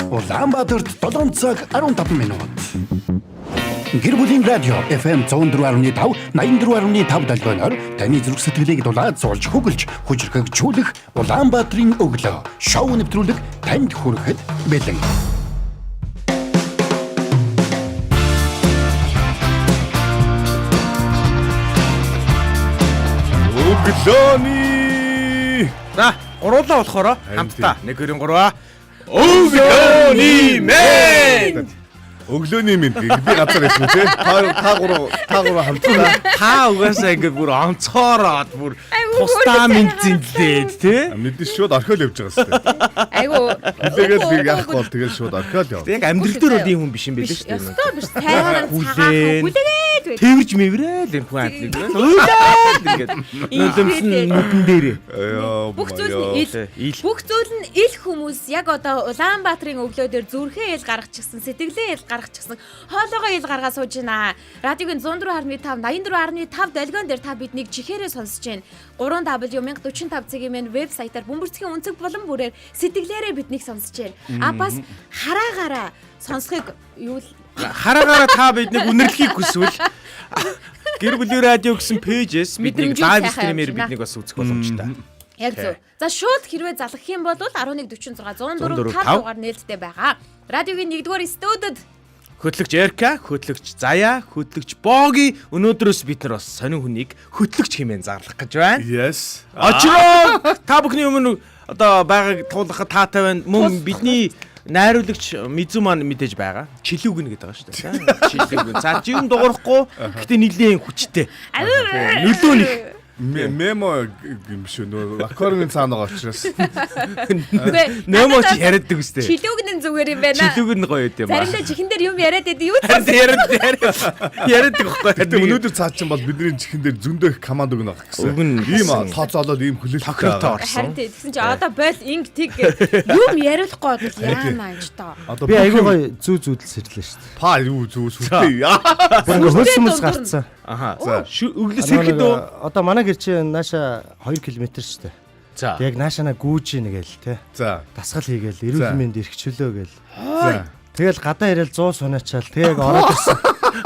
Улаанбаатарт 7 цаг 15 минут. Гэр бүлийн радио FM 104.5, 84.5 долгионоор таны зүрх сэтгэлийг дулаад зулж хөглж, хүчрхэгжүүлэх Улаанбаатарын өглөө шоу нэвтрүүлэг танд хүрэхэд бэлэн. Өглөөний За, гуруулаа болохоор хамтдаа 1 2 3 Өглөөний мэд. Өглөөний мэд би газар ирсэн тий. Та гурав хамтдаа. та угаасаа ингэ бүр онцгоороод бүр тусдаа мэдзэнлээ тий. Мэдээж шууд орхиол явж байгаа сте. Айгу. Тэгээд би яах бол тэгэл шууд орхиол яв. Яг амьдрал дээр бол ийм хүн биш юм байл шүү дээ. Ёстой биш. Тайван цагаан хүлээгээд байд. Тэрж мэврээд энэ хүн амтлыг үйлээд ингээд нөлөмсөн нүдэн дээрээ. Бүх бүх зүйл нь ил хүмүүс яг одоо Улаанбаатарын өглөөдөр зүрхээ ил гаргачихсан, сэтгэлээ ил гаргачихсан, хоолойгоо ил гаргаа сууж байна. Радиогийн 104.5, 84.5 долгион дээр та биднийг чихээрээ сонсож байна. 3W1045 цагийн мэн вебсайтаар бөмбөрцгийн үнцэг болон бүрээр сэтгэлээрээ биднийг сонсож байна. Бас хараагаараа сонсохыг юу Хараагаараа та биднийг үнэрлэхийг хүсвэл гэр бүлийн радио гэсэн пэйжээс биднийг лайв стримээр биднийг бас үзэх боломжтой. Яг зөв. За шууд хэрвээ залгах юм бол 1146 104 дугаар нээлттэй байгаа. Радиогийн 1-р студид Хөтлөгч Эрка, хөтлөгч Заяа, хөтлөгч Боги өнөөдрөөс бид нар бас сонин хүнийг хөтлөгч хэмээн зарлах гэж байна. Yes. Очроо та бүхний өмнө одоо байгааг туулахад таатай байна. Мөн бидний найруулагч Мизу маань мэдээж байгаа. Чилүүгэн гэдэг байгаа шүү дээ. Чилүүгэн. За чи юм дуурахгүй. Гэтэ нилийн хүчтэй. Нөлөө нэг Мемо юм шүү нөө аквариумын цаанаа очроос. Немо чи яриаддаг үстэй. чилүүгэн зүгээр юм байна. Чилүүгэн гоё юм байна. Заримдаа чихэн дээр юм яриад байдаг юу? Яриаддаг байхгүй. Гэтэ өнөөдөр цаад чинь бол бидний чихэн дээр зөндөө их команд өгнө авах гэсэн. Ийм тооцоолоод ийм хүлээлттэй. Тохиролтой орсон. Харин тэгсэн чи одоо бойл инг тэг юм яриулахгүй бол яана анж таа. Би айгүй гоё зүү зүүдэл сэрлээ шүү дээ. Па юу зүү сүртэй. Бүр хөлсмөс гарцсан. Аха. За өглөөс ирэхэд Одоо манай гэр чи нааша 2 км шүү дээ. За. Яг наашаана гүүж ийн гээл те. За. Дасгал хийгээл эрүүл мэнд эрхчлөө гээл. За. Тэгэл гадаа ирээл 100 сунаачаал тэг ороод ирсэн.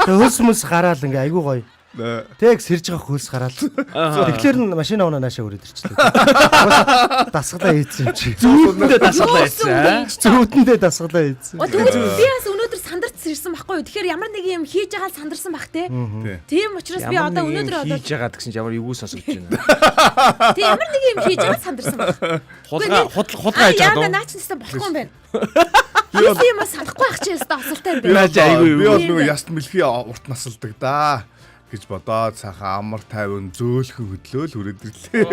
Тэг хөлсмөс гараал ингээ айгүй гоё. Тэг сэрж байгаа хөлс гараал. Тэгэхээр нь машин аваа наашаа өрөөд ирчихлээ. Дасгалаа хийсэн юм чи. зүүдэндээ дасгалаа хийсэн. Зүүдэндээ дасгалаа хийсэн. Тэгвэл би бас өнөөдөр сандарч ирсэн байхгүй юу? Тэгэхээр ямар нэг юм хийж байгаа сандарсан бах те. Тийм учраас би одоо өнөөдөр одоо хийж байгаа гэсэн чи ямар юу сонсож байна. тийм ямар нэг юм хийж байгаа сандарсан бах. Хулгай хийж байгаа яа дөө. наач нэстэ болохгүй юм байна. Би юм санахгүй ах чи яста асуултаа юм Би байна. айгүй би бол нөгөө яст мэлхий урт насалдаг да гэж бодоод цаахан амар тайван зөөлхөн хөдлөөл хүрээд ирлээ.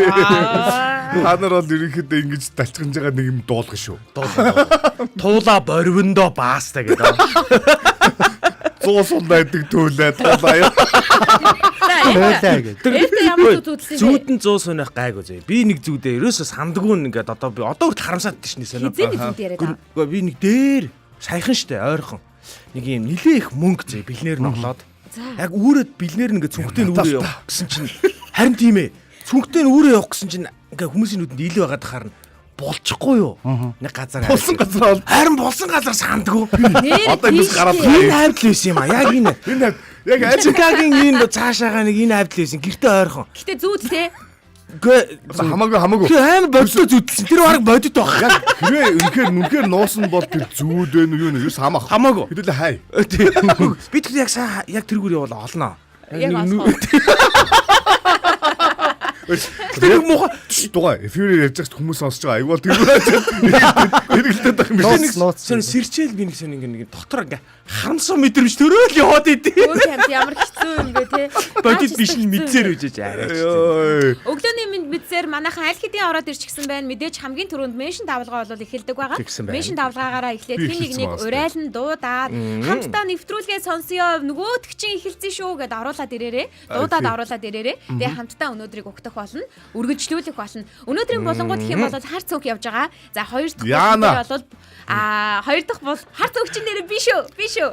Та нар бол ерөнхийдөө ингэж талчгаж байгаа нэг юм дуулах шүү. Туула борвондоо баастай гэдэг. 100 сул найдаг төлөө туулаа. Тэгээд ямар зүудсэн бэ? Зүүдэн 100 сунах гайгүй зөө. Би нэг зүүдээ ерөөсө сандгүй ингээд одоо хүртэл харамсаад тийш нэ сонио. Хизээ нэг зүүд яриад байгаа. Гэхдээ би нэг дээр саяхан штэ ойрхон. Нэг юм нилээ их мөнгө зөө бэлнээр нь оглоод. Яг үүрээд бэлнээр нь ингээд цүнхтэй нь үүрээ явах гэсэн чинь харин тийм ээ. Цүнхтэй нь үүрээ явах гэсэн чинь ингээд хүмүүсийн нүдэнд ил байгаад харна. Болчихгүй юу? Нэг газар Болсон газар харин болсон газар сандгүй. одоо ингэж гараад Энэ хайвдал байсан юм а. Яг энэ. энэ яг Ачикагийн энэ цаашаага нэг энэ хайвдал байсан. Гэртээ ойрхон. Гэтэ зүүд те. хамаагүй. Тэр амар бодтой зүтэлсэн. Тэр баг бодит баг. Яг хэрвээ үнэхээр нуусан бол тэр зүүд вэ юу нэг хамаагүй. Хамаагүй. Хэдүүлээ хай. Би тэр яг сайн яг тэргүүр явал олноо. Яг асуу. Тэр муха Дугаа эфирээр ярьж байгаа хүмүүс сонсож байгаа. Айгуул тэргүүлээ. Хэрэгэлтэй байх юм. сон сэрчээл би нэг сон ингэ дотор ингээ харамсан мэдрэмж төрөөл яваад идэв. Өөр ямар хэцүү юм бэ те. Бодит биш нь мэдсээр үжиж арайч. Өглөөний мэдсээр манайхан аль хэдийн ороод ирчихсэн байна. Мэдээж хамгийн түрүүнд меншин давлгаа бол эхэлдэг байгаа. Меншин давлгаагаараа эхлээд хин нэг урайлан дуудаад хамтдаа нэвтрүүлгээ сонсё. Нөгөөтг чинь эхэлсэн шүү гэд оруулаад ирээрээ. Дуудаад оруулаад ирээрээ. Тэгээ хамтдаа өнөөдрийг өгдөх болно. Үргэлжлүүлэх болно. Өнөөдрийн болонгууд гэх юм бол хар цөөх явж байгаа. За хоёр дахь бол хоёр дахь бол хар цөөгчийн нэр биш үү?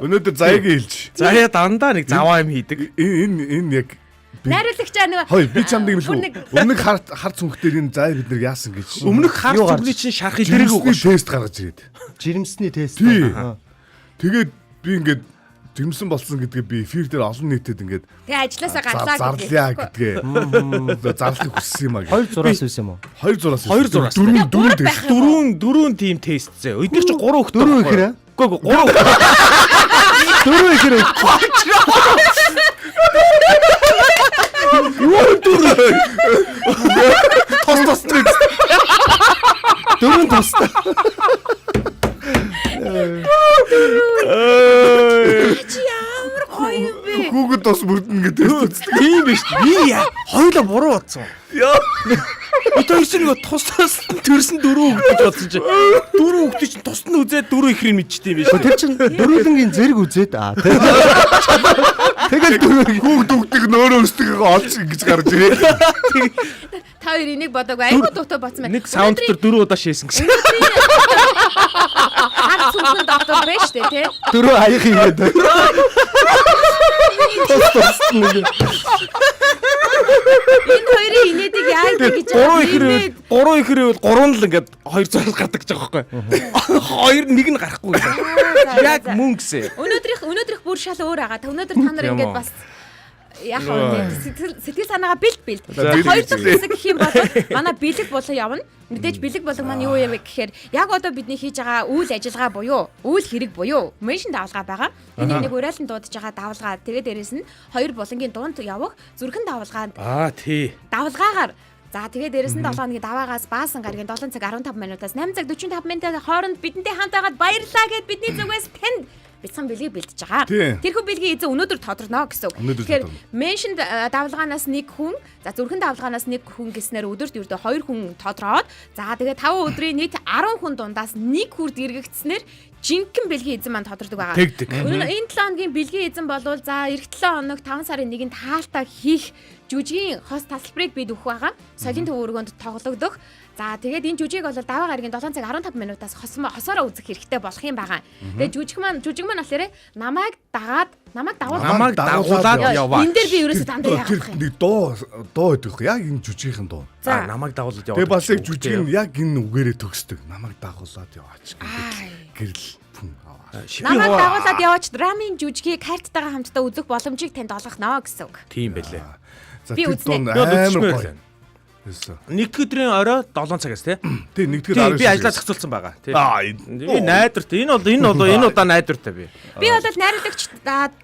Өнөөдөр заяагийн хэлж. Заяа дандаа нэг заваа юм хийдэг. Энэ яг Найруулагчаа нөгөө Хой би чамд юм шүү. Өмнөх хар цүнхтэр энэ заа бид нар яасан гэж. Өмнөх хар зүгний чинь шарах илэрэг Жирэмсний тест гаргаж ирээд. Жирэмсний тест. Тэгээд би ингээд жирэмсэн болсон гэдгээ би эфир дээр олон нийтэд ингээд тэгээ ажилласаа гарлаа зарлаа гэдгээ. Зарлахыг хүссэн юм аа. 2 зураас үйс юм уу? 2 зураас. 2 зураас. Дөрөв тим тест зэ. Өдөр чи 3 өгтөө. 4 ихээр. Үгүй 3. 4 ихээр. Юу дөрөв? Тос нэг. 4 тостой. чи ямар гоё юм бэ? Хүүхэд тос бүрдэн гэдэг. Тийм биш. Би хоёулаа буруу бодсон. Яа. Одоо ирсэн нэг тусаас төрсөн 4 өгдөж бодсон чи. 4 өгдөж чи тусд нь үзээд 4 ихрийг мэдчихдээ юм биш. Тэр чин дөрүүлэнгийн зэрэг үзээд тэгэл Хүүхэд өгдөг нөөрөө өстөг олж ингэж гарч ирээ. Та хоёр энийг бодоагүй айгуу дутаа бодсон байна. Нэг саунд дээр 4 удаа шээсэн гэсэн. Хар цүнхэн доктор байж тээ тий. 4 аяг хийгээд. Энэ хоёрын инээдэг яадаг гэж 3 ихрээ бол 3 л ингээд 200-аас гардаг гэж байгаа байхгүй. 2 нэг нь гарахгүй гэсэн. Яг мөн гэсэн. Өнөөдрийнх бүр шал өөр байгаа. Өнөөдөр та нар ингээд бас яг сэтгэл санаагаа бэлд. Хоёр дахь хэсэг гэх юм бол манай бэлэг болон явна. Мэдээж бэлэг болон маань юу юм бэ гэхээр яг одоо бидний хийж байгаа үйл ажиллагаа буюу үйл хэрэг буюу меншин давалгаа байгаа. Энийг нэг уриалан дуудаж байгаа давалгаа. Тэгээд дээрэс нь хоёр булангийн дунд явах зүрхэн давалгаанд Тий. давалгаагаар за тэгээд дээрэс нь 7 хоногийн даваагаас баасан гарагийн 7 цаг 15 минутаас 8 цаг 45 минутын хооронд бидэнтэй хамт байгаад баярлалаа гэд бидний зүгээс танд бяцхан бэлгийг бэлдэж байгаа. Тэрхүү бэлгийн эзэн өнөөдөр тодорно гэсэн үг. Тэгэхээр меншин давалгаанаас нэг хүн, за зүрхэн давалгаанаас нэг хүн гэснээр өдөрт ердөө 2 хүн тодроод, за тэгээд 5 өдрийн нийт 10 хүн дундаас нэг хүрд эргэгдснээр жинхэнэ бэлгийн эзэн маань тодордог байгаа. Энэ 7 хоногийн бэлгийн эзэн болвол за эх 7 хоног 5 сарын 1-нд таалтаа хийх жүжигийн хос тасалбарыг бид өгөх байгаа. Соёлын төв өргөнд тоглогдох. За тэгээд энэ жүжиг бол даваа гарагийн 7 цаг 15 минутаас хосоороо үзэх хэрэгтэй болох юм байгаа. Тэгээд жүжиг маань болохоор намайг дагуулад яваа. Энэ дээр би ерөөсөө дандаа яах вэ? Нэг дуу өгдөг. Яг энэ жүжигийнхэн дуу. За намайг дагуулад яваа. Тэгээ бас яг жүжиг нь яг энэ үгээрээ төгсдөг. Намайг дагуулад яваач. Гэрэл хүн аваа. Намайг дагуулад яваач драмын жүжигийг хайрттайгаа хамтдаа үзэх боломжийг танд олгоно гэсэн үг. Тийм байлээ. За би тэр үзнэ. дуу амар гоё. Нэгд өдрийн орой 7 цагаас тий. Тэг нэгдгээр 10. Би ажлаа зохицуулсан байгаа тий. Би найдвартай. Энэ удаа найдвартай би. Би бол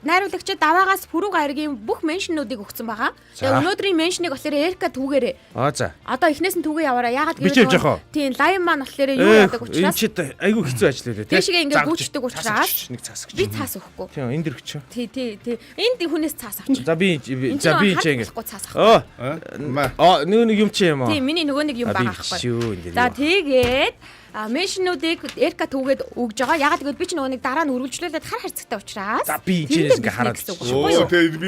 найруулагчид даваагаас Пүрэв гарагийн бүх меншнүүдийг өгсөн байгаа. Тэгээ өнөөдрийн меншнийг болохоор Эрка түүгээрээ. За. Одоо эхнээс нь түүгээ яваараа. Ягаад гэвэл тийм лайв маань болохоор юу яадаг учраас. Энэ ч айгүй хэцүү ажил байлээ тий. Тийшээ ингээд гүйчдэг учраас нэг цаас гэж. Би цаас өгөхгүй. Тийм энд дэр өчөө. Тий. Энд хүнээс цаас авчих. За би ингээд. Нэг юм чи юм аа. Тийм миний нөгөө нэг юм байгаа байхгүй. За тэгээд меншнүүдийг Эрка түүгээд өгж байгаа. Ягаад гэвэл би ч нөгөө нэг дараа нь үргэлжлүүлээд хар харцагтай учраас. За би энэс ингээ хараад. Оо тэгээд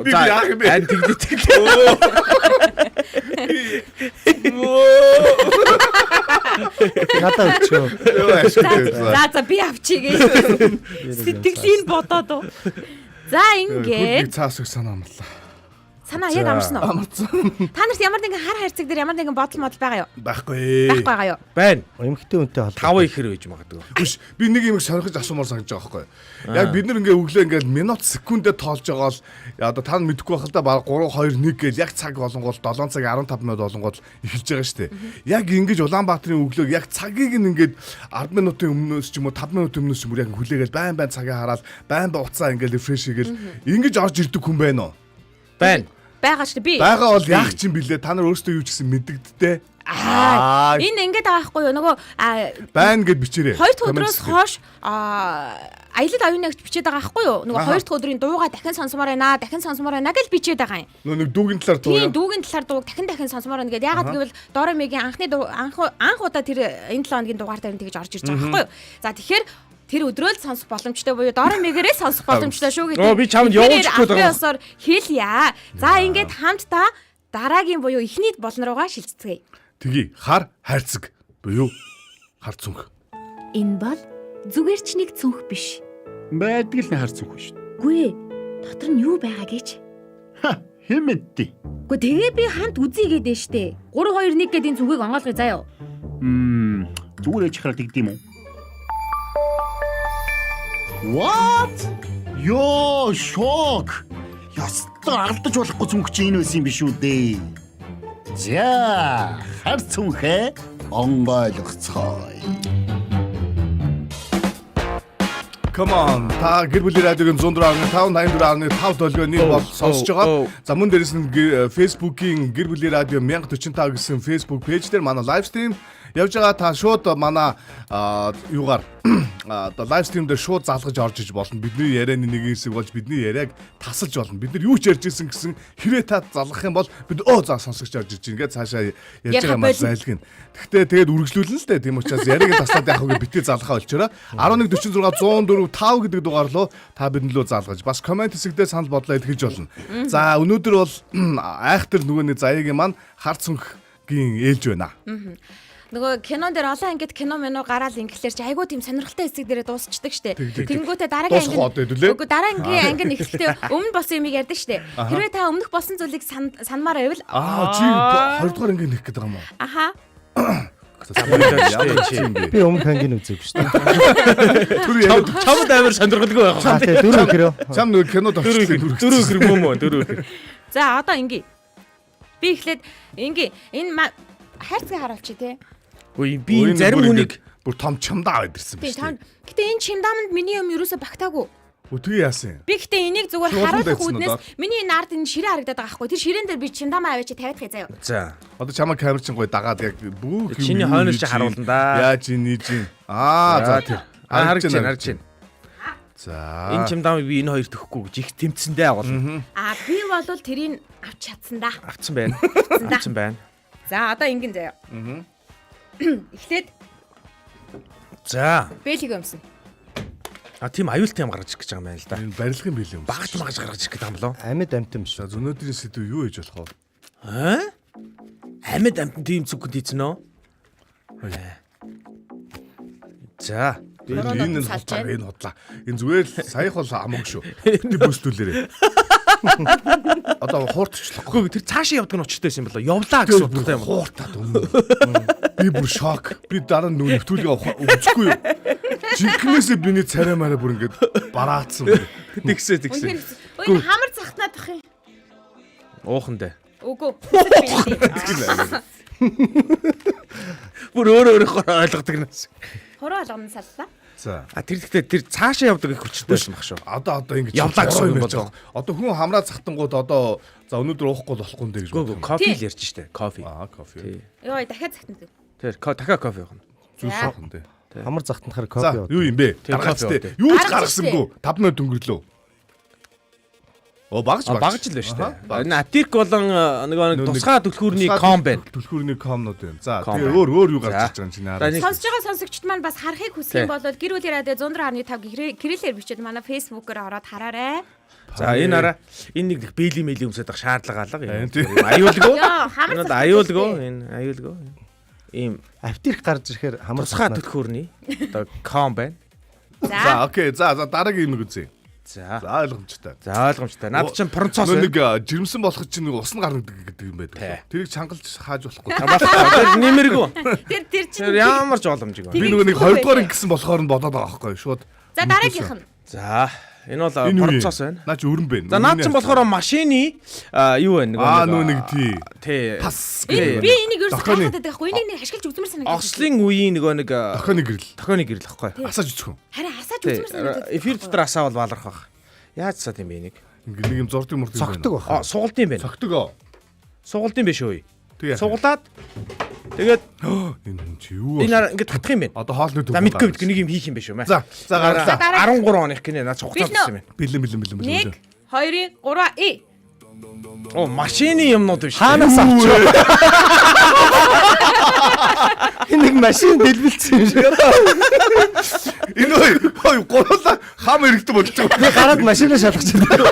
би яах юм бэ? Ань тэгдэг. Надад өчөө. За би авчиг гэж. Сэтгэлийн бодоод. За ингээд цаас их санаа амлаа. Санаа яг амарсан уу? Амарсан. Та нарт ямар нэгэн хар хайрцаг дээр ямар нэгэн бодол байгаа юу? Байхгүй байгаа юу? Байна. Эмхтэй үнтэй холбоо. 5 ихэр байж магадгүй. Биш би нэг юм сонирхож асуумаар санаж байгаа байхгүй. Яг бид нар ингээ өглөө ингээ минут секундэд тоолж байгаа бол одоо та мэдэхгүй байх л да баг 3 2 1 гэж яг цаг болонгол 7 цаг 15 минут болонгол эхэлж байгаа шүү дээ. Яг ингэж Улаанбаатарын өглөөг яг цагийг ингээд 10 минутын өмнөөс ч юм уу 5 минутын өмнөөс ч юм уу яг хүлээгээл байн цагаа хараад байн уцаа ингээ рефреш хийгээл ингэж орж ирдэг хүн байна уу? Байна. Байгаа ч би. Байгаа бол яах чинь бэлээ та нар өөрсдөө юу ч гэсэн мэддэгдтэй. Энэ ингээд байгаа байхгүй юу? Нөгөө байна гэд бичээрэй. 2 дахь өдрөөс хойш аялал оюуны агч бичээд байгаа байхгүй юу? Нөгөө 2 дахь өдрийн дууга дахин сонсомоор байна гэж бичээд байгаа юм. Нөгөө дүүгийн талаар дуу. Тийм дүүгийн талаар дууг дахин сонсомоор байна гэдэг. Ягаад гэвэл Доромигийн анхны анх удаа тэр энэ 7 хоногийн дугаар дээр тэгж орж ирж байгаа байхгүй юу? За тэгэхээр тэр өдрөө л сонсох боломжтой буюу Дорон мэгэрээ сонсох боломжтой шүү гэдэг. Би чамд явуулж өгөх гэдэг. Ясаар хэлье. За ингээд хамтдаа дараагийн буюу эхний болон руугаа шилжцгээе. Тэгье. Хар хайрцаг буюу хар цүнх. Энэ бол зүгээр ч нэг цүнх биш. Байдаг л хар цүнх шүү. Гүй ээ. Дотор нь юу байгаа гэж? Хэмэдтэй. Гэхдээ тэгээ би хамт үзье гэдэг штэ. 3 2 1 гэдэг энэ зүгийг онгоолгоё заяа. Зүгээр ээж хараад игдэм үү? What? Ёо, шок. Ястаа алдаж болохгүй цүнх чи энэ байсан юм биш үү дээ. За, хар цүнхээ онгойлгоцгоо. Come on. Та гэр бүлийн радиогийн 104.5 84.5 долгионы бол сонсож байгаа. За мөн дээрээс нь Facebook-ийн гэр бүлийн радио 1045 гэсэн Facebook пэйж дээр манай лайв стрим явж байгаа. Та шууд манай юугаар одоо лайв стрим дээр шууд залгаж орж иж болно. Бидний ярианы нэг хэсэг болж бидний яриаг тасалж болно. Бид нар юу ч ярьж ирсэн гэсэн хэрэг та залгах юм бол бид за сонсогч орж иж ингээд цаашаа ярьж байгаа маа зайлгна. Гэхдээ тэгээд үргэлжлүүлнэ л дээ. Тийм учраас яриаг таслаад яах вэ? Битээ залгахаа олчороо. 1146 104 5 гэдэг дугаар руу та бидэнд лөө залгаж бас комент хэсэгдээ санал бодлоо илгээж болно. За өнөөдөр бол айхтар нөгөө нэг заяагийн маань хар цүнхгийн ээлж байна. Нөгөө кинон дээр олон ангид кино гараал ингэхлээр чи айгуу тийм сонирхолтой хэсэг дээрээ дуусчдаг штэ. Тэнгүүтээ дараагийн анги дараагийн анги нэхэлтэй өмнө болсон юмыг ярьдаг штэ. Хэрвээ та өмнөх болсон зүйлийг санамаар байвал чи 2 дугаар анги нэх гэдэг юм уу? Аха. Би өмнөх ангийн үзээгүй шүү дээ. Чамд амар сонирхолтой байх. Дөрөв гэрөө. Чам нөгөө кинод очсон Дөрөв гэр мөмөө дөрөв. За одоо ингээ. Би эхлээд ингээ энэ хайрцаг харуулчих тий. Үй би зарим хүнийг бүр том чамдаа аваад ирсэн Би биз дээ. гэтээ энэ чимдаамд миний юм ерөөсө багтаагүй. Өтгий яасан. Би гэтээ энийг зүгээр Шуулганд харуулах байсан уу үүднээс миний энэ ард энэ ширээ харагдаад байгаа байхгүй. Тэр ширээн дээр би чимдаамаа аваач тавиадах заяа. за Одоо чамаа камерчин гой дагаад яг бүх чиний хойноос чи харуулна да. Яаж ийж ин. За тэр. Харж байна. За. Энэ чимдаамыг би энэ хоёр төгөхгүй гэж их тэмцэндээ агуулна. Би бол тэрийг авч чадсан да. Авцсан байна. Авцсан байна. За одоо ингэн заяа. Эхлээд За. бэлэг өмсөн. Тийм аюултай юм гаргаж ирэх гэж байгаа юм байна л да. Энэ барилгын билээ юм. Багж магаж гаргаж ирэх гэдэг юм болов. Амьд амтэн биш. За өнөөдрийн сэдв юу хийж болох вэ? Амьд амтан тийм зүгт ийцэн нөө. За. Энэ худлаа. Энэ зүгээр л саях бол амаагүй шүү. Би бүслүүлээрээ. Одоо хууртчлахгүй. Тэр цаашаа явдаг нь очтой байсан юм болоо. Явлаа гэсэн утгатай юм. Хууртаад өмнө. Би бүр шок. Би дараа нь нөгөө нэвтрүүлгээ өгөхгүй юу. Жинхнээсээ биний царай мараа бүр ингээд бараацсан. Тэгсээ. Ой хамар захтнаадах юм. Уухан дээ. Үгүй. Бүр өөрөө ойлгодог нас. Хороо алганы саллаа. За. Тэр цаашаа явдаг их хүчтэй байсан баг шүү. Одоо ингэж явлаа гэсэн юм байна. Одоо хүн хамраа захтангууд одоо за өнөөдөр уухгүй болохгүй нэ гэж бодсон. Кофе л ярьж штэ. Кофе. Кофе. Йоо дахиад захтана. Тэр дахиад кофе явах нь. Зүсэхэн дээ. Хамар захтанахаар кофе юу юм бэ? Гаргацтэй. Юу ч гаргасангүй. 5 минут өнгөрлөө. Багж л байна штэ. Энэ атик болон нэг тусгай түлхүүрний ком байна. Түлхүүрний комнууд байна. За тэгээ өөр юу гарч ирж байгаа юм чи наа. Сонсож байгаа сонсогчд маань бас харахыг хүсэх юм бол гэр бүлийн радио 104.5 гэрэлээр бичээд манай фэйсбүүкээр ороод хараарай. За энэ араа энэ нэг бэйли мэйли өмсөд ах шаардлага алга. Аюулгүй. Энэ аюулгүй. Энэ аюулгүй. Ийм аптик гарч ирэхээр хамар тусгай түлхүүрний одоо ком байна. За окей. За дараагийн юм үзье. За ойлгомжтой. Наад чинь пронцоос нэг жирэмсэн болох чинь нэг ус нь гарна гэдэг юм байдаг. Тэрийг чангалж хааж болохгүй. Нэмэргүй. Тэр чинь ямар ч боломжгүй. Би нөгөө нэг 2 дугаар ингэсэн болохоор нь бодоод байгаа байхгүй шууд. За дараагийнх нь. За энэ бол пронцоос байна. Наа чи өрн байна. За наад чинь болохоор машины юу байна нөгөө нэг тий. Тас. Би энийг ерөөсөй гайхаад байдаг байхгүй. Энийг нэг ашиглаж үзмэр санагдаж. Ослын үеийн нөгөө нэг дохионы гэрэл байхгүй. Асааж үзэх. Харин асааж үзмэр санагдаж. Эфир дотор асаавал баалрах байх. Яаж цаад юм бэ нэг? Нэг юм зурдаг мурдаг байна. Цогтөг баха. Сугалт юм байна. Цогтөг. Сугалт юм биш үү? Сугалаад тэгээд энэ чи юу? Энэ ингээд татах юм байна. Одоо хоолны төв. За мэдгүй нэг юм хийх юм биш үү мэ? За гаргалаа. 13 оных гинэ наад хугацаа болсон юм байна. Бэлэн. 1 2 3 Оо машины юмнууд биш. Хаанаас авчих. Нэг машин дэлбэлсэн юм шиг. Энэ ой гурлаа хам эргэдэг болж байгаа. Би гараад машинаа шалгаж байна.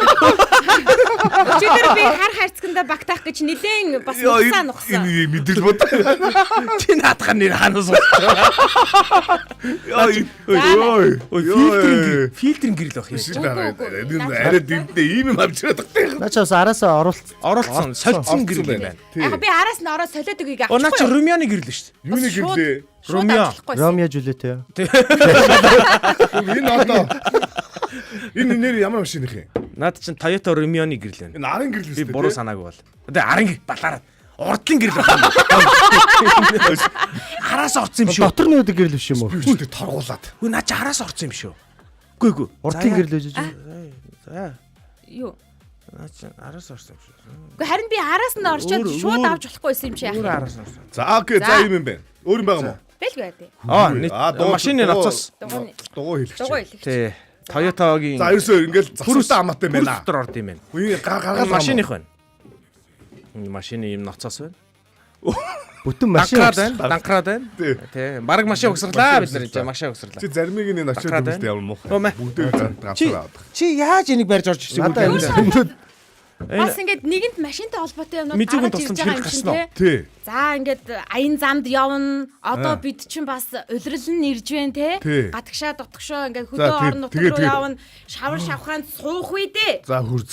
Өчигдөр би хар хайрцагтаа багтаах гэж нилээн бас нухсан. Энэ мэдрэл бод. Чи наадах нэр ханаас фильтрийн гэрэл байх юм. Арай дэмдээ ийм юм авчираад байгаа. Начаа бас араасаа Оролцсон солилцсон гэрэл юм байна. Яг би араас нь ороод солиод өгье Оо наа чи Румяны гэрэл шүү дээ. Юуны гэрлээ? Ромео Жулиет яа. Энэ одоо энэ нэр ямар машин их юм? Наад чин Toyota Rumia-ны гэрэл байна. Энэ арын гэрэл Би буруу санаагүй бол. Тэгээ арын балаараа урдлын гэрэл байна. Хараас орсон юм шүү. Дотор нь үүдэг гэрэл биш юм уу? Үгүй торгуулад. Үгүй наа чи хараас орсон юм шүү. Үгүй. Урдлын гэрэл гэж. За. Юу? Наа чи хараас орсон юм шүү. Гэхдээ харин би араас нь орчоод шууд авч болохгүй юм чи яах Өөр юм. хараас орсон. За окей, за юм байна. Өөр юм байгаа мó? Бэлгүй байдیں۔ Машины ноцоос Дугуй хэлчих. Дугуй хэлчих. тий. Toyota-гийн За ерөөсөө ингээл засвартай амаатай байна. дотор орд юм байна. Үгүй гаргаад Машиных байна. Энэ машины юм ноцоос байна. Бүтэн машин. Данкрад байна. Тий. Бараг машин угсрлаа бид нар энэ машин угсрлаа. Чи заримыг энэ очиод үзтээ ямар муухай. Бүгдээ ганцаар авдаг. Чи яаж энийг барьж орж ирсэн Надаа юм бэ? энэ Бас ингээд нэгэнт машинтай холбоотой юмнууд Мэдээгүй гаргаж тусламж ирж байгаа хэрэг юм гарсан чинь уу? те. Тий. За ингээд аян замд явна. Одоо бид чинь бас улирал нь ирж байна те. Тий. Гадагшаа дотгошоо ингээд За, хөдөө орон нутаг тэгээд, руу явна. Шавар шавхаанд суух үе дээ. За хүрз.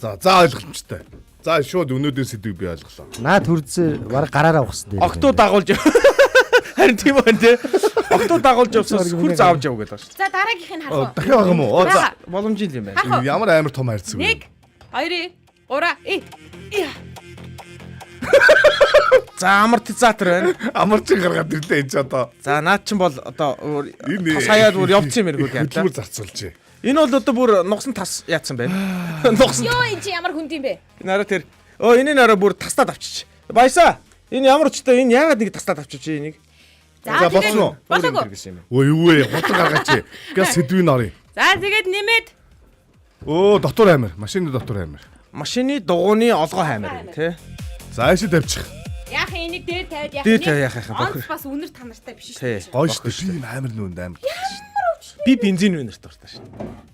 За ойлгомжтой. За шууд өнөөдөр сэдвийг би ойлголоо. наад хүрдсээр бараг гараараа ухсан дээр. Октоо дагуулж харин тийм байна те. Октоо дагуулж явсаас хүр заавж яв гэдэг байна шүү. За дараагийнх нь харах уу? Дахиад байгаа юм уу? Оо за. Боломжтой юм байна. Харах уу? Ямар амар том хайрцаг вэ? 1 2 3 За амортизатор байна. Амарчин гаргаад ирлээ энэ ч одоо. За наад чин бол одоо Энэ тас хаяад бүр явцсан юм эргүү яа. хөдөлмөр зарцуулж. Энэ бол одоо бүр нугсан тас яатсан байна. Нугсан. ёо энэ чи ямар хүнд юм бэ? Нараа тэр. Энэ нараа бүр тастаад авчиж. Баясаа. Энэ ямар учтай энэ яагаад нэг тастаад авчиж энийг? За болсон уу? Болоогүй. Өө юу вэ? Хутар гаргаач. Газ сэдвийн орё. За тэгээд нэмээд Оо дотор амир. Машины дотор амир. Машины дугууны олгоо хаймар тий. За ашиг тавьчих. яах юм энийг дээр тавиад яах Дээр тавиад яах юм бэ? Онц бас үнэр танартай биш шүү Тий. дээ. Гоё шүү дээ. Би амир нүунд амир. Би бензин үнэрт дуртай шүү.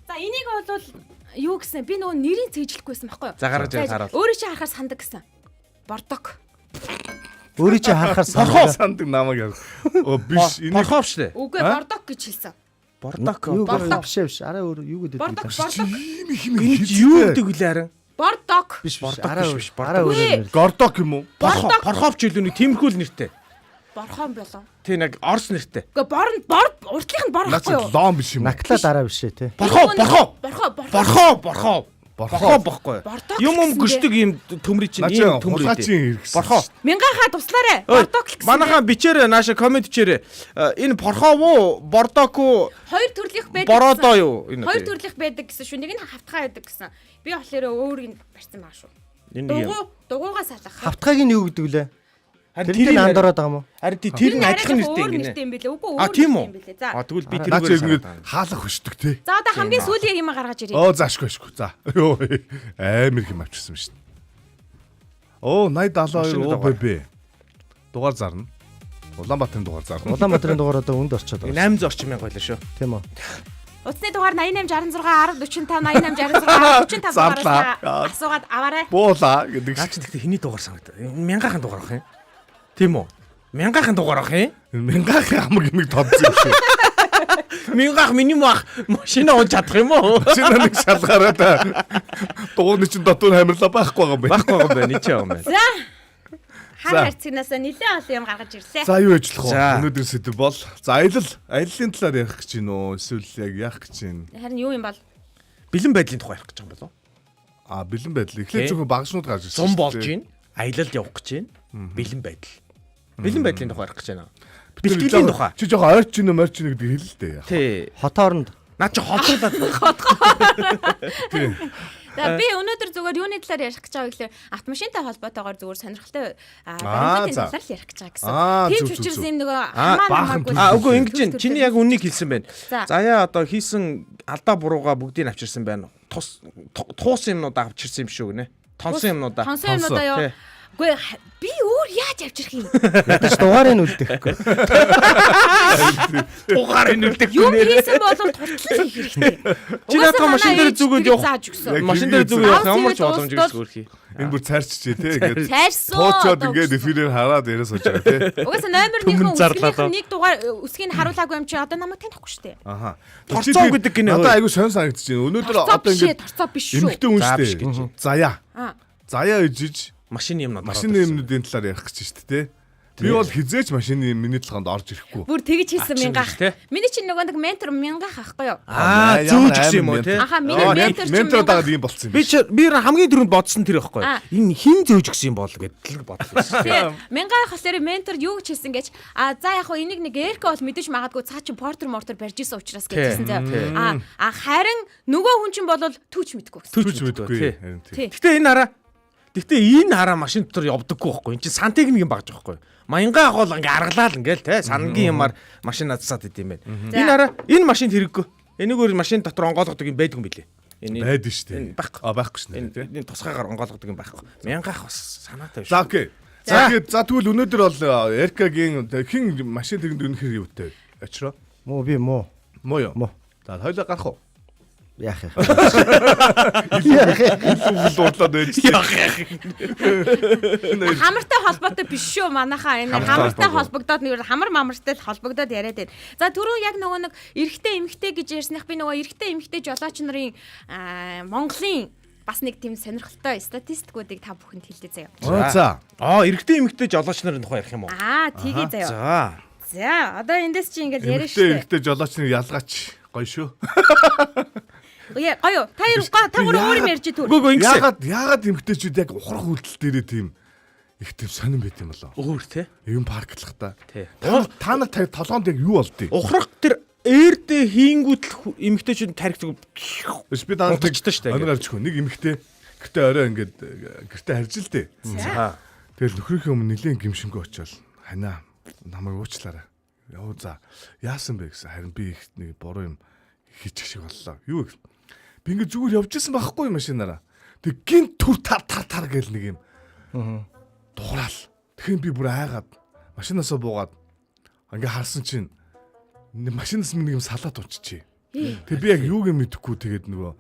За энийг бол юу гэсэн би нөгөө нэрийг цээжлэхгүйсэн байхгүй юу? За гаргаж яа хараад. Өөрөө чи харахаар сандаг гэсэн. Бордог. Өөрийн чи харахаар Сархоо сандаг намайг яа. Оо биш. Энийг Борхов шүү дээ. Үгүй бордог гэж хэлсэн. Бордок. юу Бордог. биш. Араа өөр юу гэдэг Бордог вэ? бордог. ийм их юм Энэ юу гэдэг вэ харин? Бордог. Биш Бордог араа биш, өөр. биш, Араа өөр Үгүй. нэр. Гордок юм уу? Борхов ч илүү нэг тиймэрхүү л нэртэй. Борхон болоо. Тий нэг орс нэртэй. Үгүй бор уртлынх нь бор ахгүй юу? Лон биш юм. Наклаа дараа биш ээ те. Борхов бохгүй. Бордог Юм гэсэн гүшдэг юм төмрий чинь ийм төмрий. Хулгайчин хэрэгсэн. Борхов. Мянгахаа туслаарэ. Ой, Бордог гэсэн. Манайхаа бичээрэй нааша комент бичээрэй. Энэ борхов уу, бордок уу, Хоёр төрлөх байдаг. бородоо юу? Энэ Хоёр төрлөх байдаг гэсэн шүү. Нэг нь хавтгай байдаг гэсэн. Би болохоор өөрийг барьсан байгаа шүү. Энэ юм. Дугуйгаа салах. Хавтгааг нь юу гэдэг вүлээ? Харин Тэр нь андороод байгаа юм уу? Харин тэр нь адилхан нэртэй юм гинэ. юм бэлээ. Үгүй А өөр тийм үү? юм бэлээ. За. Тэгвэл би Наач тэрүүгээр ингэ санаад. хаалах хөшдөг те. За одоо хамгийн сүүлийн юм гаргаж ирээ. Оо заашгүй. За. Йоо амир их юм авчихсан шүү дээ. Оо 8072 ОББ. Дугаар зарна. Улаанбаатарын дугаар зарна. Улаанбаатарын дугаар одоо үнд орчод байгаа. 800 орчим мянга байлаа шүү. Тийм үү? Утасны дугаар 8866 1045 8866 45 дугаараас асуугаад аваарай. Буула гэдэг Наач тэгтээ хэний дугаар санагдав? Мянгаахан дугаар ах юм. Тийм үү? Мянгаахан дугаар ах юм. Мянгаахан хамаг юмыг тодсон юм шүү. Мянгаах минимум ах машина унж чадах юм уу? Шинэ нэг шалгаараа та. Дугуйны чинь дотор хамирлаа байхгүй байгаа юм байна. Байхгүй юм байна. Ичээ юм байна. За. Хар харцгнаас нэлээд олон юм гаргаж ирлээ. За юу ажиллах вэ? За. Өнөөдөр сэдв бол за аяллаа талаар ярих гэж байна уу? Эсвэл яг яах гэж байна? Харин юу юм бол? Бэлэн байдлын тухай ярих гэж байгаа юм болов? А бэлэн байдал. Эхлээд зөвхөн багшнууд гарч ирсэн. Зум болж байна. Аялалд явах гэж байна. Бэлэн байдал. Бэлэн байдлын тухай ярих гэж байна. Бэлтгэлийн тухай. Чи жоохон ойрч ийн морч ийн гэдэг хэл л дээ яа. Тий. Хот хооронд Наа чи хотуудад. Тийм. За би өнөөдөр зүгээр юуны талаар ярих гэж байгаа гэхээр автомашинтай холбоотойгоор зүгээр сонирхолтой Аа, баримтын за. талаар л ярих гэж байгаа Аа, гэсэн. Тийм зүг, ч учраас зүг. юм нөгөө баахан Үгүй ингэж байна. Чиний яг үннийг хэлсэн байна. За. Заяа одоо хийсэн алдаа бурууга бүгдийг авчирсан байна. Туус юмнуудаа авчирсан юм шүү гинэ. Тонсон юмнуудаа. Тонсон юмнуудаа юу? Тий. Үгүй би өөр яаж авчрах юм? Ядаж дугаарыг үлдэхгүй. Дугаарыг үлдэх Юм хийсэн болов туртлал хийх хэрэгтэй. Чи надад машин дээр зүгөөд явах. зааж өгсөн. Машин дээр зүгөө явах ямар ч боломжгүй зүгөрхий. Энэ бүр цаарчжээ те ингээд Цайрсан. тооцоод ингээд эфирээр хараад яриа сууж байгаа те. Угаасаа номернийхэн үсгийнхэн нэг дугаар үсгийг харуулаагүй юм чи одоо намайг танихгүй шүү дээ. Аха. Торцоо гэдэг гинэ. Одоо айгу сонь санагдчихэв. Өнөөдөр одоо ингээд торцоо биш шүү. эмхтэй үнштэй. Заяа. Заяа ижиж Машины юмнууд машины юмнуудын талаар ярих гэж шүү дээ те. Би бол хизээч машины миний толгонд орж ирэхгүй. Бүр тэгж хийсэн мянгаах. те. Миний чинь нөгөө нэг ментор мянгаах ахгүй юу? Зүүж гисэн юм уу те. Аха миний ментор чинь ментор дагаад ийм болцсон юм. Би хамгийн түрүүнд бодсон тэр байхгүй. Энэ хин зөөж гисэн юм бол гэдэл бодлоо. Тийм. Мянгаах болохоор ментор юу гэж хэлсэн гэж за яг хоо энийг нэг эркэ бол мэдэж магадгүй цаа чи портер мортер барьж исэн учраас гэжсэн заа. Харин нөгөө хүн чинь бол түүч мэдгүй гэсэн. Түүч мэдгүй. Гэтэ энэ хараа машин дотор явдаггүй байхгүй. Энд чинь сантехник юм багж байхгүй. Маянгаа ахвал ингээ аргалаа л ингээл те сангийн юмар машин надсаад идэм байх. Энэ хараа энэ машинд хэрэггүй. Энийгээр машин дотор онгойлгодог юм байдгүй мөлий. Байдаг шүү дээ. Байхгүй. Байхгүй шүү дээ. Энэ тусгаагаар онгойлгодог юм байхгүй. Мянгаах бас санаатай За окей. За тэгвэл өнөөдөр бол Эркагийн хин машин тэрэнд үнэхээр юутай очроо. Муу би муу. Муу юу? Муу. За хоёлоо гарах уу? Яах юм. Дуудлаад байж. Хамартай холбоотой биш шүү манайхаа энэ хамартай холбогдоод нэг хамар мамартай холбогдоод яриад байна. За түрүү яг нөгөө нэг эрэгтэй эмэгтэй гэж ярьсных би нөгөө эрэгтэй эмэгтэй жолооч нарын Монголын бас нэг тийм сонирхолтой статистикуудыг та бүхэнд хэлдэг заяа. За. Эрэгтэй эмэгтэй жолооч нарын тухай ярих юм уу? Тэгээ заяа. За одоо эндээс чи ингээд яриа Эрэгтэй жолооч нар ялгаач гоё шүү. Гоё. Та өөр юм ярьж түр. Үгүй ингэсэн. Яагаад эмэгтэйчүүд яг ухрах үйлдэл дээрээ тийм их тийм сонирн байт юм болоо. Өөр те. Юм парклах та. Тий. Та нар толгоонд яг юу болдгийг? Ухрах тэр ээрдээ хийнгүүтэл эмэгтэйчүүд тархитг. Би даа Утгачтай шүү дээ. Өнөр авчихгүй. Нэг эмэгтэй гэртээ орой ингээд гэртээ харж л дээ. За. Тэгэл нөхрийнхээ өмнө нэлийн гимшингөө очивол ханаа намайг уучлаарай. Яа за яасан бэ гэсэн. Харин би их нэг буруу юм хийчих шиг боллоо. Юу гэх. Би ингээд зүгээр явж исэн байхгүй юм машинаараа. Тэг гинт түр тар гэл нэг юм. Дуграал. Тэгэн би бүр айгаад машинаасаа буугаад ингээд харсан чинь машинаас нэг юм салаад унччихъя. Тэг би яг юуг юм мэдэхгүй тэгээд нөгөө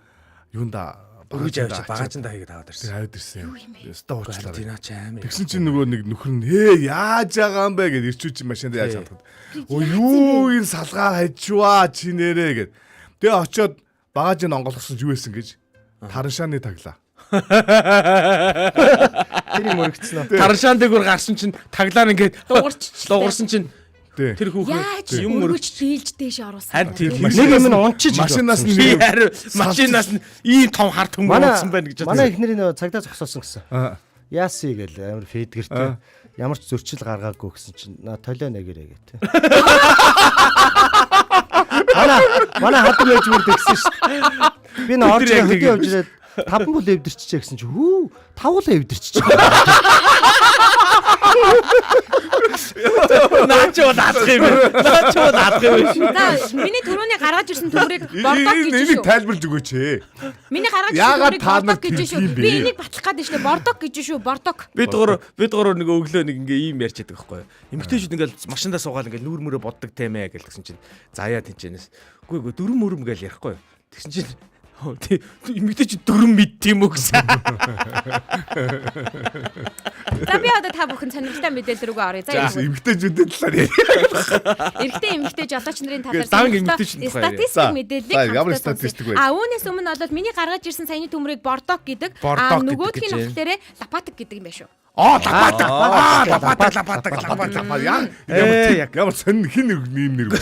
юунда Өргөж авч багажинда хийгээд аваад ирсэн. Аваад ирсэн. Яста уучлаарай. Тинаач аамаа. Тэгсэн чинь нөгөө нэг нөхөр нь яаж байгаа юм бэ гэж ирчүүч машинд яаж хатгаад. Юу энэ салгаа хайчваа чи нэрээ гэд. Тэгээ очиод багажин онгойлгосон юу байсан гэж тараншааны таглаа. Тэр юм өргөцсөн үү? Тараншаан дээгүүр гарсан чинь таглаар ингээд дуурсан чинь Тэр яаж юм өргөж дийлж дээш оруулсан. харин тийм Нэг юм нь унчиж машинаас нь машинаас нь ийм том харт хүмүүсэн байна гэж манай эхнэрийн нөгөө цагдаа зогсоосон гэсэн. Аа. Яасий гэл амар фэдгэртэй. Ямар ч зөрчил гаргаагүй гэсэн чинь толио нэгэрээ гэ. Манай хатан байж бүр тэгсэн шүү дээ. Би н орж хөдөө явж ирээд 5 бүл эвдэрчээ гэсэн чинь хүү 5 л эвдэрчээ. Наачуу наадах юм. За миний түрүүний гаргаж ирсэн төмрийг бордок гэж Энийг шүү. тайлбарлаж өгөөч ээ. Миний гаргаж ирсэн Яагаад төмрийг та нар бордок гэж шүү. тийм бэ? Би энийг батлах гээд шүү. Бордок гэж шүү. Бордок. Бид гурав нэг өглөө нэг ингээ ийм ярьж байдаг байхгүй юу. Эмэгтэйчүүд ингээл машиндаа суугаад ингээл нүүр мөрөө боддог тэмээ гэсэн чинь заяа тэнчэнэс. Үгүй дөрөм мөрөм гээл ярихгүй юу. Тэгсэн чинь эмэгтэйчүүд дөрөм мэд тийм үү гэсэн. За би одоо та бүхэн сонирхолтой мэдээлэл рүүгээ оръё. За Эмэгтэйчүүдийн талаар яа. эрэгтэй жолооч нарын талаар Дан эмэгтэйчүүд тухай яриа. статистик мэдээллийг ямар хамтдаа статистик сонсъё. вэ? Үүнээс өмнө бол миний гаргаж ирсэн саяны төмрийг бордок гэдэг. Бордок Нөгөөх нь гэдэг болохоор лапатик гэдэг юм байна шүү. Лапатаг. Ямар сонин хин нэм нэр вэ?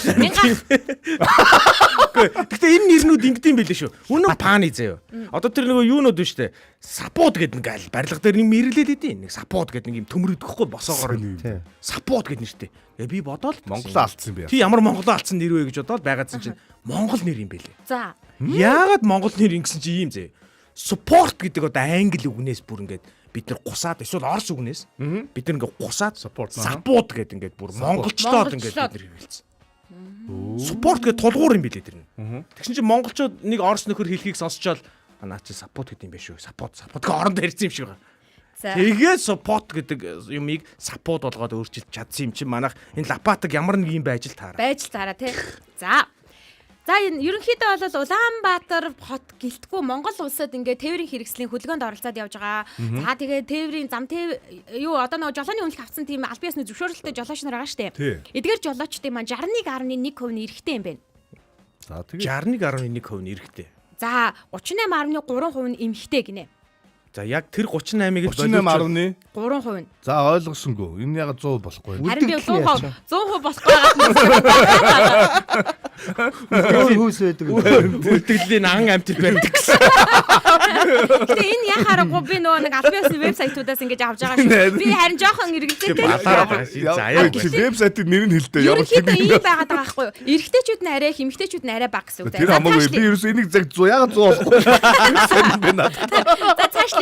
Гэхдээ энэ нэрнүүд ингэдэм байлээ шүү. Үнэн пааны заяа. Одоо тэр нөгөө юунууд вэ штэ. Сапууд гэдэг нэг аль барилга дээр нэг мэрлээд идэв. Нэг сапууд гэдэг нэг юм төмрөдөхгүй босоогоор. Сапууд гэдэг нэртэй. Би бодоод Монголоо алдсан юм бэ? Тий ямар Монголоо алдсан нэр вэ гэж бодоод байгаадсан чинь Монгол нэр юм байлээ. За. Яагаад Монгол нэр ингэсэн чи ийм зэ. Support гэдэг одоо англи үгнээс бүр ингээд бид нар гусаад эсвэл орос үгнээс бид нар ингээд гусаад сапууд гэдэг ингээд бүр монголчлоод ингээд бид нар хэлсэн. Support гэдэг тулгуур юм билээ тэр нь. Тэгсэн чинь монголчууд нэг орос нөхөр хэлхийг сонсчоод наа чи сапот гэдэг юм биш үү? Сапот гэх орондоо ярьсан юм шиг байна. Тэгээд support гэдэг юмыг support болгоод өөрчилж чадсан юм чинь манайх энэ Лапатаг ямар нэг юм байж л таараа. Байж л таараа тий. За энэ ерөнхийдөө бол Улаанбаатар хот гэлтгүй Монгол улсад ингээ тээврийн хэрэгслийн хөдөлгөөнд оролцоод явж байгаа. За тэгээ тээврийн одоо нөгөө жолооны үнэлэх авсан тийм аль биесны зөвшөөрөлттэй жолооч нар байгаа штэ. Эдгээр жолоочдын маань 61.1% нь эрэгтэй юм байна. За тэгээ 61.1% нь эрэгтэй. За 38.3% нь эмэгтэй гинэ. За яг тэр 38-ыг 38.3%. 3%. За ойлгосонгүй. Энэ яг 100 болохгүй. Харин би 100% болохгүй байгаа. Хүүс байдаг. үлдэглэлийн ан амтэр байдаг гэсэн. Гэтэ энэ яхаарахгүй би нөгөө нэг аль биесны вебсайтуудаас ингэж авч байгаа шүү. Би харин жоохон эргэлзээтэй. Заяа. Вебсайтын нэр нь хэлдэг. Ерөнхийдөө ийм байгаад байгаа байхгүй юу? Эрэгтэйчүүд нь арай, эмэгтэйчүүд нь арай бага гэсэн үг. Тэр хамаагүй. Би ерөөс энийг яг 100 ягаад 100 болохгүй. За цаашлаа.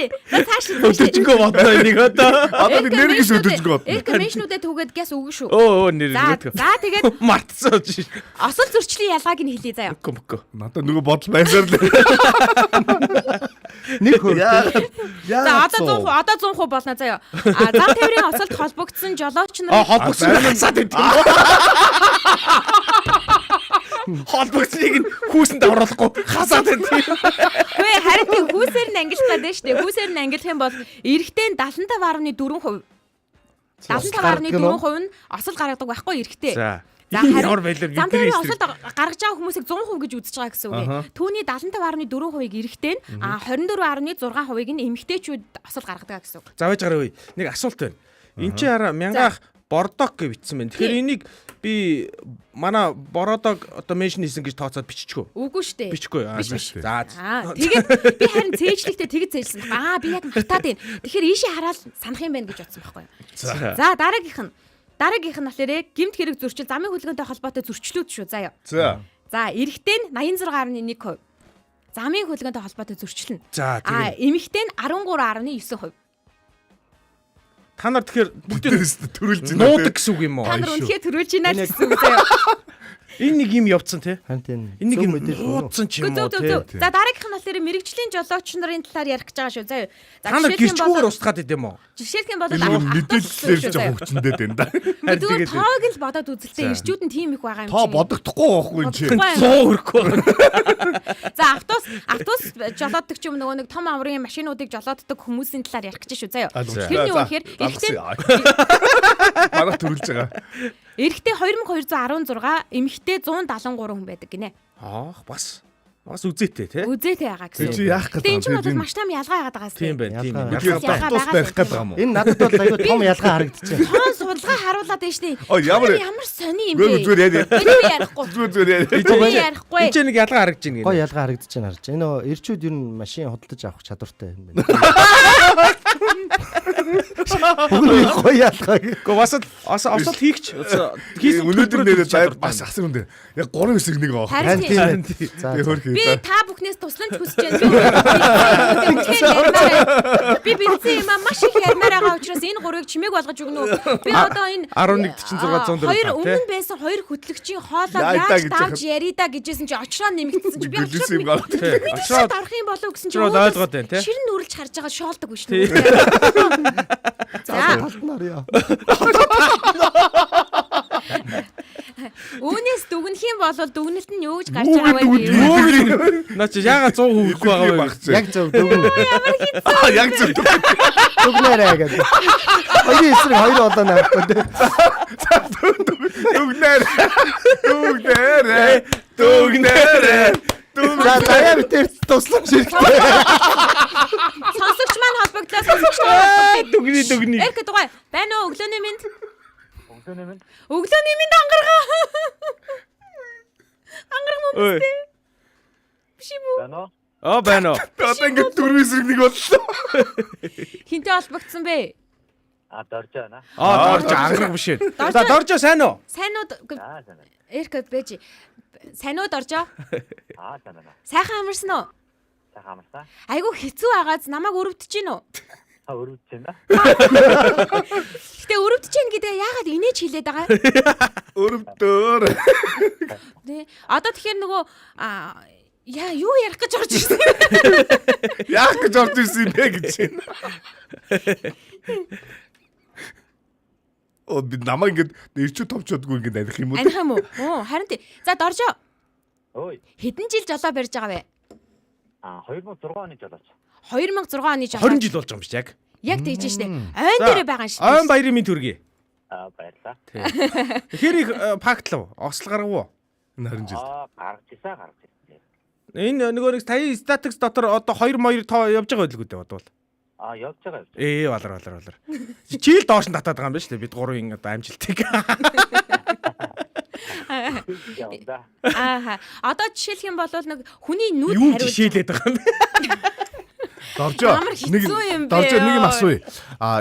Өдөржингөө бодоо энийг одоо. Одоо би нэр гэж өдөржингөө бодно. Экономичнуудад түгээд гяс өгнө шүү. Нэр За тэгээд мартсан чи. осол зөрчлийн ялгааг нь хэлье заяа. Гомко. Надад нөгөө бодол байсаар л. Нэг хөр. За одоо 100% болно заяа. Зам тээврийн осолд холбогдсон жолооч нар Холбогдсон хасаад байдаг. Холбогдсныг нь хүүсэнд оруулахгүй хасаад байдаг. Гүй харин тийм хүүсээр нь ангилах гэдэг шүү дээ. Хүүсээр нь ангилах юм бол эрэгтэй нь 75.4%. 75.4% нь осол гаргадаг байхгүй эрэгтэй. За ямар байлаар зам тээврийн осолд гаргаж байгаа хүмүүсийг 100% гэж үзэж байгаа гэсэн үг ээ. Түүний 75.4%-ийг эрэгтэй нь 24.6%-ийг нь эмэгтэйчүүд осол гаргадаг гэсэн үг. За байж гараа үе. Нэг асуулт байна. Энд чи хараа мянгаах бордок гэж бичсэн байна. Тэгэхээр энийг би манай бородок одоо меншн хийсэн гэж тооцоод биччихв. Үгүй шүү дээ. Бичихгүй. За. Тэгээд би харин цээжлэхтэй тэгж цээжсэн. Би яг мартаад байна. Тэгэхээр ийшээ хараад санах юм байна гэж бодсон байхгүй юу. За дараагийнх нь болохоор гэмт хэрэг зөрчил замын хөдөлгөөнтэй холбоотой зөрчлүүд шүү заяа. За эрэгтэй нь 86.1%. Замын хөдөлгөөнтэй холбоотой зөрчил нь. Эмэгтэй нь 13.9%. Та нар тэгэхээр бүгдээс төрүүлж байна. нуудаг гэсэн үг юм уу? Та нар үнэхээр төрүүлж байна гэсэн үг заяа. Энэ нэг юм явцсан тий. Хантин. Энэ нэг юм уудсан ч юм уу тий. За дараагийнх нь болохоор мэрэгжлийн жолооч нарын талаар ярих гэж байгаа шүү заяа. Та нар гэрчгүүгээр устгаад идэм үү? Жишээлх юм бол мэдээлэлээр ч хөгжөндөө байна да. Тэгээд тоог л бодоод үзэлтэй ирчүүд нь тийм их байгаа юм чи. Тоо бодогдохгүй байхгүй юм чи. 100 өрөхгүй. За автобус жолооддаг ч юм нөгөө нэг том аврын машинуудыг жолооддаг хүмүүсийн талаар ярих гэж шүү заяа. Тэрний үгээр эрэгтэй Манай төрүүлж байгаа. эрэгтэй 2216, эмэгтэй 173 хүн байдаг гинэ. Бас үзээтэй тий. Үзээтэй байгаа гэсэн. Чи яах гэдэг юм? Энэ ч бол маш том ялгаа яагаад байгаа Тийм байна. автобус барих гэдэг юм уу? Энэ надад бол аюу том ялгаа харагдчихэв. Тоон судалгаа харуулад байна шүү дээ. Ямар сони юм бэ? Зүгээр яриа. Би ярихгүй. Зүгээр яриа. Би ярихгүй. Энд ч нэг ялгаа харагдаж байна. Гой ялгаа харагдаж байна харж. Энэ эрчүүд ер нь машин худалдаж авах чадвартай юм байна. Бүгд гой ялгаа. Гэхдээ бас осол хийгч хийсэн Өнөөдөр нэрээ бас асар үндэ. Яг 3 хэсэг нэг авах. Харин тийм. За Би та бүхнээс тусламж хүсэж байна. Би бэлдсэн юм маш их ярмаар байгаа учраас энэ гурыг чимээг болгож өгнө үү? Би одоо энэ 11:46 хоёр өмнө байсан хоёр хөтлөгчийн хоолоо яаж давж ярий да гэжсэн чи очроо нэмэгдсэн чи би Бэлдсэн юм гал. очроо орох юм болов гэсэн чи ойлгоод байна тий. ширэн нүрэлж харж байгаа шоолдог биш үү? За Толтноор яа. Үүнээс дүгнэх юм бол дүгнэлт нь юу гэж гарч байгаа вэ? Наа чи яга 100% өгөхгүй байгаа вэ? Яг зөв дүгнэ. Яг зөв. Дүгнээрээ гэдэг. Хоёрын эсрэг хоёр одоо навахгүй дээ. Дүгнээрээ. За даяа битэр тусламж хэрэгтэй. Сонсогч маань холбогдлоо сонсогч маань. Дүгний. Эрх дугай. Байна уу өглөөний минь? Өглөөний минь ангаргаа. Ангарах юм уу? Биш юм уу? Байна уу. Одоо ингэ дөрөв эсрэг нэг боллоо. Хинтээ холбогдсон бэ? Дорж байна. Дорж ангарах биш ээ. За дорж сайн уу? Сайн уу? Сайн. Эрх бэж. Сайн уу доржоо? Сайн. Сайхан амарсан уу? Сайхан амарсан. Айгу хэцүү байгааз намайг өрөвдөж гин үү? Өрөвдөж байна. Гэтэ өрөвдөж гин гэдэг яагаад инээж хэлээд байгаа? Өрөвдөр. Одоо тэгэхээр нөгөө Яа, юу ярих гэж орж ирсэн? Яах гэж орж ирсэн юм бэ гэж байна. Оо би намаа ингэж ирчүү товчодгүй ингэж аних юм уу? Аних юм уу? Харин тий. За Доржо. Ой. Хэдэн жил жолоо барьж байгаа вэ? 2006 оны жолооч. 2006 оны жолоо. 20 жил болж байгаа юм шиг яг. Яг тэгж штэ. Ойн дээрээ байгаа юм шиг. Ойн баярын минь төргий. Баярлаа. Тэгэхээр их фактлав. Осол гаргав уу? Энэ 20 жил. Гаргаж ирсэн. Энэ нөгөө нэг таны статикс дотор одоо 2 тоо явж байгаа байлгүй дээ бодвол. Явж байгаа. Балар. Чийл доош нь татаад байгаа юм байна шүү дээ. Бид гурвын одоо амжилтыг. Явда. Одоо жишээлх юм бол нэг хүний нүд Юу хариулж жишээлээд байгаа юм бэ? Доржоо. Амар хэцүү юм бэ. Доржоо нэг юм асууя.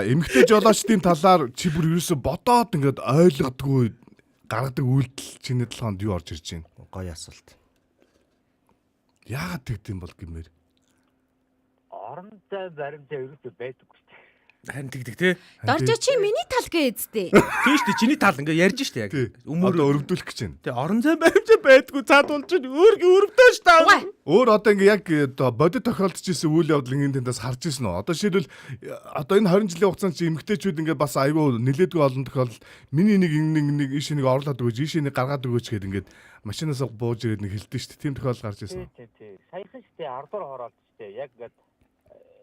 Эмэгтэй жолоочдын талаар чи бүр ерөөсө бодоод ингэж ойлгодгүй гаргадаг үйлдэл чиний толгойд юу орж ирж байна? Гоё асуулт. Яагаад тэгдэм бол гэмээр? Орон зай баримтаа ерөөсөө байдаггүй шүү дээ. Харин тэгдэг те. Доржо чи миний тал гээдтэй. Тийм шүү дээ. Чиний тал ингээ ярьж штэ яг. Одоо өрөвдүүлэх гэж байна. Тэ орон зай баримт байдгүй цаад болж өрөвдөө ш таа. Өөр одоо ингээ яг бодит тохиолдож исэн үйл явдал ингээ тэндээс харж ирсэн үү? Одоо шийдвэл одоо энэ 20 жилийн хугацаанд чи эмэгтэйчүүд ингээ бас айгүй нилээдгүй олон тохиолдол миний нэг иш нэг орлоод өгөөч, иш нэг гаргаад өгөөч гэд ингээ машинаас бууж ирээд нэг хэлдэг шүү дээ. Тийм тохиолдол гарч ирсэн. Тий. Саяхан шүү дээ 10 дугаар хороолт шүү дээ. Яг ингээд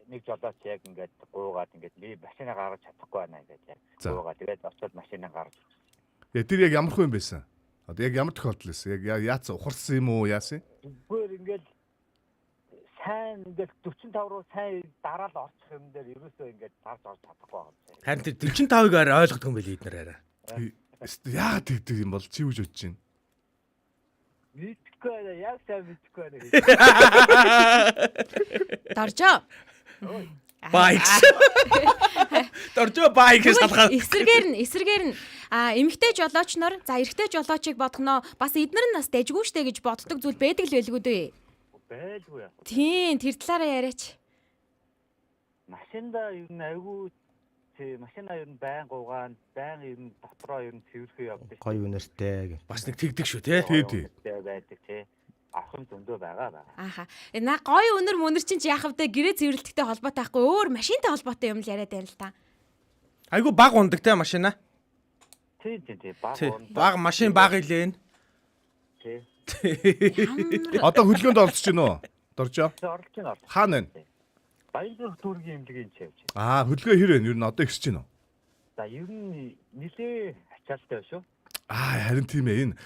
нэг жолооч яг ингээд гуугаад ингээд би машинаа гаргаж чадахгүй байна ингээд яг гуугаад тэгээд очиод машинаа гаргаж. Тэр яг ямар хүн байсан? Одоо яг ямар тохиолдол байсан? Яг яац ухарсан юм уу яасан? Зүгээр ингээд сайн ингээд 45 руу сайн дараал орчих юм дээр ерөөсөө ингээд гарч орж чадахгүй байгаа юм. Харин тэр 45-ыг ойлгох юм байл эднэр арай. Яагаад тэгдэг юм бол чи юу гэж бодож байна? Мэдхгүй байна. Яг сайн мэдхгүй байна. Доржо. Байкс. Доржо байкс талхаа. Эсрэгээр нь эмэгтэй жолооч нар за эрэгтэй жолоочийг бодгоноо бас эднэр нь бас дайггүй штэ гэж боддог зүйл байдаг л байлгүй дээ. Байлгүй яа. Тийм, тэр талаараа яриач. Машинда ер нь айгүй тий машина ер нь байн гуугаан, байн ер нь дотроо ер нь цэвэрхий явдаг. Гоё үнэртэй гэх. Бас нэг тэгдэг шүү те. Тий. Байдаг тий. Ахын зөндөө байгаа. На гоё өнөр мөнөр чинь яах вэ? Гэрээ цэвэрлэхтэй холбоотой байхгүй өөр машинтай холбоотой юм л яриад байна л та. Айгу баг ундаг те машина. Тий. Баг машин баг илэн. Тий. Одоо хөлгөөнд оролцож байна уу? Доржоо. Оролж байна. Хаана вэ? Баян дүүргийн эмнэлгийн ч явж байна. Хөлгөө хэр вэ? Ер нь одоо ихсэж байна уу? За ер нь нилээ ачаалтай байна шүү. Харин тийм ээ. Энэ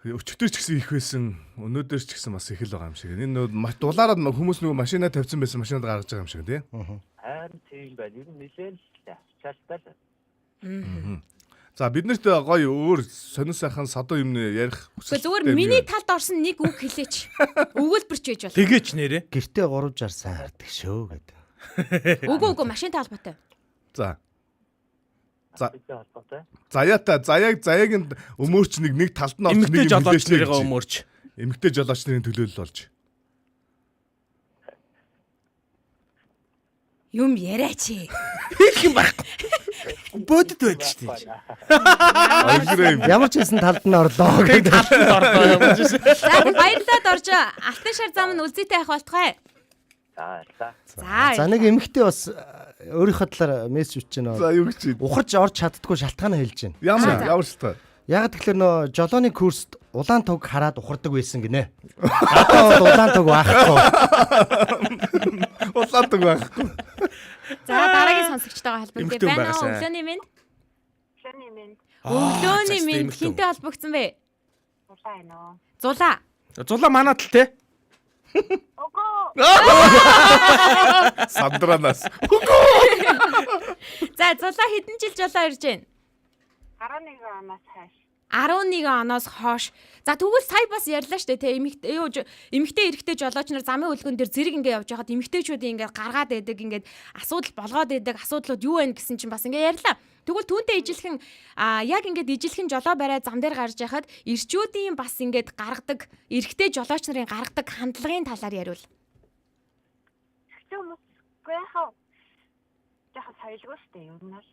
өчтөр ч гэсэн их байсан. Өнөөдөр ч гэсэн бас их л байгаа юм шиг. Энэ дулаараад хүмүүс нөгөө машинаа тавьсан байсан машинад гаргаж байгаа юм шиг тий. Харин тийм байна. Ер нь нилээ ачаалтай байна. За биднэрт гоё өөр сонир сайхан садуу юм ярих хүсэлтэй. Зүгээр миний талд орсон нэг үг хэлээч. Өгүүлбэрч байж бол. Тэгээч нэрэ. Гэртээ 360 сайн хардаг шүү гэдэг. Үгүй машинтай холбоотой. За. Бидтэй холбоотой. Заяаг өмөрч нэг талд нь орч Эмэгтэй жолооч нарыг өмөрч. Эмэгтэй жолооч нарын төлөөлөл болж. Юм яриач. Хийх юм байхгүй. Бодит байд шүү дээ. Ямар ч хэлсэн талд нь орлоо гэдэг. Талд орлоо юм шиг. За баярлалаа Доржо. Алтан шар зам нь үлзийтэй авах болтугай. За нэг эмэгтэй бас өөрийнхөө талаар мессеж өгч байна. За юу гэж байна? Ухарч орж чаддгүй шалтгаанаа хэлж байна. Ямар шалтгаан? Яг тэгэхээр нөө жолооны курст улаан туг хараад ухардаг байсан гинэ. Одоо улаан туг байхгүй. Улаан туг байхгүй. За дараагийн сонсогчтойгоо холбогдъё. Байна уу? Өглөөний минь. Өглөөний минь хинтэй холбогдсон бэ? Зулаа байна уу? Зулаа манаа тал те. Сандранаас. За зулаа хэдэн жил жолоо ирж байна? 11 оноос хойш. 11 оноос хойш. За тэгвэл сая бас ярьлаа штэ те эмэгтэй эрэгтэй жолооч нар замын хөлгөн дээр зэрэг ингээ явж байхад эмэгтэйчүүдийн ингээ гаргаад байдаг ингээ асуудал болгоод байдаг асуудлууд юу вэ гэсэн чинь бас ингээ ярьлаа. Тэгвэл түүнтэй ижилхэн яг ингээ ижилхэн жолоо барай зам дээр гарч яхад ирчүүдийн бас ингээ гаргадаг эрэгтэй жолооч нарын гаргадаг хандлагын талаар яриул. Эрэгтэй хүмүүсгүй яхаа. Яхаа соёлгүй штэ ер нь л.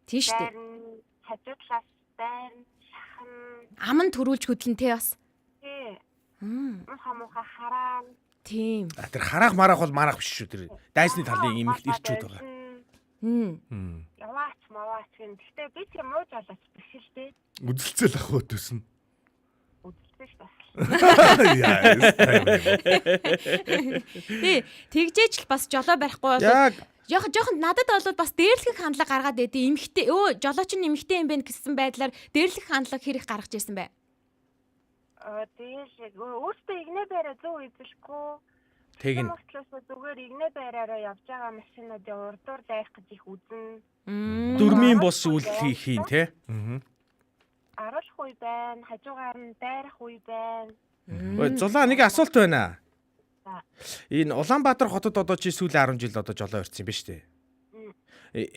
Тийм штэ. Хажуудлаас байна. Шахан. Аман төрүүлж хөдлөн те бас. Тий. Хамууха хараа. Тийм. Тэр хараах мараах бол мараах биш шүү тэр. Дайсны талын эмэлт ирчүүд байгаа. Яваач маваач гэн. Гэхдээ би тийм муу жолооч биш л дээ. Үзэлцэл ах уу төсөн. Үзэлцээ ш бас. Тэгжээч л бас жолоо барихгүй бол жоохон надад бол бас дээрлэх хандлага гаргаад байдیں۔ Эмхтэй жолооч нь эмхтэй юм бэ гэсэн байдлаар дээрлэх хандлага хэрэг гаргаж ирсэн бай. Дээш өөртөө игнэ бариа зөв эзэлэхгүй. Тэгнь. Зүгээр игнэ бариараа явж байгаа машинуудын урдуур дайрах гэж их үзэн. Дөрмийн бос үйл хийн те. Аруулах үе байна, хажуугаар нь дайрах үе байна. Зулаа нэг асуулт байна. Энэ Улаанбаатар хотод одоо чи сүүлийн 10 жил одоо жолоо ирсэн биз дээ.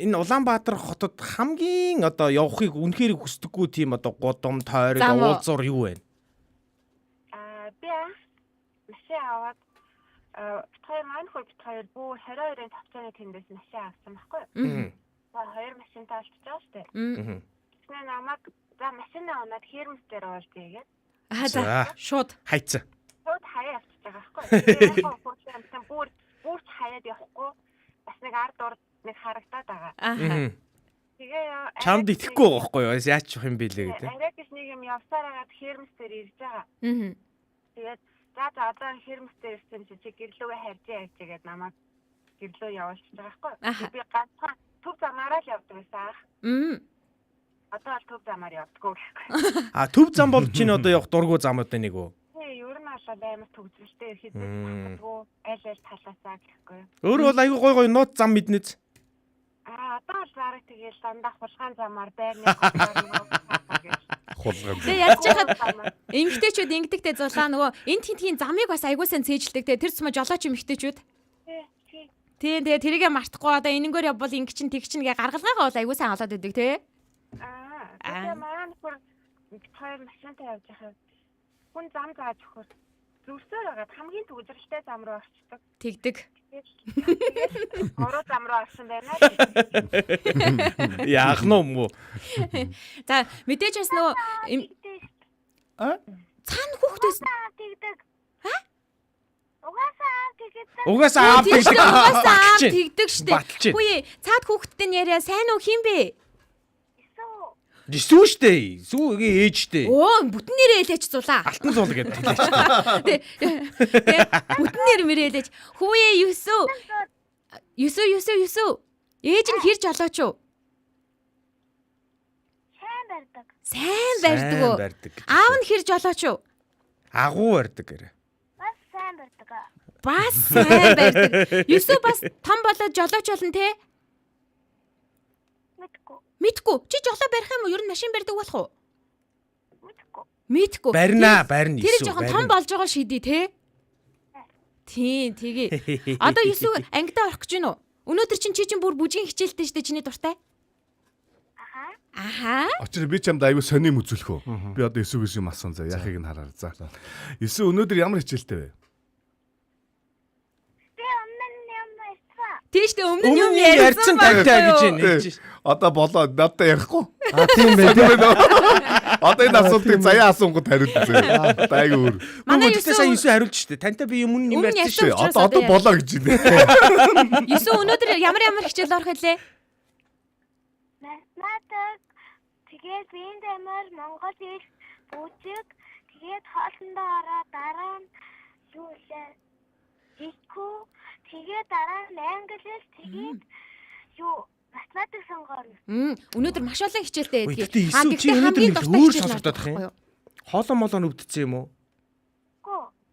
Энэ Улаанбаатар хотод хамгийн одоо явахыг үнэхээр хүсдэггүй тийм одоо гудам, тойрог, уулзуур юу вэ? Би машин аваад хоёр маань хоёр бүр 22-ын тавцааны тэндээс машин авсан байхгүй юу? Хоёр машинтай олж байгаа шүү дээ. Тэгэхээр намайг за машинаа унаад хермстээр оолдъя гэдэг. За шууд Хайцсан. Шууд хаяа авчиж байгаа байхгүй юу? Тэгээд яг бүрч хаяад явахгүй бас нэг ард урд нэг харагдаад байгаа. Тэгээ Чамд итгэхгүй байгаа байхгүй юу? Яаж чих юм бэ лээ гэдэг. арайг гэж нэг юм явсаар агаад хермстээр ирж байгаа. Тэгээд за одоо хермстээр ирсэн чи гэрлүүгээ харж яаж тэгээд намайг гэрлөө явуулчихж байгаа байхгүй. Би ганцхан төв замаараа л явдаг байсан. Одоо л төв замаар явдаггүй гэхгүй. Төв зам бол чинь одоо явах дургу замууд нэг үү? Ер нь бол амар төгсөлтэй хэдэн таггүй аль талаасаа гэхгүй. Өөрөө бол айгүй гой нууц зам мэднэз. Одоо л зараг тэгээл дандаа хулгайн замаар байрны гэж. Хулгайн. Тэгээ яаж яхад эмгтээчүүд ингэдэгтэй зулаа нөгөө энэ тентгийн замыг бас айгуу сайн цээжилдэг те тэр цэма жолооч эмгтээчүүд. Тийм тэгээ тэрийгэ мартахгүй одоо энэнгээр явбал ингэ чин тэг чин гэ гаргалгаагаа бол айгуу сайн олоод өгдөг те. Тэгээ маань бүр хоёр машинтай явж байхад хүн зам зааж өгөхөөр зүрсээр байгаад хамгийн төгжрэлтэй зам руу орчдөг. Тэгдэг. Ороо зам руу орсон байна. Яах нь юм уу? За мэдээж бас нөгөө цаана хүүхдээс Тэгдэг. Угаасаа аав тэгдэг. угаасаа тэгдэг штэ. Баталж байна. Хөөе цаад хүүхдтэй нэрээ сайн уу хин бэ? Жисүү штэ. Сүүгийн ээжтэй. Бүтэн нэрээ хэлээч зулаа. Алтан зул гэдэг хэлээч. Тэ бүтэн нэр мэрээлэж. Хүүе Юсүү. Ээж нь хэр жолооч уу? Сайн барьдаг уу? Аав нь хэр жолооч уу? Агуу барьдаг гэрэ. Бас сайн барьдаг. Юсүү бас том болоод жолооч болно те? Мэдгүй. Чи жолоо барих юм уу? Ер нь машин барьдаг болох уу? Мэдгүй. Барина. Тэр жоохон том болж байгаа шидэе те? Тийм, тэгээ. Одоо Юсүү ангидаа орох гэж байна уу? Өнөөдөр чи бүр бүжгийн хичээлтэй штэ чиний дуртай? Аха. Очир би чамд аягүй сонирм үзүүлэх үү? Би одоо Есүгээс юм асуусан за яхийг нь хараар. За. Есү өнөөдөр ямар хичээлтэй вэ? Тийштэй өмнө нь юм ярьсан тагтаа гэж нээж. Одоо болоо надад ярихгүй. Тийм байх. Одоо энэ асуултыг заяа асуунгууд хариулт зөө. Одоо аягүй өөр. Манай Юсүү сая Юсүү хариулж штэ. Тантай би юм юм ярьсан Шээ, штэ. Одоо болоо гэж байна. Юсүү өнөөдөр ямар хичээл орох хэлээ? Математик. Тэгээд биендэмэр Монгол хэл, бүжиг, тэгээд хоолндоо ороо дараа нь юу лээ? Хикүү, тэгээд дараа нь англи хэл, тэгээд юу математик сонгоорно. Өнөөдөр маш олон хичээлтэй байдгийг. Гэхдээ Есү чи өнөөдөр өөр сонсогдоод тах юм. Хоолоо молоо өвдсөн юм уу?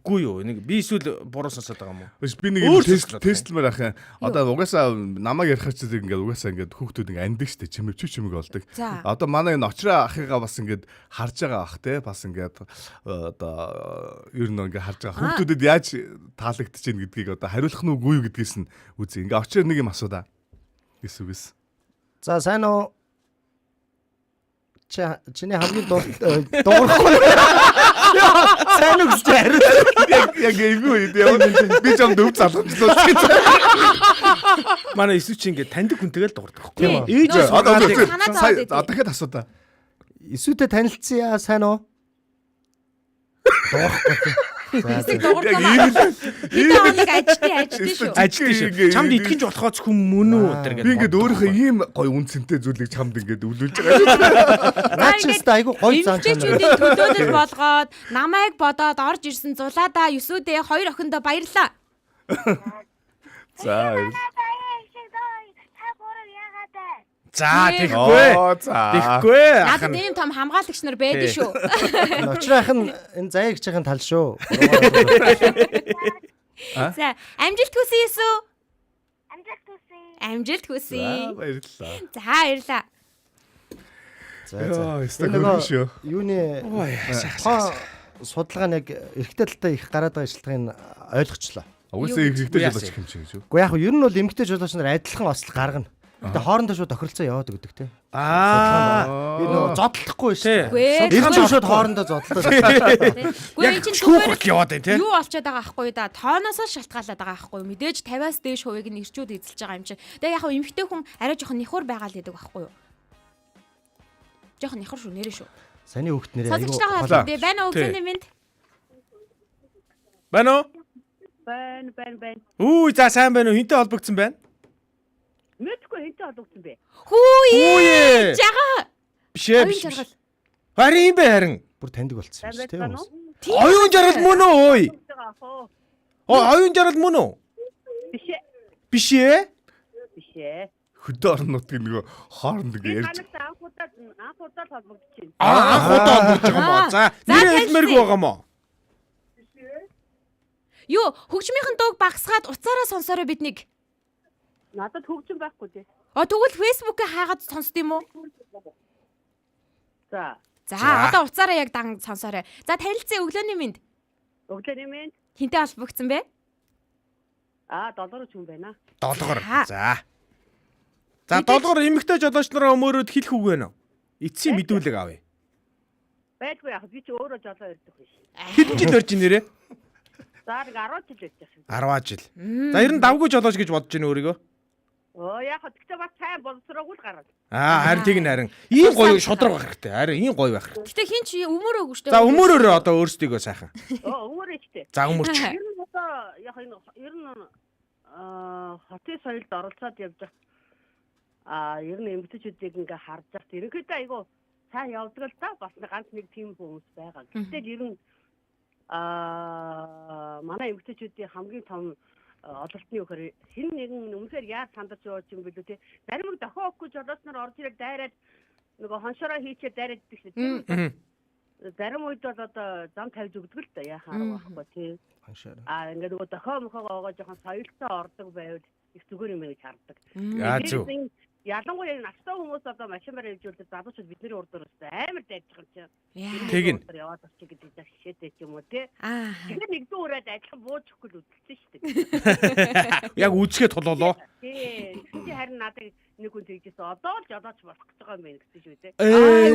Үгүй юу. Нэг би эсвэл буруу сонсоод байгаа юм уу? Би нэг юм тестлмээр ах юм. Одоо угаасаа намайг ярихаар ч ингээд угаасаа ингээд хүүхдүүд ингээд амьдаг штэ чимэг болдог. Одоо манай энэ очроо ахыгаа бас ингээд харж байгаа ах те бас ингээд одоо ер нь ингээд харж байгаа хүүхдүүдэд яаж таалагдчихэв гэдгийг одоо хариулах нь үгүй юу гэдгээс нь үзье. Ингээд очроо нэг юм асуу да. Есүгээс. За сайн уу? Чиний хамгийн дуурахгүй. Сайн уу гэж хариу. Яг эйгүй би ч юм дөв залгамжлаа. Манай Есү чи ингээд таньдаг хүнтэйгээ л дуурдаг. Ээж одоо дахиад асуу да. Есүтэй танилцсан яа сайн уу? Дуурахгүй. Хэдэн хоног ажтын шүү. Ажилтсан шүү. Чамд итгэж болохоос хүм мөн үү өдр гэдэг. Би ингээд өөрийнхөө ийм гоё үнцэнтэй зүйлийг чамд ингээд өвлүүлж байгаа. Наачс айгу гоё зан чанар. Эмэгтэйчүүдийн төлөөлөл болгоод намайг бодоод орж ирсэн зулаада 9-д 2 охиндоо баярлаа. За. За тэгэхгүй. Тэгэхгүй. Надад ийм том хамгаалагч нар байдаг шүү. Учрах нь энэ заяа гэж байгаа тал шүү. За, амжилт хүсье эсвэл Амжилт хүсье. амжилт хүсье. Баярлалаа. За, баярлаа. Яа, стагнаа шүү. Юуны судалгаа нэг эрэгтэй талтай их гараад байгаа шалтгааныг ойлгочлоо. Угсаа ихтэй жолооч юм шиг шүү. Гэхдээ яг ер нь бол эмэгтэй жолооч нар адилхан ослол гаргана. Гэтэ хоорондоо шууд тохиролцоо яваад өгдөг те. Аа. Энэ зодлохгүй шүү. Үгүй Эргэн шууд хоорондоо зодлоо. Үгүй энэ чинь Шүүхрт яваад байна те. юу олцоод байгаа аахгүй да. Тооноос шалтгаалаад байгаа аахгүй. Мэдээж 50-аас дээш хувийг нь ирчүүд эзэлж байгаа юм чинь. Тэгээ яг эмэгтэй хүн арай жоохон нихур байгаа л гэдэг аахгүй юу? Жоохон нихур шүү нэрээ шүү. Саний хүүхд нэрээ Сонсож байгаа юм байна уу өглөөний мэд? Байна уу? Бэн. Үу за сайн байна уу? Хинтээ холбогдсон байна? Мэдгүй хинтээ холбогдсон бэ? Хүүе. Жага. Бишээ биш. Харин юм бэ харин. бүр таньдаг болцсон юм шүү те хүмүүс. Оюун жаргал мөн үү ой? Оюун жаргал мөн үү? Биш ээ? Хөдөө орон нутгийн нөгөө хооронд ингэ ярьж. Анхудаа холбогдчихэв. Анхудаа холбогдож байгаа мó. За нэр хэлмээргүй байгаа мó. Юу, хөгжмийнхэн дууг багсгаад уцаараа сонсоорой биднийг. Надад хөгжим байхгүй дээ. Тэгвэл Facebook-ыг хаагаад сонсд юм уу? За. Одоо уцаараа яг дан сонсоорой. За танилцсан өглөөний мэд. Өглөөний мэд. Хинтээ холбогдсон бэ? Долгор хүн байна. Долгор. За. За долгор эмэгтэй жолооч нараа өмөрөөд хэлэх үг байна уу? Эцсийн мэдүүлэг авъя. Байдгүй яг би чи өөрөө жолоо ирдэг биш. Хэдэн жил барьж нэрээ? За нэг 10 жил байж байгаа. 10 жил. За ер нь давгүй жолооч гэж бодож байна өөрийгөө. Яг гэхдээ бас сайн боловсроогүй л гараад. Харин тэг нэрэн. Ийм гоё шодрог байх хэрэгтэй. Харин ийм гоё байх хэрэгтэй. Гэтэ хин чи өмөрөөгүй шүү дээ. За өмөрөөрөө одоо өөрсдийгөө сайхан. Өмөрөө ихтэй. За өмөрч. Ер нь одоо яг энэ ер нь хотын соёлд оролцоод явж байгаа. Ер нь эмэгтэйчүүдийг ингээ харж байхад ерөнхийдөө айгу сайн явдаг л да. Бас ганц нэг тийм хүмүүс байгаа. Гэтэл ер нь манай эмэгтэйчүүдийн хамгийн том ололтны өгөр хэн нэгэн өмнөхөр яаж сандарч явж юм бэлүү те. Зарим нэг дохио өгөхгүй жолооч нар орж ирээд дайраад нөгөө хоншороо хийчээ дайраад идэх шүү дээ. Зарим үед бол одоо зам тавьж өгдөг л да яхаа байхгүй тий. Ингээд нөгөө дохио мохоогоо жоохон соёлтой ордог байвал их зүгээр юм гэж хардаг. Зү. Ялангуяа настай хүмүүс одоо машин барь явуулдаг залуучууд бидний урд дөрөстэй амар дайж байгаа юм чинь. Тэгин. Яваад очиж гэдэг жишээтэй ч юм уу тий. Тэгэхээр нэг дүүрээд ажиллах буучихгүй л үзэлсэн шүү дээ. Яг үзэхэд тололоо. Тий. Чи харин надад нэг хүн тэгжсэн одоо л жолооч болох гэж байгаа юм байна гэсэн шүү дээ.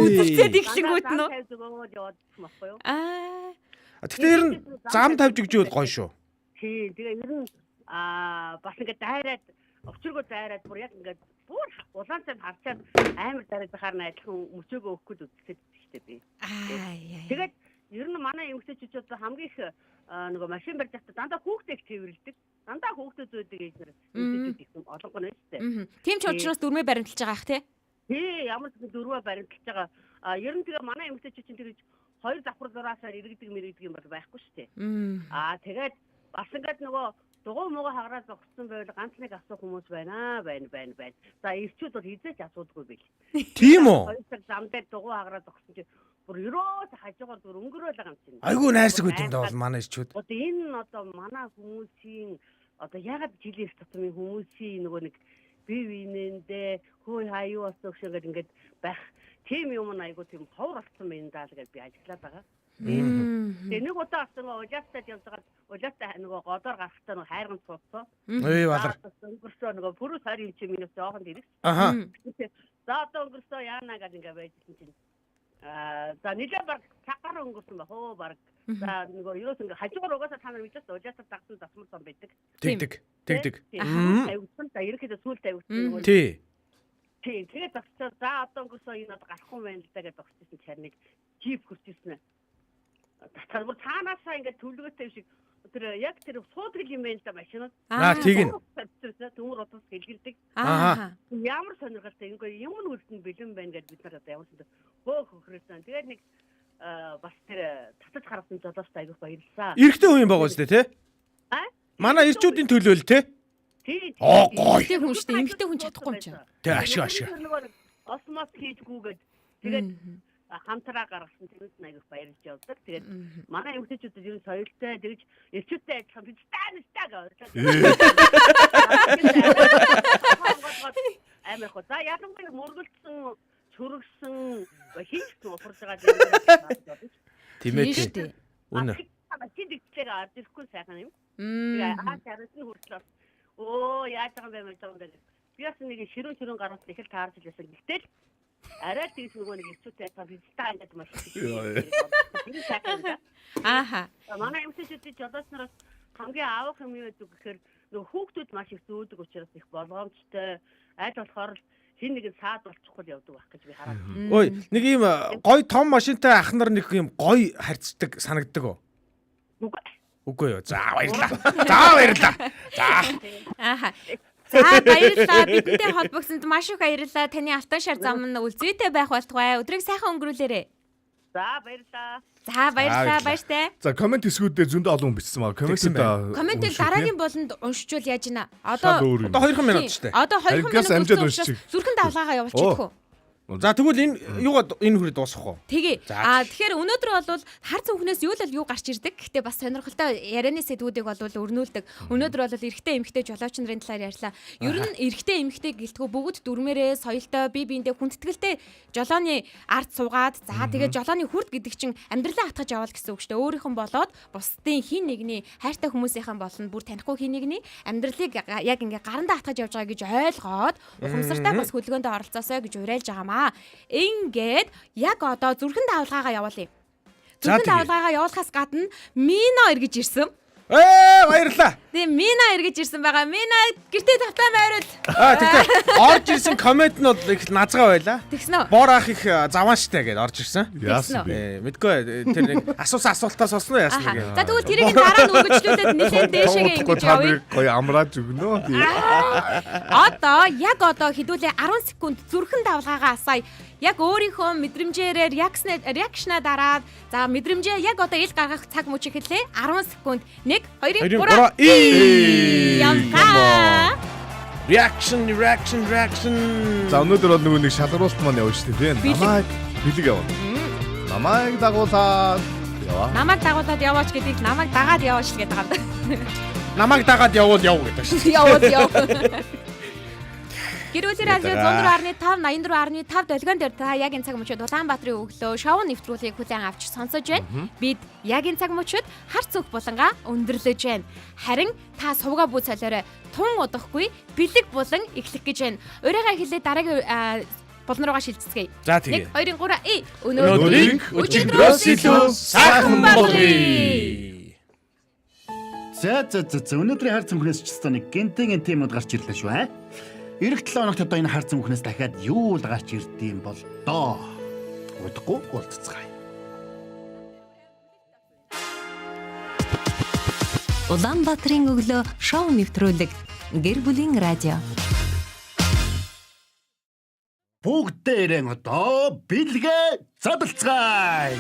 Үзэлцээд ихлэнгүүд нь. Тавьж өгөөд яваад болохгүй юу? Тэгтээ ер нь зам тавьж өгч ивэл гоё шүү. Тий. Тэгээ ер нь бас ингээд дайраад овчргоо дайраад бүр яг ингээд бүр улаан цайд харчаад амар дайраад байхаар адилхан мөчөөгөө өгөхгүй л үзэлцээд шүү дээ би. Тэгээд ер нь манай эмэгтэйчүүд хамгийн их нөгөө машин барьж байхдаа дандаа хүүхдээ цэвэрлдэг. Дандаа хүүхдээ зөөдөг гэж нэр эмэгтэйчүүд их олон гоо нэ шүү дээ. Тийм ч учраас дөрмөө баримталж байгаа ах тий. Тий, ямар ч дөрвөө баримталж байгаа. Ер нь тэгээ манай эмэгтэйчүүд чинь тэгэж хоёр давхарлуураасаар иргэдэг мэрэгдэг юм бол байхгүй шүү дээ. Тэгээд бас ингээд нөгөө дугуй муугаа хагараад зогссон байвал ганц нэг асуух хүмүүс байна. За ирчүүд бол хизээч асуудаггүй байл. Тийм үү? Хоёр цаг зам дээр дугуй хагараад зогссон чинь бүр ерөөс хажуугаар бүр өнгөрөөл байгаа юм чинь. Айгуу найрсаг байт юм даа бол манай ирчүүд. Одоо энэ одоо манай хүмүүсийн одоо ягаад жилийн статумын хүмүүсийн нөгөө нэг бие биенэндээ хөөе хаа юу болсон гэж ингээд байх тийм юм айгуу тийм ховор болсон юм даа л гэж би ажиглаад байгаа. Тэгээ нэг удаа авсан уулаастад явж байгаа уулаастаа нөгөө годоор гарахтаа нөгөө хайрган цуцсан. Балар. Өнгөрсөө нөгөө пүрүс 20 инч минут жоохон дэрэг. За одоо өнгөрсөө яана гэж ингээ байжсэн чинь. За нэлээд баг цагаар өнгөрсөн ба хөө баг. За нөгөө юус ингээ хажуугаар угаасаа та нар мэдээс уулаастаа дагсан засмар сан байдаг. Тэгдэг. Тавьсан та ерөөхдөө сүүл тавьсан. Тий. Тэгээд багцаа за одоо өнгөрсөө энэ одоо гарахгүй байна л да гэж багцсан чарныг жип хүрчихсэн. татгалбар цаанаасаа ингээд төлөвлөгөөтэй шиг тэр яг тэр суудаг юм байна л да машинууд. Тэг нь. Төмөр утас гэлгэлдэг. Ямар сонирхолтой ингээ юм нь үлдэн бэлэн байна гэж бид нар одоо ямар ч хөөх хөрөөсөн. Тэгээд нэг бас тэр татаж гаргасан жолоостой айгүйх баярлалаа. Эрэгтэй хүн юм байгаа үстэй те? Манай ирчүүдийн төлөөл те? Тийм. Эмэгтэй хүн шүү дээ. Эмэгтэй хүн чадахгүй юм чинь. Тэг ашиг. Осмос хийжгүүгээд тэгээд хамтраа гаргасан тэнд айгүйх баярлж явдаг. Тэгээд манай эмэгтэйчүүд ер нь соёлтой тэгж ирчүүдтэй адилхан бид стаа гэж амар хоо. За ялангуяа мөргөлдсөн чүргсэн хийх уфрж байгаа тийм ээ. Үнэ. Тэдгээр ард ирэхгүй сайхан юм. Тэгээд харин хүртэл яаж байгаа юм бэ гэдэг. Би бас нэг ширүүн гаргаж их л таарч илсэн. Гэтэл арай тийс нөгөө нэг ирчүүтэй тавьстаа ингээд маш их. Манай эмчүүд жолоочноос хамгийн аавах юм юу гэхээр нөгөө хүүхдүүд маш их зөөдөг учраас их болгоомжтой аль болохоор хин нэг саад болчихгүй явдаг байх гэж би хараад. Ой, нэг ийм гой том машинтай ах нар нэг ийм гой харьцдаг санагддаг уу? Үгүй юу. За баярлаа. За баярлалаа. Бидэнтэй холбогсонд маш их баярлалаа. Таны автон шар зам нь үлзийтэй байх болтугай. Өдрийг сайхан өнгөрүүлээрэй. За баярлалаа. За баярлалаа. Баяртай. За комент хэсгүүдээр зөндөө олон хүн бичсэн маа. Комментиг дараагийн болонд уншичвал яаж ийна? Одоо 2 минут шүү дээ. Одоо 2 минут зүрхэн давлгаагаа явуулчихдаг уу? За тэгвэл энэ юугаа энэ хүрээ дуусгах уу? Тэгээ. Тэгэхээр өнөөдөр бол хар цүнхнээс юу гарч ирдэг. Гэхдээ бас сонирхолтой ярианы сэдвүүдийг бол өрнүүлдэг. Өнөөдөр бол эрэгтэй эмэгтэй жолооч нарын талаар ярьлаа. Ер нь эрэгтэй эмэгтэй гэлтгүү бүгд дүрмээрээ соёлтой бие биендээ хүндэтгэлтэй жолооны ард суугаад за тэгээ жолооны хүрд гэдэг чинь амьдралаа хатгаж явал гэсэн үг шүү дээ. Өөрийнх нь болоод бусдын хин нэгний хайртай хүмүүсийнхэн болно бүр танихгүй хин нэгний амьдралыг яг ингээ гарандаа хатгаж явж байгаа гэж ойлгоод ухамсартай бас хөдөлгөөндөө оролцоосоо гэж уриалж байгаа. Ингээд яг одоо зүрхэн давлгаагаа явуулъя. Зүрхэн давлгаагаа явуулахаас гадна Мино эргэж ирсэн. Баярлалаа. Тэгээ Мина эргэж ирсэн байгаа. Мина гэртээ тавтаа байрал. Тэгэхээр орж ирсэн комент нь их назгаа байлаа. Тэгсэн үү? Бор ах их заван штэ гэж орж ирсэн. Яасан бэ? Мэдгүй тэр нэг асуултаас сонсно яасан нэг. За тэгвэл тэрийг дараа нь үргэлжлүүлээд нэлээд дээшээгээ ингэж явъя. Гоё амрааж өгнө. Одоо хэдүүлээ 10 секунд зүрхэн давлгаагаа асаая. Яг өөрийнхөө мэдрэмжээрээ реакшна дараад за мэдрэмжээ яг одоо ил гаргах цаг мөч эхэллээ. 10 секунд. 1 2 3 Ямка. Reaction. За өнөөдөр бол нөгөө нэг шалгаруулалт маань явж штэ тийм. Намайг бэлэг яваа. Намайг дагуулаад яваа. Намайг дагуулад яваач гэдгийг намайг дагаад яваач гэдэг байгаа юм. Намайг дагаад явуул яв гэдэг шүү. Яв. Гэрүүл радио 104.5 84.5 долгион дээр та яг энэ цаг мөчид Улаанбаатарын өглөө шоу нэвтрүүлгийг хүлээн авч сонсож байна. Бид яг энэ цаг мөчид хар цүнх булангаа өндөрлөж байна. Харин та сувга бүү цолоорой тун удахгүй бэлэг булан эхлэх гэж байна. Урайгаа хэлээ дараагийн болнороо шилжцгээе. За тэгээ. 1 2 3 Өнөөдрийг өчигдрөөс илүү сайхан болгоё. За өнөөдрийн хар цүнхнээс ч гэсэн нэг гинтийн темууд гарч ирлээ шүү аа. Ирэх 7 хоногт одоо энэ хар цүнхнээс дахиад юу л гарч ирдэм бол доо. Удахгүй уулзцгаая. Улаанбаатарын өглөө шоу нэвтрүүлэг гэр бүлийн радио. Бүгдээрээ одоо бэлгээ задлцгаая.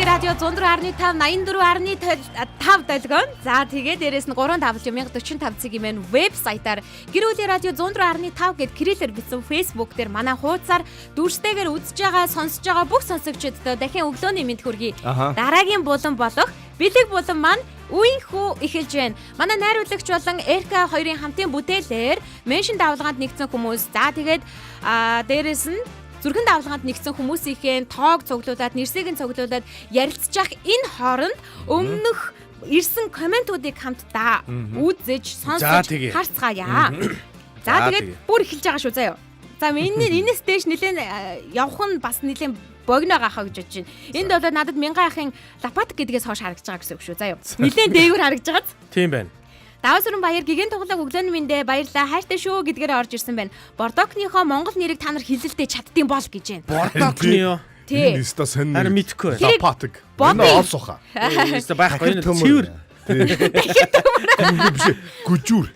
Радио 104.5 84.5 долгион. За тэгээ дээрэс нь 35545 цэг имэн вебсайтаар гэрүүлийн радио 104.5 гэд кириллээр бичсэн Facebook дээр манай хуудасаар дүрстэйгээр үзэж байгаа, сонсож байгаа бүх сонсогчдод дахин өглөөний мэнд хүргэе. Дараагийн булан болох бэлэг булан маань үеийнхүү эхэлж байна. Манай найруулагч болон RK2-ын хамтын бүтээлээр меншин давлгаанд нэгдсэн хүмүүс. За тэгээд дээрэс нь зүрхэн давлгаанд нэгдсэн хүмүүсийнхээ тоог цуглуулад, нэрсийг нь цуглуулад ярилцж явах энэ хооронд өмнөх ирсэн комментуудыг хамтдаа үзэж, сонсож харцгаая. За тэгээд бүр эхэлж байгаа шүү заяа. За энэс дэш нэлээд явах нь бас нэлээд богино гахаа гэж бодож байна. Энд бол надад мянган ахын лопатик гэдгээс хойш харагдаж байгаа гэсэн үг шүү заяа. Нэлээд дээгүүр харагдаж байгаа. Тийм байна. Даваасрын баяр гигэн тоглоог өглөөний мэндэ баярлаа. Хайртай шүү гэдгээр орж ирсэн байна. Бордокныхоо монгол нэрийг та нар хэлэлдээ чаддсан бол гэж байна. Бордокны юу? Энэ өстө сонь. Харин мэдхгүй. Запатик. Энэ орсуха. Өстө байхгүй. Цэвэр. Биш гүжүүр.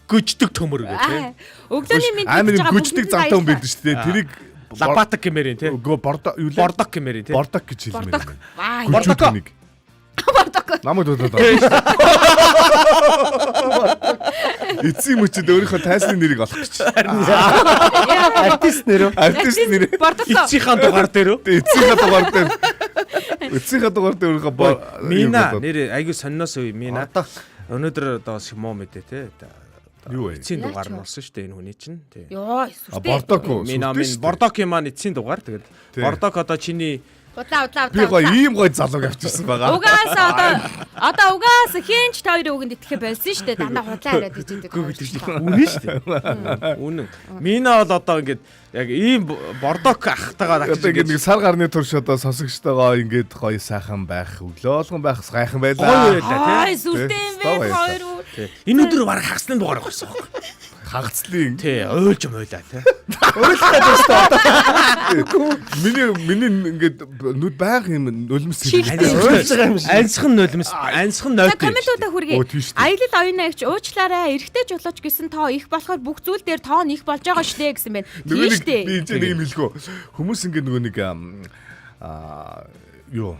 Гүждэг төмөр гэж. Өглөөний мэнд амир гүждэг зантаа хүн байдаг шүү дээ. Тэрийг Лапатак гэмээр юм тий. Үгүй бордок юу лээ? Бордок гэмээр юм тий. Бордок гэж хэлмээр. Бордок. Бордок. Намайг дуудаад. Эцсийн мөчөд өөрийнхөө тайсны нэрийг олох гэж. Артист нэр. Артист нэр. Бордок. Эцсийнхаа дугаар дээр үү? Эцсийнхаа дугаар дээр. Эцсийнхаа дугаар дээр өөрийнхөө Мина нэр айгу сонноос үе Мина. Өнөөдөр одоо муу мэдээ тий. Юу вэ? Эцсийн дугаар нь болсон шүү дээ энэ хүний чинь тий. Йоо, Бордок уу? Мина Бордокийн маань эцсийн дугаар тэгээд Бордок одоо чиний удаа. Би гоё ийм гоё залууг авчирсан байгаа. Угаасаа одоо угаасаа хинч та хоёрын үгэнд итгэх байсан шүү дээ. Дандаа худлаа яриад гэж байдаг. үнэн шүү дээ. Үнэн. Мина бол одоо ингээд яг ийм Бордок ахтайгаа одоо ингээд нэг сар гарны турш одоо сосгочтойгоо ингээд гоё сайхан байх, өглөө болгон байх гайхан байлаа. Гоё байлаа Ай сүртэй байх хоёр. Энэ өдөр баг хагасны дугаар болсон. Хагацлын. Тий, ойлж байлаа тий. Миний ингээд нүд байг юм нулимс Ансхан нулимс, ансхан нойлт. Комментуудаа хүргэе. Аялал оюунаагч уучлаарай. Эрэгтэй жолооч гэсэн тоо их болохоор бүх зүйл дээр тоо нь их болж байгаа штэ гэсэн байна. Тийм штэ. Би энэ нэг юм хэлэхөө. Хүмүүс ингээд нөгөө нэг юу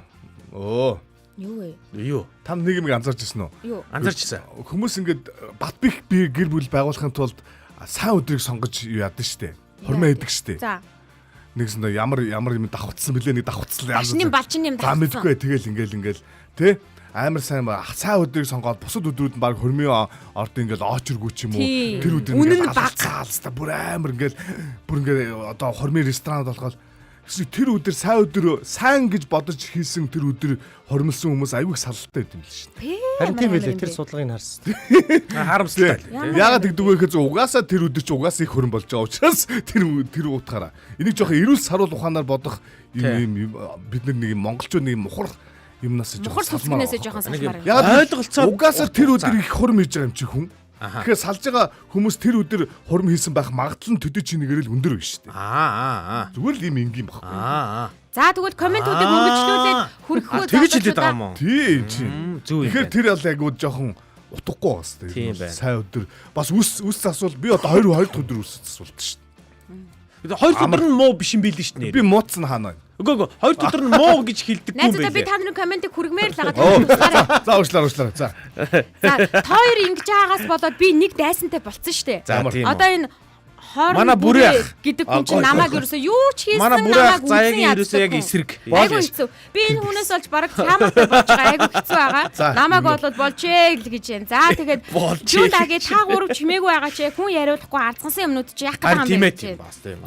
Юу вэ? Юу? Та нэг юм анзаарч ирсэн үү? Анзаарч ирсэн. Хүмүүс ингээд бат бих гэр бүл байгуулахын тулд сайн өдрийг сонгож яадаг штэ. Хормоо хийдэг штэ. За. Нэгсэндээ ямар юм давхцсан бэлээ нэг давхцсан. Ашны балчин юм давхцсан. Мэдгүй тэгэл ингээл тий амар сайн өдрийг сонгоод бусад өдрүүд нь баг хормын орд ингээл оочргүй ч юм уу. Тэр өдөр үнэн баг цаалста бүр амар ингээл одоо хормын ресторант болгоод тэр өдөр сайн гэж бодож хийсэн тэр өдөр хормилсон хүмүүс аюух салалтай байт юм л шүү дээ. Харин тийм байлээ тэр судалгааг харсан. Харамсалтай. Яагаад гэдэг вэ гэхээр угаасаа тэр өдөр чи угаасаа их хөрөн болж байгаа учраас тэр утгаараа энийг жоохон эрүүл саруул ухаанаар бодох юм бид нэг юм монголчууд нэг юм мухар юмнаас жоохон салмаар салмаар. Яагаад ойлголцоо угаасаа тэр өдөр их хөрөн хийж байгаа юм чи хүн. Тэгэхээр салж байгаа хүмүүс тэр өдөр хурм хийсэн байх магадлал нь төдий чинийгэрэл өндөр байна шүү дээ. Зүгээр л юм ингийн баг. За тэгвэл комментуудыг хөргөжлүүлээд хүрхүү заасан. Тэгж хэлээд байгаа юм уу? Тийм чи. Зүг. Тэгэхээр тэр бол яг жоохон утгагүй байна шүү дээ. Сайн өдөр бас үс засвал би одоо 2 дахь өдөр үс засвалт шүү дээ. 2 өдөр нь муу биш юм билээ шүү дээ. Би мууцсан хаана. Үгүй 2 өдөр нь муу гэж хэлдэг юм байлээ. Би та нарын комментиг хүргмээр л За байгаа. уучлаарай. За. За хоёр ингэж байгаагаас болоод би нэг дайсантай болцсон шүү дээ. Одоо энэ Манай бүрээ ах гэдэг хүн чинь намайг ерөөсөө юу ч хийсэн намайг заягийн ерөөсөө яг эсрэг. Айгу хэцүү. Би энэ хүнээс олж бараг цаамаатай болж байгаа. Айгу хэцүү байгаа. Намайг болоод болжээ гэж байна. За тэгээд юу дагээ та гурав чимээгүй байгаа чи хүн яриулахгүй алцсан юмнууд чи яах гэдэг юм бэ?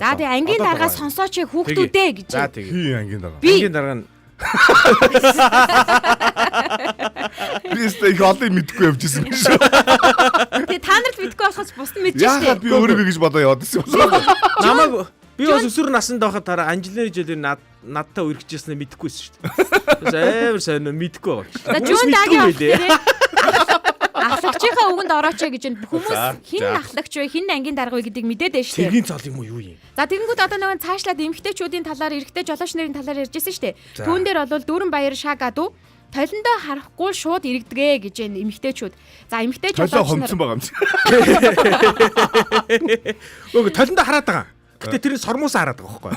За тэгээд ангийн дараагаас сонсооч хүүхдүүдээ гэж. За тэгээд хий ангийн дараа. Ангийн дараа нь би сте хоолыг мэдгүй явжсэн юм шүү. Тэгээ та нарт мэдгүй болохоос бус нь мэдэж штэ. Яагаад би өөрөө гэж бодоо яваад байсан юм. Намайг би бас өсвөр наснд байхад тараа Анжелина Жолио надтай үргэжсэн мэдэхгүйсэн шүү дээ. Амар сайн мэдэхгүй байгаа. За Жун дагийн ахлагчийнхаа үгэнд орооч гэж хүмүүс хин ахлагч вэ хин ангийн дарга вэ гэдгийг мэдээд байна шүү дээ. Тэргийн цол юм уу юу юм? За тэгэнгүүт одоо нэг цаашлаад эмгтээчүүдийн талаар эрэгтэй жолооч нарын талаар ярьжсэн шүү дээ. Түүн дээр бол Дүүрэн Баяр Шагадуу толиндоо харахгүй шууд иргэдэгэ гэж эмгтээчүүд. За эмгтээ жолооч нар байгаа юм чи. Үгүй толиндоо хараад байгаа. Гэтэ тэр сормуусаа хараад байгаа байхгүй.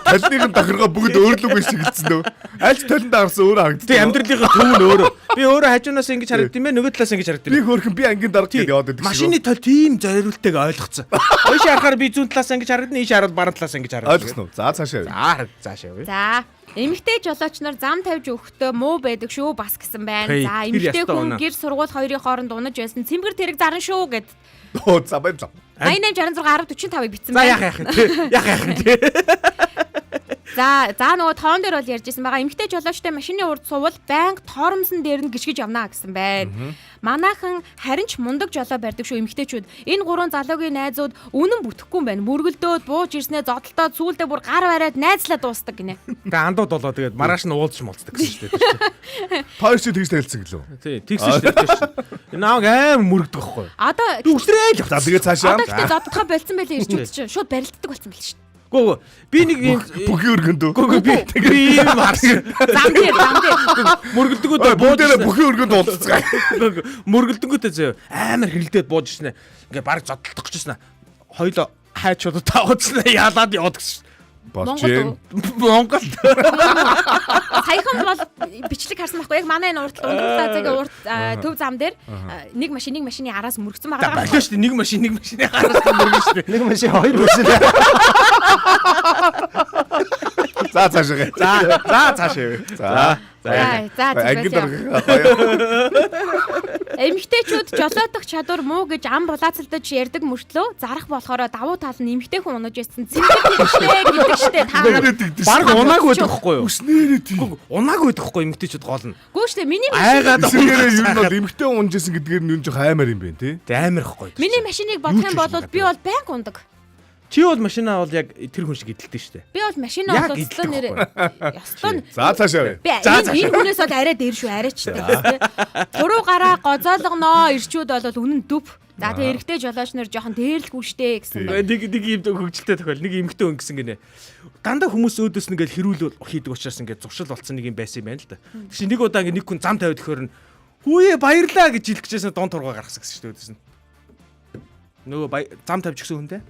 Толиныхын тохиргоо бүгд өөрлөг биш гэсэн нөө. Аль ч толиндоо харсан өөрөө харагддаг. Тэг амьдралынхаа төв нь өөрөө. Би өөрөө хажуунаас ингэж харагдсан юм бэ? Нөгөө талаас ингэж харагдсан. Би хөөрхөн би ангийн дарга гэж яваад байдаг. Машины тол тийм зориултайг ойлгоцсон. Ойш харахаар би зүүн талаас ингэж харагдана, ийш хараад баруун талаас ингэж харагдана. Ойлгосноо. За цаашаа. Цаашаа явъя. За эмэгтэй жолооч нар зам тавьж өгөхдөө муу байдаг шүү бас гэсэн байна. За эмэгтэй хүн гэр сургууль хоёрын хооронд унаж байсан цэмгэр тэрэг зарна шүү гэд. Оо за баярлалаа. 8866 1045-ыг бичсэн байна. За яах юм те. За нөгөө тоон дээр бол ярьжсэн байгаа. Эмэгтэй жолоочтой машины урд суувал байнга тоормсон дээр нь гიშгэж явна гэсэн байна. Манайхан харин ч мундаг жолоо барьдаг шүү эмэгтэйчүүд. Энэ гурван залуугийн найзууд үнэн бүтэхгүй юм байна. Мөргөлдөөд бууж ирснээр зодтолтоод сүүлдээ бүр гар бариад найзлаад дуустдаг гинэ. Тэгээ андууд болоо тэгээд маргааш нь уулзч молцдаг гэсэн шүү дээ. Хоёр чи тэгж танилцсан гэлөө. Тий, тэгсэн шүү дээ. Энэ аав аим мөргдөг байхгүй. Одоо Дүгсрээ л За тэгээд цаашаа. одоо гэхдээ зодтолтоо болцсон байлээ ирчүүд чинь шууд барилддаг болсон байл шүү. Гөө би нэг юм бүхий өргөндөө. гөө би юм марс. Зам дээр Мөргөлдөгөөд Бүгдээрээ бүхий өргөнд уулзцгаа. мөргөлдөнгөтэй зөө амар хэрэлдээд бууж ирсэн. Ингээ баг зодтолдох гэж байна. Хоёлоо хайчууд таавцсан яалаад яваад гэсэн. Болж юм. Монгол саяхан бол бичлэг харсан байхгүй яг манай энэ урт ундралцаагийн урт төв зам дээр нэг машины араас мөргсөн байгаа. байлаа шүү дээ. Нэг машины гараас мөргөн шүү дээ. Нэг машин хоёр машин. За цаашаа. За цаашаа. За. Эмэгтэйчүүд жолоодох чадвар муу гэж ам булаацалдаж ярьдаг мөртлөө зарах болохоор давуу тал нь эмэгтэй хүн унаж байсан. Зэмлэгтэй гэдэг штэ та нар. Баг унаагүй байдаг хгүй юу? Үснээрээ тийм. Унаагүй байдаг хгүй эмэгтэйчүүд гол нь. Гүү штэ миний Айгаад үснээрээ юу нь бол эмхтэй унжсэн гэдгээр нь юу жоох аймаар юм бэ тий. Тэ амар ихгүй. миний машиныг бодох юм бол би бол байнга ундаг. Чи бол машинаа бол яг тэр хүн шиг идэлтэй шүү дээ. Би бол машинаа бол өстой нэрээ. Ястон. За цаашаа. Би энэ хүнээс бол арай дээр шүү арайчтай тийм. Гурав гараа гозоолгоноо ирчүүд бол үнэн дүп. За тэгээ эрэгтэй жолооч нар жоохон дээрлэхгүй штэ гэсэн байна. Нэг юм хөгжилтэй тохиол нэг эмэгтэй хүн гэсэн гинэ. Дандаа хүмүүс өөдөөс нэгээл хэрүүл хийдэг учраас ингээд зуршил болцсон нэг юм байсан юм байна л да. Тэгш нэг удаа ингээд нэг хүн зам тавиад өгөхөр нь хүүе баярлаа гэж хэлэх гэжсэн дон тургаа гаргасан гэсэн шүү дээ өөдөөс нь. Нөгөө зам тавьж өгсөн хүн дээ.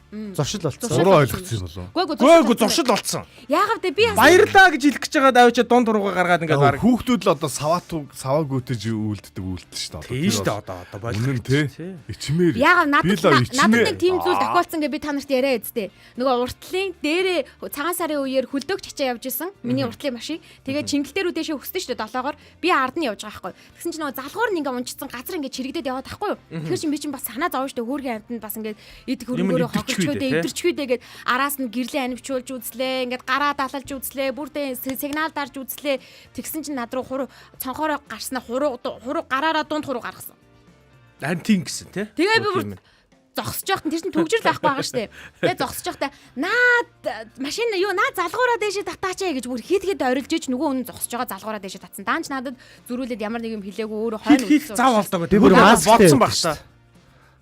Зуршил болцсон. Зураа ойлгоцсон юм болов. Гүйгүй зуршил болцсон. Яагаад вэ? Би Баярлаа гэж хэлэх гэж байгаа давчаа дон тургаа гаргаад ингээд баг. Хүүхдүүд л одоо саваагүйтэй үлддэг үйлдэл шүү дээ. Тийм шүү дээ одоо болох. Үнэн тий. Ичмээр. яагаад надад нэг тийм зүйл тохиолдсон гэж би та нарт яриа эзтэй. Нөгөө уртлын дээрээ цагаан сарын үеэр хөлдөг чичээ явж исэн. Миний уртлын машин. Тэгээ чингэл дээр үдээшээ хөссөн шүү дээ долоогоор. Би ард нь явж байгаа байхгүй. Тэгсэн чинь нөгөө залгуур нь ингээ унжицсан газар ингээ чирэгдээд яваад байхгүй юу? Тэгэхээр чинь би чинь бас санаа зовж шүү дээ. Хөөргийн амтнд бас ингээ идэх хөрөнгөөрөө хогччөөдөө идэрчгүйдээ гээд араас нь гэрлэн анивчуулж үзлээ. Ингээд гараа далалж үзлээ. Бүрдээ сигнал дарж үзлээ. Тэгсэн чинь над руу цонхороо гарснаа хуруу гараараа дунд хуруу гаргасан. Антин гэсэн тий. Тэгээ би бүр зогсож байхад тэр чинь төгжрөл байхгүй байгаа штэ. Тэгээ зогсож байхдаа наад машин юу наад залгуураа дээшээ татаач гэж бүр хит орилж иж нөгөө хүн зогсож байгаа залгуураа дээшээ татсан. Даанч надад зөрүүлээд ямар нэг юм хэлээгүй өөрөө хойно үлдсэн. Зав болдог. Тэр бүр бодсон баг та.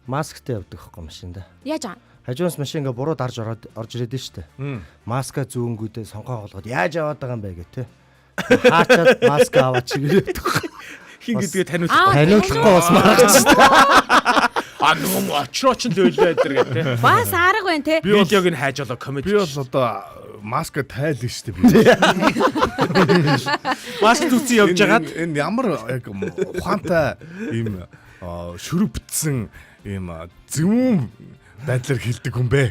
Масктай явдаг байхгүй машинда. Яаж аа? Хажуунаас машин ингээ буруу дарж орж ирээд нь штэ. Маска зүүнгүүдээ сонгоо голгоод яаж яваад байгаа юм бэ гэ тэ. Хаачаад маска аваад чиглээд. Хин гэдгээ таниулахгүй бас маргач штэ. Нөгөө очрооч нь löөлөө өдр гэ тэ. Бас арга байна те. Видеог нь хайж олоо комеди. Би бол одоо маска тайлна штэ би. Маск зүцэн явж хагаад энэ ямар яг ухаантай ийм шүрвбтсэн ийм зөвүүн байдлаар хэлдэг хүн бэ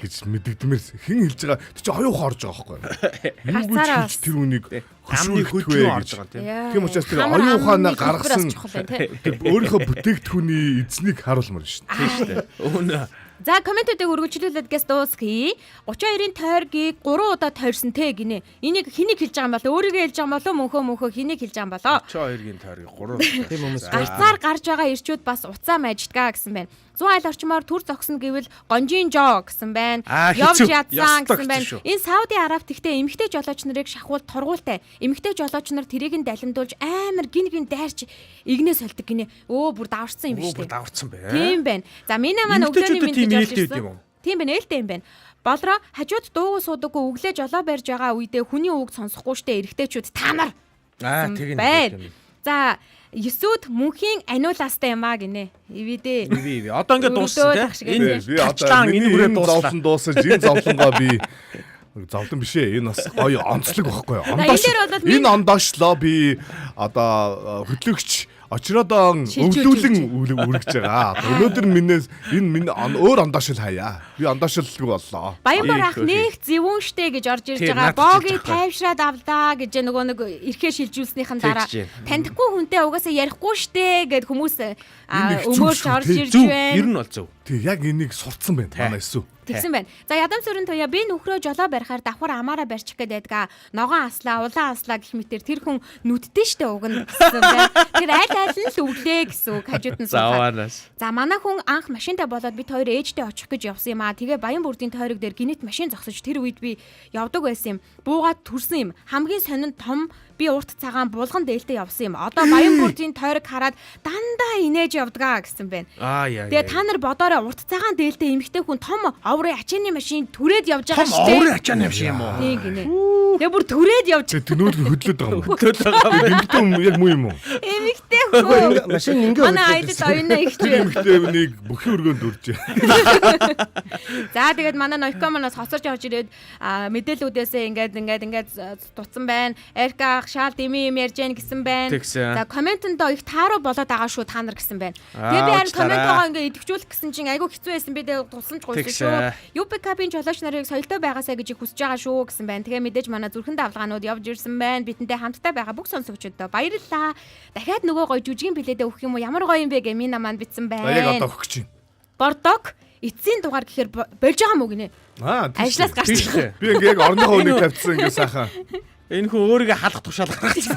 гэж мэддэгдмээр хэн хэлж байгаа тэр чинь оюухан орж байгаа байхгүй юу гэж тэр үнийг амны хөдөлгөөн орж байгаа тийм учраас тэр оюуханаа гаргасан өөрийнхөө бүтээгдэхүүний эзнийг харуулмаар шүү дээ Үнэ. За комментүүдийг үргэлжлүүлээд гэс дуусгий. 32-ын тойргийг 3 удаа тойрсон те гинэ. Энийг хэнийг хэлж байгаа юм бол өөрийгөө хэлж байгаа юм болоо мөнхөө хэнийг хэлж байгаа юм болоо. 32-гийн тойргийг 3 Тийм хүмүүс. Гарцаар гарч байгаа ирчүүд бас уцаа маждгаа гэсэн байна. 100 айл орчмоор төр зогсно гэвэл гонжин жоо гэсэн байна. Явж ядсан гэсэн байна. Энэ Сауди Арабт ихтэй эмэгтэй жолооч нарыг шахуул торгуултай. Эмэгтэй жолооч нар тэрийг нь далимдуулж амар гин дайрч игнээ сольдог гинэ. Өө бүр даварцсан юм биш үү? Бүр даварцсан бай. Тийм байна. За миний маань өглөөний мэд гэж ээлтэй. Тийм байна, ээлтэй юм байна. Болроо хажууд дуугүй суудаггүй өглөө жолоо барьж байгаа үедээ хүний үг сонсохгүй штэ эргэжтэйчүүд та нар. Тийм. За Есүд мөнхийн аниулаастай юм аа гинэ. Ивэ. Одоо ингээд дууссан тийм. Энэ би одоо энэ хүрээ зовлон дуусаж энэ зовлонгоо би зовлон биш ээ. Энэ бас гоё онцлог байхгүй юу? Энэ ондоошлоо би одоо хөтлөгч очродон өвлүүлэн үргэж байгаа. Өнөөдөр минээс энэ өөр ондоошил хаяа. Би ондоошилгүй боллоо. Баянбар ах нэг зөвүүн штэ гэж орж ирж байгаа. Боги тайвшраад авлаа гэж нөгөө нэг эрхээ шилжүүлснийхэн дараа таньдахгүй хүнтэй угаасаа ярихгүй штэ гэд хүмүүс өмөрч орж ирж байна. Ер нь бол зөв. Тэг яг энийг сурцсан байна манай эсүү. Тэгсэн байна. За ядам сүрэн туяа би нөхрөө жолоо барихаар давхар амаараа барьчих гээд байдгаа. Ногоон аслаа, улаан аслаа гэх мэтэр тэр хүн нүдтэй штэ уг нь гэсэн байна. Тэр аль нь л өглөө гэсэн үг хажууд нь суугаад. За манай хүн анх машинтай болоод бид хоёр ээжтэй очих гэж явсан юм аа. Тэгээ Баян бүрдийн тойрог дээр гинэт машин зогсож тэр үед би явдаг байсан юм. Буугаад төрсөн юм. Хамгийн сонин том би урт цагаан булган дээлтэй явсан юм. Одоо Баян бүрдийн тойрог хараад дандаа инээж явдгаа гэсэн байна. Тэгээ та нар бодоорой урт цагаан дээлтэй эмэгтэй хүн том оврын ачааны машин түрээд явж байгаа шүү дээ. Том оврын ачааны машин юм уу? Тийм гинэ. Тэгээ бүр түрээд явж. Тэнүүд хөдлөд байгаа юм. Эмэгтэй юм яг муу юм уу? Эмэгтэй хүн. Машин ингээ манай айлд оюуна ихч. Эмэгтэйнийг бүхий өргөнд үрж. За тэгээд манай Нойкомоноос хоцорч явж ирээд мэдээлүүдээсээ ингээд дутсан байна. Эрка шаал дими юм ярьж гэн гэсэн байна. За комментэнд их тааруу болоод байгаа шүү та нар гэсэн байна. Тэгээ би харин коммент байгаа ингээд идэвхжүүлэх гэсэн чинь айгүй хэцүү байсан би тэгээ тулсан ч гойсон шүү. UPK-ийн жолооч нарыг соёлтой байгаасаа гэж хүсэж байгаа шүү гэсэн байна. Тэгээ мэдээж манай зүрхэн давлгаанууд явж ирсэн байна. Бидэнтэй хамтдаа байгаа бүх сонсогчдод баярлалаа. Дахиад нөгөө гоё жүжигэн билетээ өгөх юм уу? Ямар гоё юм бэ гэ Мина маань битсэн байна. Яг одоо өгөх чинь. Бордог эцсийн дугаар гэхээр болж байгаа мó гинэ. Ажлаас гарч ирсэн. Би ингээ яг орныхоо үнийг тавьчихсан ингээ сайхан. Энэ хүн өөрийгөө халах тушаал гаргасан.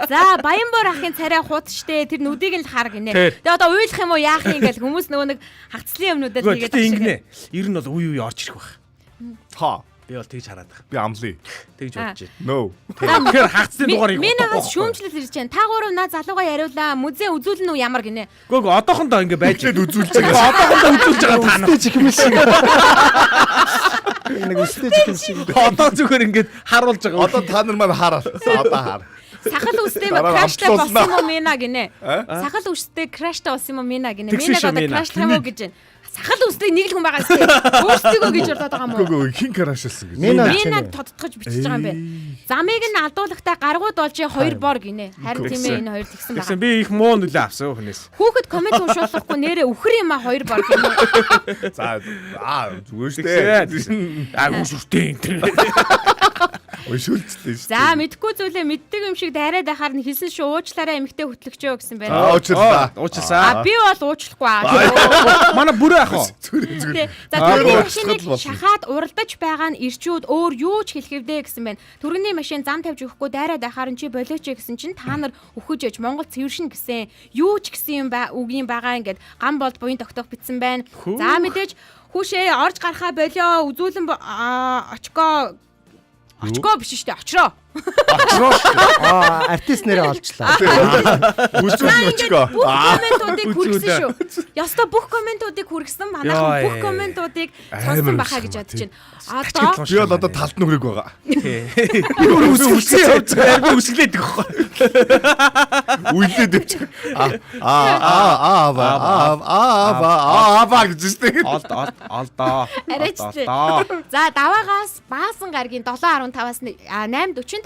За Баянбор ахын царай хут штэ тэр нүдийг л хар гинэ. Тэгээ одоо уйлах юм уу яах юм ингээл хүмүүс нөгөө нэг хагцлын юмнуудад тэгээд ингэнэ. Ер нь бол үе орж ирэх байх. Та би бол тэгж хараад байгаа. Би амлаа. Тэгж бодож байна. No. Тэгэхээр хагцлын дугаарыг Минагаас шүүмжлэл ирж байна. Та гурав наа залууга яриулаа. Музей үзүүлнэ үү ямар гинэ. Гүг одоохондоо ингэ байж үзүүлж байгаа. Одоохондоо үзүүлж байгаа та нар. Чихмэл шиг. Нэг өстэй чихмэл шиг. Одоо зүгээр ингэж харуулж байгаа. Одоо та нар маань хараа. Одоо хар. Сахал үстэй краштай болсон юм уу Мина гинэ. Сахал үстэй краштай болсон юм уу Мина гинэ. Минаг одоо крашлах юм уу гэж байна. Сахал үстэй нэг л хүн байгаа шүү. Өөрсдөө гэж бодоод байгаа юм уу? Гүг хин крашилсан гэж. Минаг тодтогч бичиж байгаа юм байна. Замыг нь алдуулахдаа гаргууд болж 2 бор гинэ. Харин тийм ээ энэ хоёр тэгсэн байна. Тэгсэн би их муу нүлээ авсан хүнээс. Хүүхэд коммент уншуулахгүй нэрээ үхэр юм а 2 бор гинэ. За зүгээр штэ. Үшүртэй. Өшүүлжлээ шүү. За мэдхгүй зүйлээ мэддэг юм шиг дайраад ахаар нь хэлсэн шүү. Уучлаарай эмхтэй хөтлөгчөө гэсэн байна. Уучлаа. Би бол уучлахгүй аа. Манай бүрээ ах уу. Зүгээр. За түргэний машиныг шахаад уралдаж байгаа нь ирчүүд өөр юу ч хэлэхвдээ гэсэн байна. Түргэний машин зам тавьж өгөхгүй дайраад ахаар нь чи болооч гэсэн чинь та нар өхөж яж Монгол цэвэршин гэсэн юу ч гэсэн юм үгийн байгаа ингээд гам болд буян тогтоох битсэн байна. За мэдээж хүүшээ орж гарахаа болоо үзүүлэн очгоо биш штэ очроо. Очроо. Артист нэрээ олчлаа. Үзүүлэн очгоо. Бүх комментуудыг хүргэсэн шүү. Яста бүх комментуудыг хүргэсэн. Манайхан бүх комментуудыг сонсон бахаа гэж бодож байна. Одоо би бол одоо талд нүрэг байгаа. Би үсгэлээд байгаа. Үйлдээд явчих. гэж штэ. Алдаа. За даваагаас баасан гаргийн 7.15-аас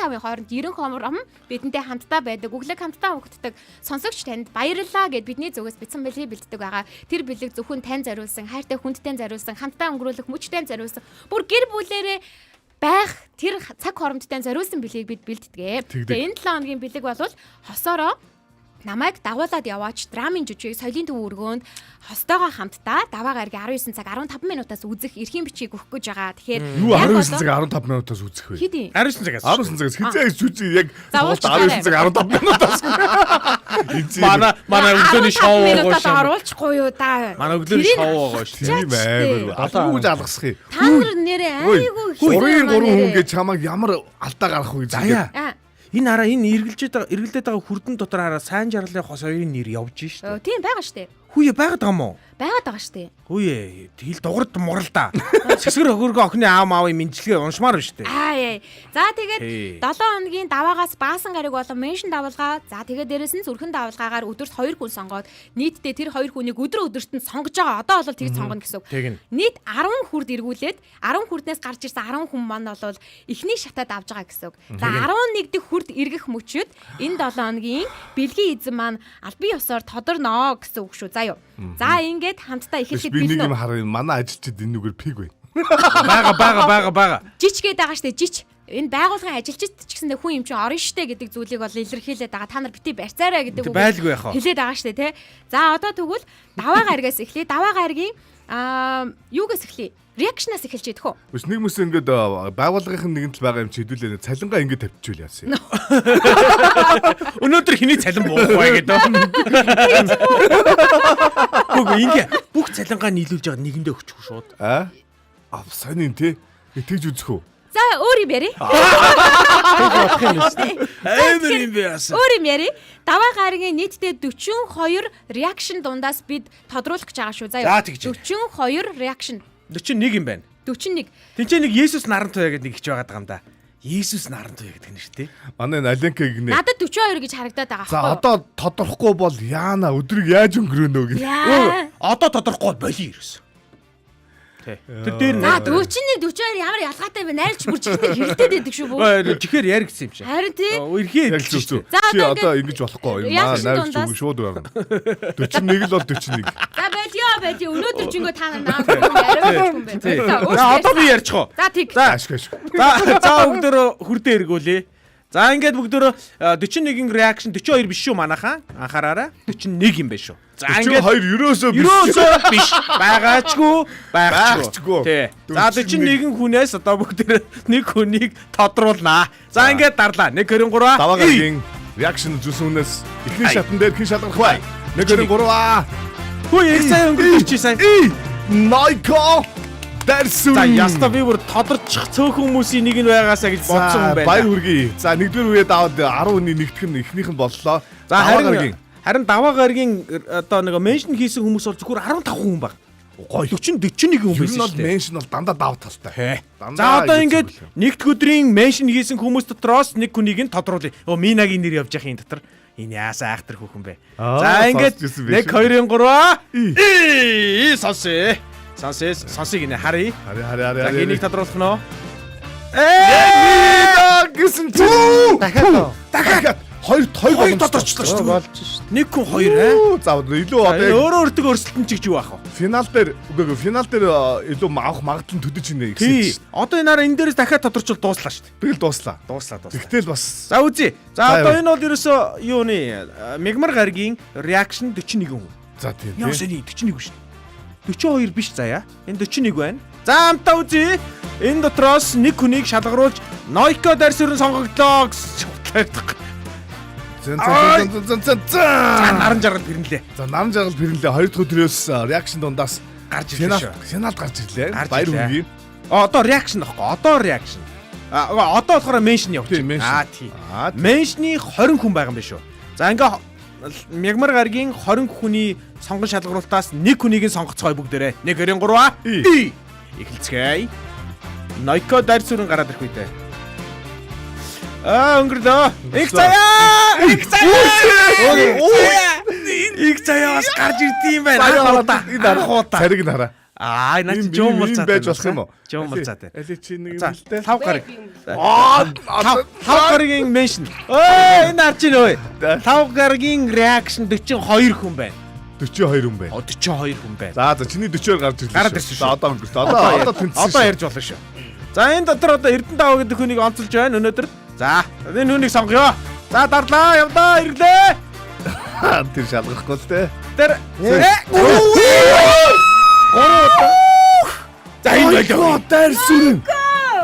8:45-ын хооронд 90 хомром бидэнтэй хамтдаа байдаг. Өглөө хамтдаа өгддөг сонсогч танд баярлалаа гэд бидний зүгээс битсэн бэлгийг бэлддэг байгаа. Тэр бэлэг зөвхөн тань зориулсан, хайртай хүндтэй зориулсан, хамтдаа өнгөрүүлэх мөчтэй зориулсан. Бүр гэр бүлээрээ байх тэр цаг хоромттой зориулсан бэлгийг бид бэлддэг. Тэгээ энэ 7 хоногийн бэлэг бол хосоороо намайг дагуулад яваач драмын жүжиг соёлын төв өргөөнд хостойгоо хамтдаа даваа гаргийн 19 цаг 15 минутаас үзэх эрхийн бичиг өгөх гэж байгаа. Тэгэхээр юу 19 цаг 15 минутаас үзэх вэ? Хэдий? 19 цагаас хизээ жүжиг яг 19 цаг 15 минутаас. Манай өглөөний шоу минутаас оруулахгүй юу да. Манай өглөөний шоу байгаа шүү. Тийм ээ. Одоо юу алгасах юм? Та нар нэрээ айгүй Урын 3 хүн гэж чамайг ямар алдаа гарах вэ? Заяа. Энэ хараа энэ эргэлдээд байгаа хүрдэн дотор хараа сайн жарлын хос хоёрын нэр явж шүү. Тийм байгаа штэ. Хүүе байгаад байгаа мó? Байгаад байгаа штэ. Хүүе хэл дуурд мурал да. Сэсгэр хөргөө охины аав маавын мэдчилгээ уншмаар байна штэ. За тэгээд 7 хоногийн даваагаас баасан гариг болон меншн давалгаа. За тэгээд дээрэс нь зүрхэн давалгаагаар өдөрт 2 хүн сонгоод нийтдээ тэр 2 хүнийг өдрөнд сонгож байгаа. Одоо бол тэгж сонгоно гэсэн үг. Нийт 10 хүрд эргүүлээд 10 хүрднээс гарч ирсэн 10 хүн маань бол эхний шатад авж байгаа гэсэн үг. За 11 дэх хүрд эргэх мөчөд энэ 7 хоногийн бэлгийн эзэн маань албан ёсоор тодорноо гэсэн үг шүү. Заа юу. За ингээд хамтдаа эхлэхэд би нэг юм хараа манай ажилчид энэ нүгээр пиг байна. Бага. Жичгээд байгаа штэ жич. Энэ байгууллагын ажилчид ч гэсэндээ хүн юм чинь орно штэ гэдэг зүйлийг бол илэрхийлээд байгаа. Та нар бити барьцаарай гэдэг үг хэлээд байгаа штэ тий. За одоо тэгвэл даваа гаргаас эхлэе. Даваа гаргийн Юугаас эхлэе? Реакшнаас эхэлж идэх үү? Биш нэг хүмүүс ингээд байгууллагын нэгэн тал байгаа юм чи хэдүүлээ цалингаа ингээд тавьчихвал яасан. Өнөөдөр хэний цалин буух вэ гэдэг. Үгүй ингээ бүх цалингаа нийлүүлж байгаа нэгэндээ өгчихгүй шууд. Сонин тий. Тэгж үзэх үү? За өөр юм яри. Амар юм яасан. Өөр юм яри. Даваа гарагийн нийтдээ 42 реакшн дундаас бид тодруулах гэж байгаа шүү. За 42 реакшн. 41 юм байна. 41. Тинчээ нэг Есүс нарантуя гэдэг нэг хич байгаа юм да. Есүс нарантуя гэдэг нь шүү дээ. Манай Аленкаг нэ. Надад 42 гэж харагдаад байгаа байхгүй юу? За одоо тодорхохгүй бол яана өдрийг яаж өнгөрөөнө гэж. Одоо тодорхохгүй болиё ерөөс. Тэр дээр 41 42 ямар ялгаатай вэ? Найрч бүр чихний хэрэлдээд байдаг шүү бүү. Чихээр яригдсан юм шиг. Харин тий. Ирхий хэлж шүү. Чи одоо ингэж болохгүй юм аа. Найрч үгүй шууд байна. 41 л бол 41. За байдё. Өнөөдөр ч ингээ та нар яриад юм байна. За одоо би ярьчих уу? За тэг. За бүгдөө хүрдээ эргүүлээ. За ингээд бүгдөө 41 реакшн 42 биш шүү манайхаа. Анхаараарай. 41 юм байна шүү. За ингээд 42 ерөөсөө биш. Байгаачгүй. Тий. За 41 хүнээс одоо бүгдээ нэг хүнийг тодруулнаа. За ингээд дарлаа. 1 2 3. Даваагийн реакшн зүсүүнээс ихний шатн дээр хэн шалгах вэ? 1 2 3. Хөөе сая өнгөрч сайн. Найко Дарсүн. За яста би бүр тодорчих цөөхөн хүмүүсийн нэг нь байгаасаа гэж бодсон юм байна. Баяр хүргэе. За нэгдүгээр үе даваад 10-ны нэгдэх нь эхнийх нь боллоо. За харин даваа гаргийн одоо нэг меншн хийсэн хүмүүс бол зөвхөн 15 хүн баг. Гой 41 хүн байсан шүү дээ. Меншн бол дандаа даваа талтай. За одоо ингээд нэгд өдрийн меншн хийсэн хүмүүс дотроос нэг хүнийг нь тодруулъя. Минагийн нэр явж яхин дотор. Энэ яасаа айхтар хүүхэн бэ. За ингээд 1 2 3. Сонсыг нэ харъя. Харъя. Энийг тодруулах нь. Гэсэн чи. Дахиад хоёр тодорчлоо шүү дээ. Болж шүү. Нэг хүн хоёр аа. За илүү одоо өөрөө өөртөө өрсөлдөн чигж юу аах вэ? Финал дээр илүү авах магадлал төдөж ийнэ Тий. гэсэн. Одоо энэ нараа энэ дээрээс дахиад тодорчвол дууслаа шүү дээ. Тэгэл дууслаа. Тэгтэл бас. За үзье. За одоо энэ бол ерөөсөө юуны Мегмар гаргийн реакшн 41 хүн. За тийм. Яа сэний 41 шүү дээ. 42 биш заяа. Энэ 41 байна. За амтаа үзье. Энэ дотроос нэг хүнийг шалгаруулж Нойко Дарсүрэн сонгогдлоо гэж боддог. За наран жаргал бэрнлээ. За наран жаргал бэрнлээ. Хоёр дахь өдрөөс реакшн дундаас гарч ирлээ шүү. Финалд гарч ирлээ. Баяр хүргэе. Одоо реакшн нөхгүй. Одоо реакшн. Одоо болохоор меншн явчих. Тийм. Меншны 20 хүн байгаа юм биш үү? За ингээ Мегмар гаргийн 20 хүний сонгон шалгаруултаас нэг хүнийг нь сонгоцгоё бүгдээрээ. 1 2 3. Эхэлцгээе. Нойко Дарсүрэн гараад ирэх үедээ. Өнгөрлөө. Их заяа бас гарч ирд юм байна. Цариг нь хараа. Энэ жом болцаад байж болох юм уу? Жом болцаад. Аль чи нэг юм л дээ. 5 гараг. 5 гарагийн меншн. Энэ арч ийн өө. 5 гарагийн реакшн 42 хүн байна. 42 хүн байна. 42 хүн байна. За чиний 40-оор гарч ирлээ. Гараад ирсэн шүү. Одоо өнгөрсөн. Одоо тэнцсэн. Одоо ярьж болно шүү. За энэ дотор одоо Эрдэнэт гэдэг хүнийг онцолж байна өнөөдөр. За энэ хүнийг сонгоё. За дарлаа явдаа ирлээ. Тэр шалгахгүй л дээ. Тэр За энэ Нойко Дарсүрэн.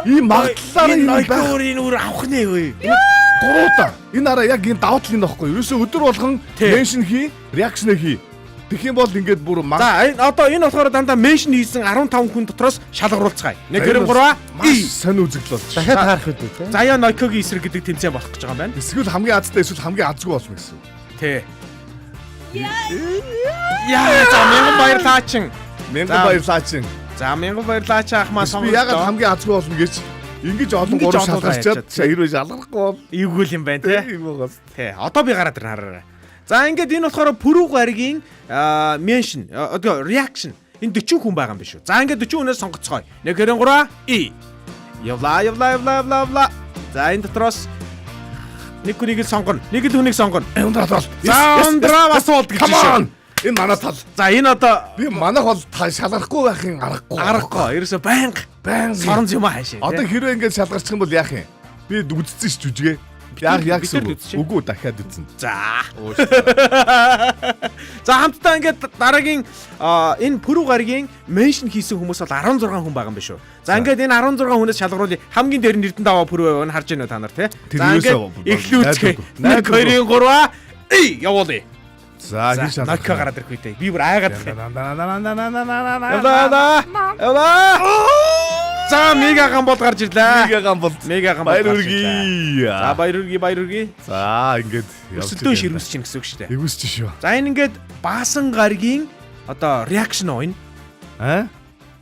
Ийм магадлалаар энэ Нойкорын үр авах нэ вэ? 3 Энэ араа яг энэ давуу тал нь байхгүй. Ерөөсөө өдөр болгон меншн хий, реакшн хий. Тэгэх юм бол ингээд бүр За одоо энэ болохоор дандаа меншн хийсэн 15 хүн дотроос шалгаруулцгаая. 1 2 3. Сонь үзэгдэл болж. Дахиад харах үү те. Заяа Нойкогийн эсрэг гэдэг тэмцээн болох гэж байгаа юм байна. Эсвэл хамгийн азтай эсвэл хамгийн азгүй болно гэсэн. Тий. Яа за мянган баярлаачин. Мянган баярлаачин. За мянган баярлаач ах маа сонгоо. Би ягаад хамгийн азгүй болно гэж ингэж олон гурав шалгарчаад хэрвээ шалгарахгүй бол эвгүй юм байна тий. Тий. Одоо би гараад ирнэ хараарай. За ингээд энэ болохоор Пүрүү гаргийн меншн одоо реакшн энэ 40 хүн байгаа юм биш үү? За ингээд 40 хүнээс сонгоцгоё. 1 2 3. Явла. За энэ дотроос нэг хүнийг сонгоно. Нэг л хүнийг сонгоно. Ундраад бол. Ундраа бас болд гэж байна. Энэ манай тал. За энэ одоо би манайх бол шалгарахгүй байхын аргагүй. Ерөөсө баян соронз юм хаашаа. Одоо хэрвээ ингэж шалгарчих юм бол яах юм? Би үдцсэн ш жүжигээ. Яг үгүй дахиад үзэн. За. За хамтдаа ингээд дараагийн энэ пүрэв гарагийн меншн хийсэн хүмүүс бол 16 хүн байгаа юм биш үү? За ингээд энэ 16 хүнээс шалгаруулъя. Хамгийн дээр нь Эрдэнэ даваа пүрэв байв нь харж байна уу та нар те? За ингээд эхлүүлцгээе. 1 2 3 явуулъя. За хин шалгах. Нойко гараад ирэх үедээ би бүр айгаад байна. За мега гамбол гарч ирлээ. Мега гамбол. Баяр хүргэе. За баяр хүргэе. За ингээд өсөлтөө ширүүсч чинь гэсэн үг шүү дээ. Эвсч шүү. За энэ ингээд баасан гаргийн одоо реакшн уу энэ?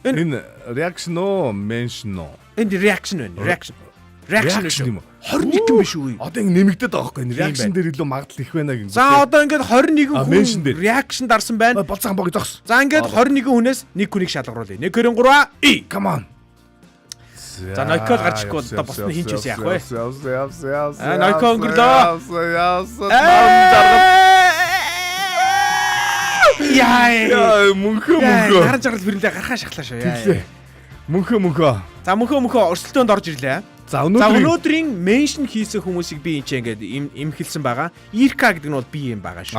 Энэ реакшн уу, меншн уу? Энэ реакшн байна. Реакшн юм уу? 21 биш үү? Одоо ингэ нэмэгдээд байгаа байхгүй. Реакшн дээр илүү магадлал их байна гэнэ. За одоо ингээд 21 хүн реакшн дарсан байна. Болцсон баг зогс. За ингээд 21 хүнээс нэг хүнийг шалгаруулъя. 1 2 3 come on. За Нойко гарчихгүй бол одоо босны хин ч үс яах вэ? Явс. Нойко өнгөрлөө. Яа мөнхөө. Харан жаргал бүрлээ гарахаа шахлаа шүү. Яа. Мөнхөө. За мөнхөө өрсөлдөөнд орж ирлээ. За өнөөдрийн меншн хийсэн хүмүүсийг би энэ ч ингээд имхэлсэн байгаа. Ирка гэдэг нь бол би юм байгаа шүү.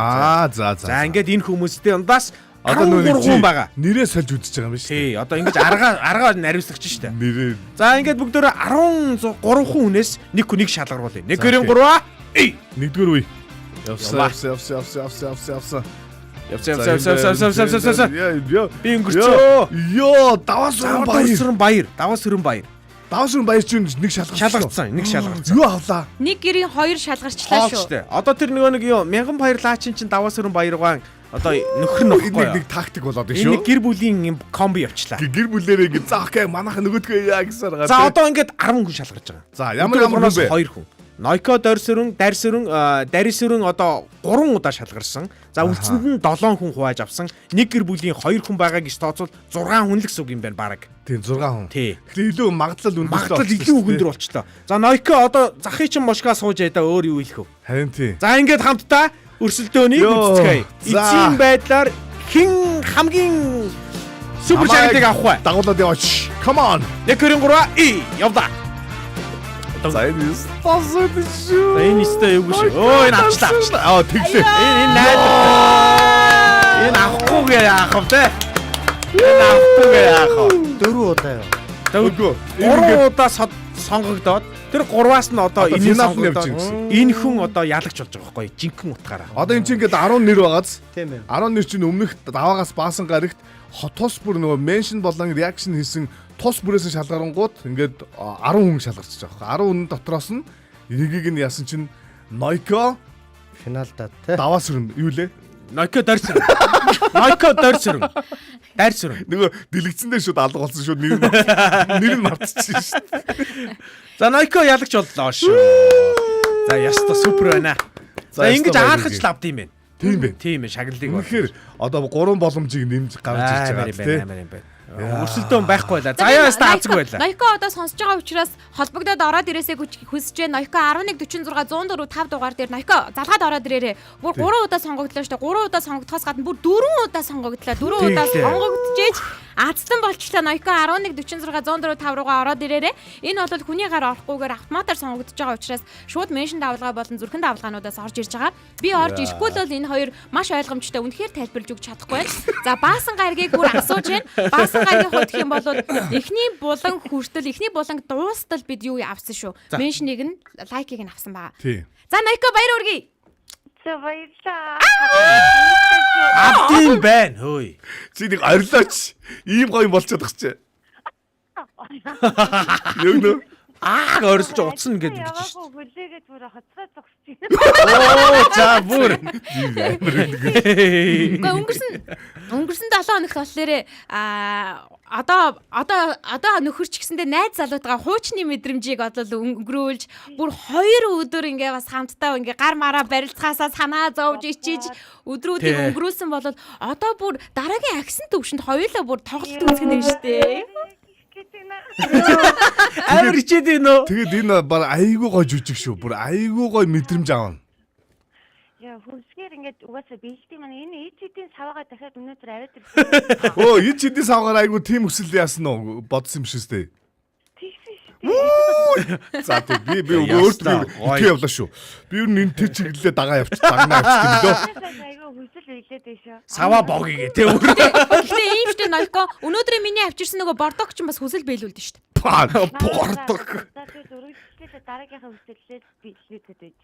За. За ингээд энэ хүмүүстэй ундаас одоо нүүр байгаа. Нэрээ сольж үзэж байгаа юм биш үү? Тий, одоо ингэж аргаа наривсагч штэ. Нэрээ. За ингээд бүгдөө 13 хүнээс нэг хүнийг шалгаруулъя. 1 2 3 нэгдүгээр үе. Явс. Би өнгөрчөө. Йоо, даваас баяр. Даваас чинь нэг шалгацсан. Юу авлаа? Нэг гэрийн 2 шалгарчлаа шүү. Одоо тэр нэг юу мянган баяр лаачин чинь даваас баяргаан одоо нөхөр нөхгүй. Нэг тактик болоод байна шүү. Энэ гэр бүлийн юм комби явчлаа. Гэр бүлээрээ ингэ за окей манайха нөгөөдгөө яа гэсэн байгаа. За одоо ингээд 10 хүн шалгарч байгаа. За ямар хүн бэ? 2 хүн. Нойко дарисүрэн одоо 3 удаа шалгарсан. За үлцэнд нь 7 хүн хувааж авсан. Нэг гэр бүлийн 2 хүн байгааг гэж тооцвол 6 хүн л гэсэн үг юм байна баг. Тийм 6 хүн. Тий. Тэгэхээр илүү магадлал илүү өндөр болчлоо. За Нойко одоо захын чин мошгаа сууж яйдаа өөр юу хэлэх вэ? Харин тий. За ингээд хамтдаа өрсөлдөөнийг үздэцгээе. Эцсийн байдлаар хэн хамгийн супер шагныг авах вэ? Дагуулад яваач. Come on. 1 2 3 явда. За энэ стасууд шүү. Энэ өстой юу шүү. Өө энэ авчлаа. Тэглээ. Энэ найд. Энэ авахгүйгээ яах вэ те? Энэ авахгүйгээ яах вэ? 4 удаа юу? 3 удаа сонгогдоод тэр 3-аас нь одоо энэ сонгогдоод энэ хүн одоо ялагч болж байгаа байхгүй жинхэнэ утгаараа. Одоо энэ чинь ингээд 10 нэр байгааз. Тийм ээ. 10 нэр чинь өмнөх даваагаас баасан гарагт тус бүр нөгөө меншн болон реакшн хийсэн тус бүрээс шалгарангууд ингээд 10 хүн шалгарч байгаа. 10 хүн дотроос нь нэгийг нь яасан чинь Нойко финалдаа тий. даваас өрн юу лээ? Нойко дорсөрөн. Нөгөө дэлгэцэн дээр шууд алга болсон шүү. Нэр нь мартчихсан шүү. За Нойко ялагч боллоо шүү. За яста супер байна. За ингэж аарахч лавд юм байна. Тийм ээ шагналыг. Тэгэхээр одоо 3 боломжийг нэмж гаргаж ирж байгаа тийм. Өрсөлдөөн байхгүй байлаа. Заяа стаацгүй байлаа. Нойко одоо сонсож байгаа учраас холбогдоод ороод ирээсэй хүсэж байна. Нойко 1146 104 5 дугаар дээр Нойко залгаад ороод ирээрээ. Бүр 3 удаа сонгогдлоо шүү дээ. 3 удаа сонгогдохоос гадна бүр 4 удаа сонгогдлоо. 4 удаа сонгогдчихэж Аацсан болчлаа Нойко 1146 104 5 руугаа ороод ирээрээ. Энэ бол хүний гар орохгүйгээр автоматар сонгогдож байгаа учраас шууд меншн давалгаа болон зүрхэн давалгаануудаас орж ирж байгаа. Би орж ирэхгүй л энэ хоёр маш ойлгомжтой. Үнэхээр тайлбарлаж өгч чадахгүй байна. За баасан гаргийг бүр асууж байна. Баасан гаргийг хөдөх юм бол эхний булан хүртэл, эхний буланг дуустал бид юу авсан шүү. Меншнийг нь лайкийг нь авсан байгаа. За Нойко баяр хүргэе. Баярлаа. Абдин байна хөөе. Чи нэг орилооч. Ийм гоё юм болчиход байгаа ч. Яг нөө орилж утсан гэдэг юм чинь. Хүлээгээд бүр хоцроо зогсчих. Оо за бүр. Өнгөрсөн 7 хоногт болохоор одоо нөхөрч гэсэндээ найз залуутайгаа хуучны мэдрэмжийг одоо өнгөрүүлж бүр 2 өдөр ингээ бас хамтдаа ингээ гар мараа барилцгаасаа санаа зовж ичиж өдрүүдийг өнгөрүүлсэн бол одоо бүр дараагийн агсан төвшөнд хоёулаа бүр тоглолт үзэх нь штэ. Амар ичээд нөө. Тэгээд энэ баг айгүй гой жүжиг шүү. Бүр айгүй гой мэдрэмж аавна. Яа хүсгээр ингээд угаасаа биелдэг маань энэ эцэдийн савгаа дахиад өнөөдөр аваад ирсэн. Оо эцэдийн савгаар айгүй тийм өсөл яасан уу бодсон юм шүү дээ. Тэгсэн шүү дээ. За тэг би өөртөө итгэе явлаа шүү. Би юу нэн тэр чиглэлээ дагаа дагнаа явчихсан лөө. Айгаа хүсэл үйлээд байшаа. Сава богийг те өөр. Гэхдээ ийм штэ Нойко өнөөдөр миний авчирсан нөгөө бордог ч бас хүсэл биелүүлдэ штэ. Бордог. За тэр өргөжлөлөө дараагийнхаа хүсэллээ биелүүлээд байж.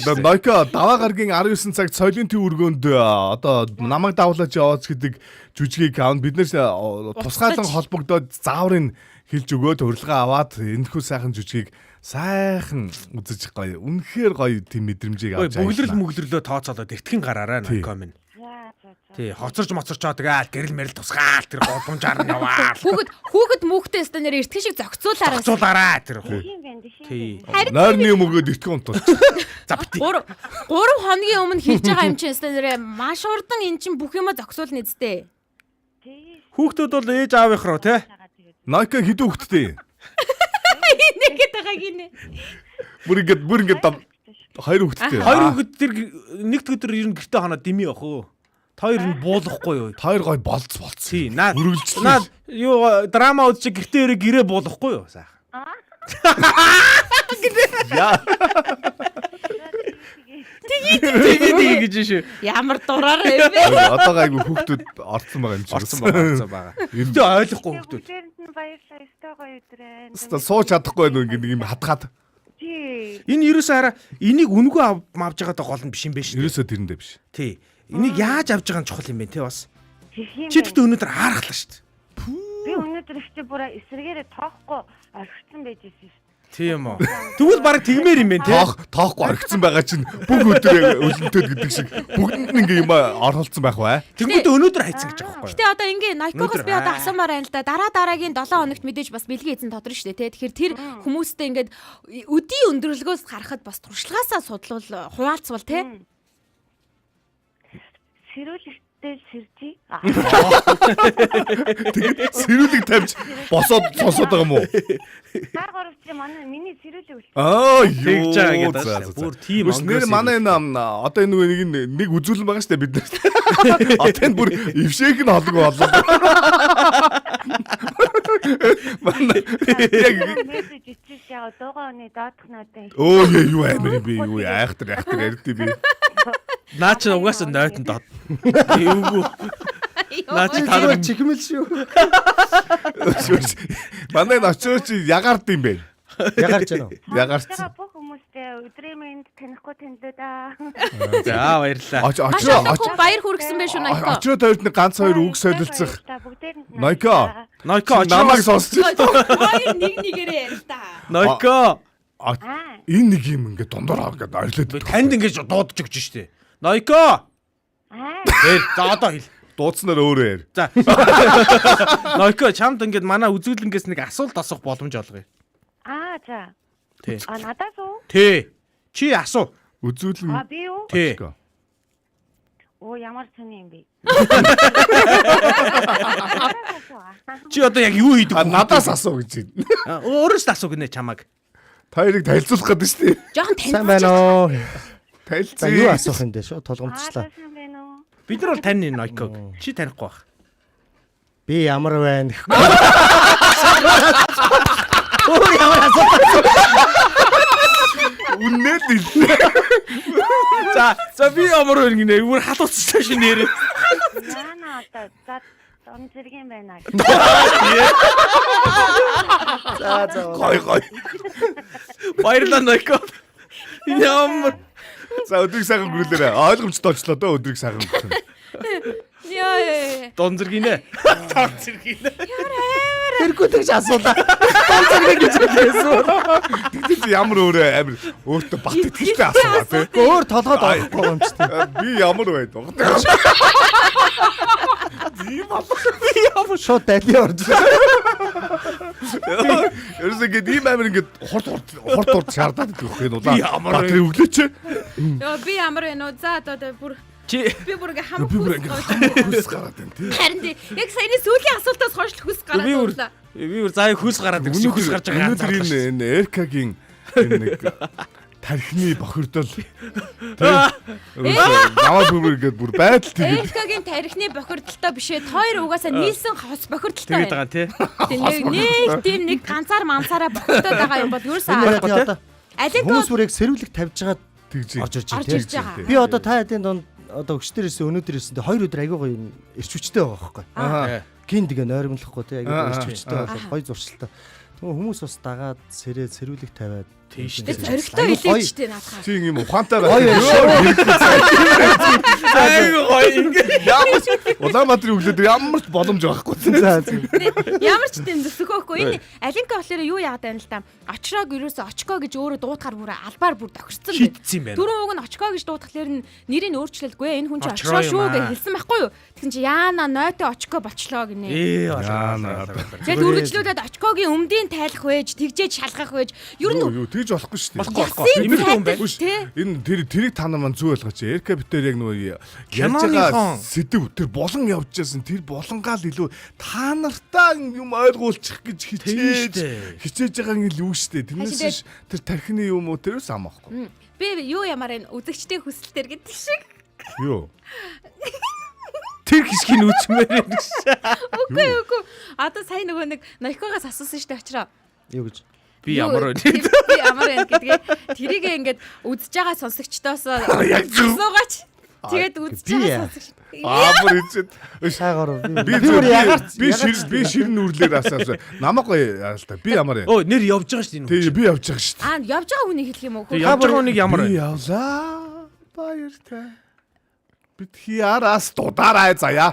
За Нойко даваа гаргийн 19 цагт соёлын төв өргөөнд одоо намайг давуулаач яваач гэдэг жүжигийг аав биднээс тусгаалan холбогдоод зааврын хэлж өгөөд урилга аваад энэхүү сайхан жүжигийг сайхан үзэж гоё. Үнэхээр гоё тийм мэдрэмжийг авч Бөглөрл мөглөрлөө тооцоолоод эртхэн гараараа Нойко минь. Тий, хоцорж моцорчоо тэгээд гэрэл мэрэл тусгаал тэр голомжаар нь яваа. Хүүхэд мөхтэй өстө нэр эртхэн шиг зөгцүүлээрээ. Зогцуулаараа тэр хүү. Тий. Нойрны юм өгөөд итгэн унтуулж. За бити. 3 хоногийн өмнө хийж байгаа юм чинь өстө нэр маш урдан эн чинь бүх юма зөгцүүлнэ зү. Хүүхдүүд бол ээж аавынх руу те. Нойко хэдэн хүүхэдтэй? Нэгэд байгаа гинэ. Бүр ингээд хоёр хүүхэдтэй. Хоёр хүүхэд тэр нэгд өдөр ер нь гэртээ ханаа дими явах уу? Хоёр нь буулахгүй юу? Хоёр гоё болцсон. Тий, наад үргэлжлээ. юу драма үзчих гэртээ өрөө гэрээ буулахгүй юу сайхан. Яа. Тэгээ гэж шүү. Ямар дураар вэ? Одоо гайгүй хүүхдүүд орцсон байгаа юм чи. Орцсон байгаа. Эрдээ ойлгохгүй хүүхдүүд. Бүгдээрэнд нь баярлалаа. Өстой гоё өдрөө. Хэвээ сууж чадахгүй байх нэг юм хатгаад. Тий. Энэ ерөөсөө хараа энийг үнэгүй авч байгаадаа гол нь биш юм байна шүү. Ерөөсөө тэрэндээ биш. Тий. Энийг яаж авч байгаа нь чухал юм бэ те бас. Чи Чи тэгтээ өнөөдөр хаарахлаа шүү. би өнөөдөр ихтэй бүр эсрэгээрээ тоохгүй орхисон байж ирсэн шүү. Тийм үү. Тэгвэл баг тэгмээр юм бэ те. Тоохгүй орхицсан байгаа чинь бүх өдөр өлөнтөд гэдэг шиг бүгдэнд нь ингээ юм оролцсон байх бай. Тэгвэл өнөөдөр хайцсан гэж байгаа байхгүй юу? Гэтэ одоо ингээ Найкогоос би одоо асуумаар байна л да. Дараагийн 7 хоногт мэдээж бас бэлгийн эзэн тодорно шүү дээ, тэ. Тэгэхээр тэр хүмүүстэй ингээд өдийн өндөрлгөөс харахад бас туршлагаасаа судлал хуваалцвал тэ. Сэрүүлэгтэй сэржи. Тэгээд сэрүүлэг тавьж босоод сонсоод байгаа юм уу? Гар горовч миний сэрүүлэг үл. Аа Тэгж байгаа гэдэг за. шүү. Бүр тийм нэр манай энэ одоо энэ нэг үзүүлэн байгаа шүү дээ бид нар. Одоо энэ бүр ившээх нь холгүй болоо. Манай яг мессеж ичиж яа дуугааны даадах надад. оо юу амир би юу айхтар ярьдээ би. Наа чи угаасаа нойтон дод. Эвгүй. Наа чи таарах чихмэл шүү. Манай очооч ягард юм бэ? Ягарч байна уу? Ягарч. Бүх хүмүүстэй өдрийн мэнд танихгүй танилаа да. За баярлалаа. Очоо баяр хүргэсэн байх шүү Найко. очоо тойрд нэг ганц хоёр үг солилцох. Бүгдээр нь Найко Нойко намайг сонсч. Баяр нэгээрээ ярил та. Нойко Энэ нэг юм ингээд дундуур ингээд ойрлоод танд ингэж дуудаж өгч штэ. Нойко. За одоо хэл. дуудснаар өөрөө яар. За. Нойко чамд ингээд манай үзүүлэнгээс нэг асуулт асуух боломж олгоё. За. Тий. Надаас уу? Тий. Чи асуу. Үзүүлэн. Би юу? Тий. Ямар сони юм бэ? Чи одоо яг юу хийдэг? Надаас асуу гэж байна. Өөрөөс асуу гинэ чамаг. Хоёрыг танилцуулах гэдэг шүү дээ. Жохон Сайн байна уу? За Танилцъя. юу асуух юм бэ шүү? Толгомжчлаа. Сайн байна уу? Бид нар бол таны Нойког. Чи танихгүй байх. Би ямар байна? Үннээ л. За би ямар байна гинэ. Өөр халууцсан шин нэр. Яна одоо он зэрэг юм байна. За. Гой. Баярлалаа Нойко. Ямар За өдрийг сайхан өнгөрүүлээрэй. Ойлгомжтой очлоо доо өдрийг сайхан өнгөрүүлнэ. Яа. Дон зэрэгинэ. Дон зэрэгинэ. Тэргүй тэгж асуулаа. Тэгтээ ямар өөрөө амир өөртөө бат итгэлтэй асуугаа тий. Өөр толгойд орохгүй юм ч тийм. Би ямар байдаг. Шууд дали орж. Ерөөсөө ингээд ийм амир ингээд хурд шаардаад идэх юм уу? Би ямар батрын өглөөч. Йоо би ямар вэ нөө за одоо бүр Чи би бүр ингээ хам Би бүр ингээд хүс гараад байна тий. харин тий яг саяны сүүлийн асуултаас хойш л хүс гараад ирлээ. би бүр заа хүйс гараад ирсэн. Хүйс гарч байгаа. Өнөөдөр энэ РК-гийн нэг тархины бохирдол. Намаа бүргээд бүр байдал тэгээд. Элькагийн тархины бохирдолтой бишээ хоёр угаасаа нийлсэн хос бохирдолтой тэгээд байгаа тий. Нэг тийм нэг ганцаар мансаараа бохирдоод байгаа юм бол ерөөсөө Одоо Алинка хүмүүс бүрийг сэрүүлэг тавьж байгаа тэгж орж ирж орж байна ирж тий. байгаа. Би одоо та хэдийн донд одоо өчтөрөөс өнөөдрөөс 2 өдөр айгүй гоё ирч хүчтэй байгаа байхгүй. Гин тэгээ нойрмолохгүй тий айгүй ирч хүчтэй бол гоё зуршилтай. Тэгвэл хүмүүс бас дагаад сэрүүлэг тавиад тийш дээ. Зоригтой хэлээч дээ наадхаа. чи юм ухаантай байх. айгүй гоё ингээ. Ямар ч Улаанбаатарын өглөөдөр ямар ч боломж байхгүй. Ямар ч тийм зөвсөхөөхгүй. Энэ Алинка болохоор юу яагаад байна л та. Очрог ерөөсө очко гэж өөрөө дуудахаар бүр албаар бүр тохирцсон байна. Шийдсэн байна. Дөрөв уг нь очко гэж дуудахлаар нь нэрийг өөрчлөлгүй. Энэ хүн чинь очроо шүү гэж хэлсэн байхгүй юу? Тэгсэн чи яана нойтой очко болчлоо гинэ. Тэгэл үргэлжлүүлээд очкогийн өмдийн тайлах байж, тэгжээж шалгах байж. Ер нь юу тэгж болохгүй шүү дээ. Болохгүй. Имэр хүн байна. Энэ тэрийг та нар маань зүг ойлгооч. Эрка битэр яг нөгөө ярьж байгаа сэдв тэр болон явж байсан тэр болонгаа л илүү та нартаа юм ойлгуулчих гэж хичээж байгаа юм л үү шүү дээ. Тэрнээс тэр тархины юм уу тэрс амаахгүй. Би юу ямар энэ үзэгчдийн хүсэлтэр гэдэг шиг. Юу? Тэр хэсгийг үүсмээр юм гэсэн. Үгүй. Одоо сая нөгөө нэг Нойкогоос асуусан шүү дээ очроо. Юу гэж Би ямар вэ? Би ямар вэ гэдгээ тэрийг ингээд үзэж байгаа сонсогчдоос асуугаач. Тэгээд үзэж байгаа сонсогч. Бүр ичээд. шаагаар Би бүр ягарч би ширэн нүрлээр асаасан. Намайг гоё яа л та. Би ямар вэ? Оо нэр явж байгаа шүү дээ энэ. Тий би явж байгаа шүү дээ. Явж байгаа хүнийг хэлэх юм уу? Явж байгаа хүнийг ямар Би вэ? явлаа. Баяртай. Бид хиараас дудаарай заяа.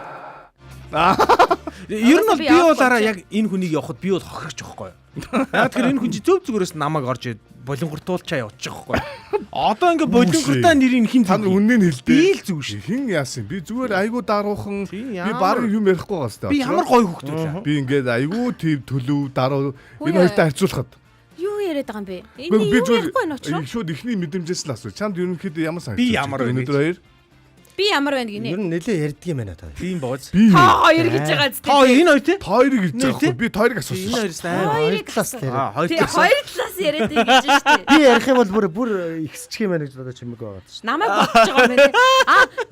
Ер нь бол би болаараа яг энэ хүнийг явахад би бол хохирч байгаа байхгүй. Яг тэр энэ хүн чи зөв зүгээрээс намайг орж болонгортуулчаа явуучих байхгүй. Одоо ингээ болонгортаа нэрийг хин та үнэн хэлдэ. Би л зүг шүү. Хин яасан? Би зүгээр айгуу даруухан би ямар- баг юм ярихгүй байгаа сте. Би ямар гоё хөхтэй вэ? Би ингээд айгуу тийм төлөв даруу энэ хоёртой харьцуулахад. Юу яриад байгаа юм бэ? Энэ Би юу ярихгүй нь очроо? шууд ихний мэдрэмжээс л асуу. Чамд ерөнхийдөө ямар санагдав? Би ямар вэ гэж? өнөөдөр хоёр. Би ямар байна гинэ? ер нь нэлээ ярьдаг юм байна та. Тийм бооз. Би Та хоёр гэж байгаа зү. Та энэ хоёр тий? хоёрыг гэж байгаа хгүй. Би хоёрыг Энэ асуусан. хоёроос Хоёр талаас л яриа. хоёр Тий, талаас. хоёр талаас яриад байгаа гэж шүү дээ. Би ярих юм бол бүр ихсчих юм байна гэж бодож чимэг байгаа шүү. Намайг бодож байгаа юм байна.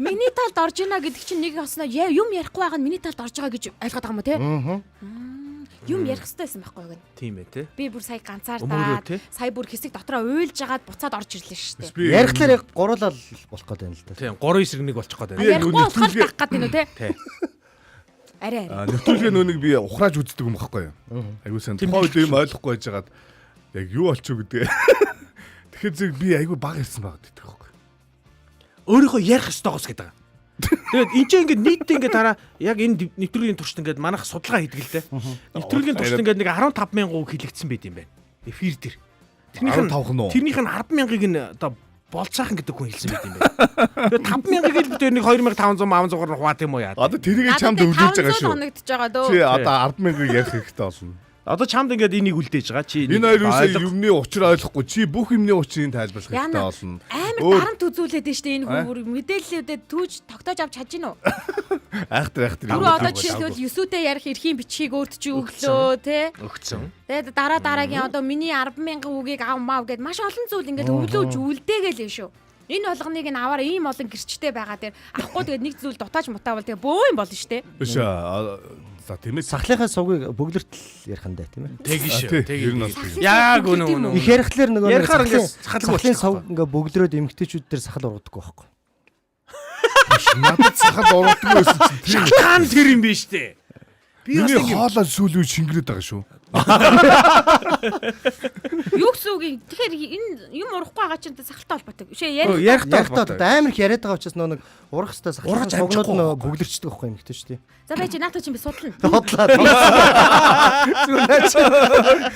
Миний талд орж ийна гэдэг чинь нэг яснаа юм ярихгүй байгаа нь миний талд орж байгаа гэж ойлгоод байгаа юм уу те? Юм ярих хэрэгтэй байсан байхгүй юу гэнэ. Тийм ээ тий. Би бүр сая ганцаар Өмөрөө, даа. те? Сая бүр хэсэг дотроо уйлж агаад буцаад орж ирлээ шүү дээ. Ярихлаар яг гуруулал болох гэдэг юм л да. Тийм 3 эсрэг нэг болчих гээд байна. Ярихгүй болохоор дах гэдэг нь үү те? Тий. Арай. Нэвтрүүлгээ нүг би ухрааж үздэг юм байхгүй юу? Айгуу сайн. Тухайн үед юм ойлгохгүй байжгаад яг юу болчих вэ гэдэг. Тэгэхээр зэрэг би айгуу баг ирсэн байгаа гэдэг байхгүй юу? Өөрийнхөө ярих ёстойгоос гэдэг. Тэгээд энэ чинь ингээд нийтдээ ингээд тараа яг энэ нэвтрүүлгийн туршид ингээд манайх судалгаа хийдэг л дээ. Нэвтрүүлгийн туршид ингээд нэг 15,000 үг хэлэгдсэн байт юм байна. Эфир дээр. 15 нь уу? Тэрнийх нь 10,000-ыг нь одоо болцаахан гэдэг хүн хэлсэн байт юм байна. Тэгээд 5,000-ыг л бид нэг 2,500 500-аар нь хуваат юм уу яа. Одоо тэрийг чамд өвлөж байгаа шүү. Хоногдож байгаа дөө. Чи одоо 10,000-ыг ярих хэрэгтэй болно. Одоо чамд ингээд энийг үлдээж байгаа. Чи Энэ хоёр үсээ юмны учир ойлгохгүй. Чи бүх юмны учрыг тайлбарлах хэрэгтэй болно. Амар дарамт үзүүлээд нь штэ энэ хүн мэдээллүүдэд түүж тогтоож авч чадж гинөө. Айхтар. Түрүү одоо жишээлбэл Юсүтэй ярих эрхийн бичгийг өөрт чи өглөө те. өгцөн. Тэгээд дараагийн одоо миний 10,000 үгийг ав мав гэд маш олон зүйл ингээд өвлөөж үлдээгээл шүү. Энэ болгоныг нь аваар ийм олон гэрчтэй байгаа дээр авахгүй тэгээд нэг зүйл дутааж мутаавал тэгээд бөө юм болно штэ. Биш за тийм ээ. Сахлынхаа сувгийг бөглөртөл ярих нь даа тийм ээ. Тэгин шүү. Ер нь бол тийм. Яг үнэн. Их ярихлаар нөгөө Ярихаар ингээд сахалгүй сахлын сув ингээ бөглөрөөд эмгтээчүүд дээр сахал ургадаггүй байхгүй. Надад сахал ургадгүй байсан чинь тийм. Хаан тэр юм биш үү? Би бас Миний хоолой сүүл үе шингэрэд байгаа шүү. Юу гэсэн үг юм? Тэгэхээр энэ юм урахгүй байгаа чинь сахалтай холбоотой. Бишээ Ярих ярих. Ярихтаа амар их яриад байгаа учраас нөгөө нэг урах хэвээр сахлын сугнууд нөгөө бөглөрчдөг байхгүй эмгтээчтэй. За байж наатаа чинь би судлана. Хотлаа.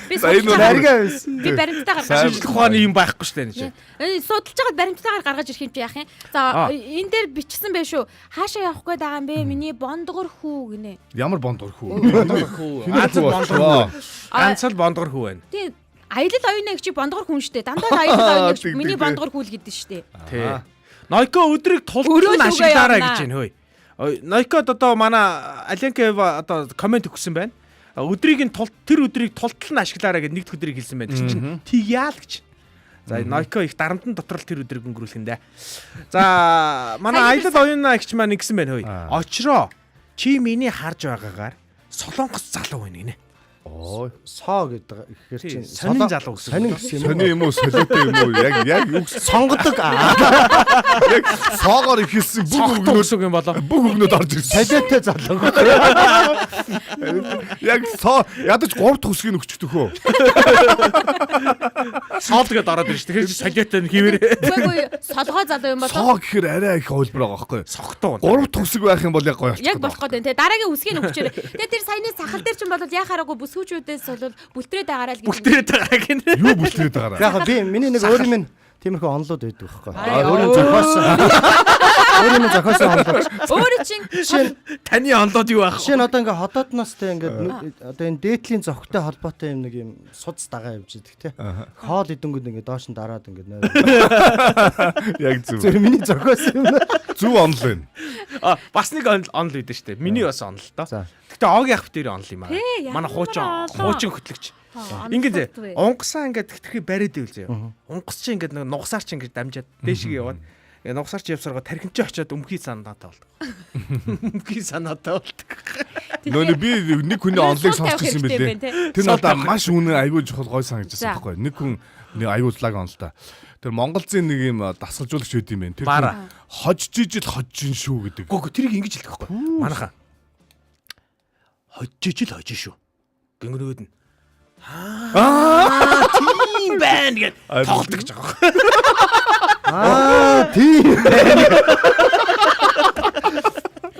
Би судлаа. Наргаа байсан. Би баримтаа гаргаж шинжлэх ухааны юм байхгүй шүү дээ. энэ судалж байгаад баримтаагаар гаргаж ирэх юм чи яах юм? За энэ дээр бичсэн байх шүү. Хаашаа явах гээд байгаа юм бэ? Миний бондгор хүү гинэ. Ямар бондгор хүү. Ганцал бондгор хүү байна. Тийм аялал оюуны чи бондгор хүн штэ. Дандаа аялал оюуны миний бондгор хүү л гэдэг штэ. Тий. Нойко өдрийг тултал нь ашиглаарай гэж байна хөөе. Нойкод одоо манай Аленкева одоо комент өгсөн байна. Өдрийг нь тэр өдрийг тултал нь ашиглаарай гэж нэгд өдрийг хэлсэн байна. Чинь тийг яал гэж. За Noiko их дарамтны дотор л тэр өдрийг өнгөрүүлэх юм да. За манай аялал оюуны агч маань ингэсэн байна хөөе. Очроо. Чи миний харж байгаагаар Солонгос залуу байна гинэ. Соо гэдэг ихээр чинь сонин залуу гэсэн. Сонин гэсэн юм. Сони юм уу, солиотой юм уу? Яг юу гэсэн Сонгодог. яг соогоор ихэлсэн бүх өгнөөс юм болоо. бүх өгнөд орж ирсэн. Солиотой залуу. Яг ядаж 3 дахь үсгийг өгчдөг хөө. Соолгээд ороод ирж. Тэгэхээр солиотой нь хിവэрээ. Үгүй солгоо залуу юм болоо. Соо гэхээр арай их хөлбөр байгаа байхгүй. Согтуу. 3 дахь үсэг байх юм бол яг гоё болчих. Яг болох гэдэг те дараагийн үсгийг өгчээрэй. Тэгээ тэр саяны сахал дээр ч юм бол яхаараагүй бүсгүүчүүдээс бол бүлтрээд байгаараа л гэж. Бүлтрээд байгаа гинэ. Юу бүлтрээд байгаараа. Яг би миний нэг өөр юм тиймэрхүү онлууд байдаг байхгүй. Өөрийн зохиосон. Өөрийн зохиосон онлууд. Өөрөө чинь Таны онлоод юу байх вэ? Жишээ нь одоо ингээ ходоодноос те ингээ одоо энэ дээдлийн зохиотой холбоотой юм нэг юм суц дагаа явж идэг те. Хоол идэнгүүд ингээ доош нь дараад ингээ нойр. Яг зүг. Зөв миний зохиосон юм. Зүг онл байна. Бас нэг онл үйдэн штэ. Миний бас онл доо. Гэтэ Огийн ах дээр онл юм аа. Манай хуучин хөтлөгч. Ингээд унгасаа ингээд хэтэрхий бариад ивэл заяа. Унгас чи ингээд нэг нугасаар чи ингээд дамжаад дээшгээ яваад нугасаар чи явсараа тархинч очиод өмхий санаатай болдог. Өмхий санаатай болдог. Нөө би нэг хүний онлыг сонсч ирсэн бэлээ. Тэр надаа маш үнэн аягүй чухал гой санагдчихсан байхгүй. Нэг хүн аяуллаг онл та. Тэр Монголзын нэг юм дасгалжуулагч байд юм байна. Тэр хожиж ижил хожиж шүү гэдэг. Гүг тэрийг ингэж хэлдэг байхгүй. Манайхаа хожиж ижил хожиж шүү. Гингэрүүд нь тийм байна гэж тоглодог гэж байгаа. Тийм.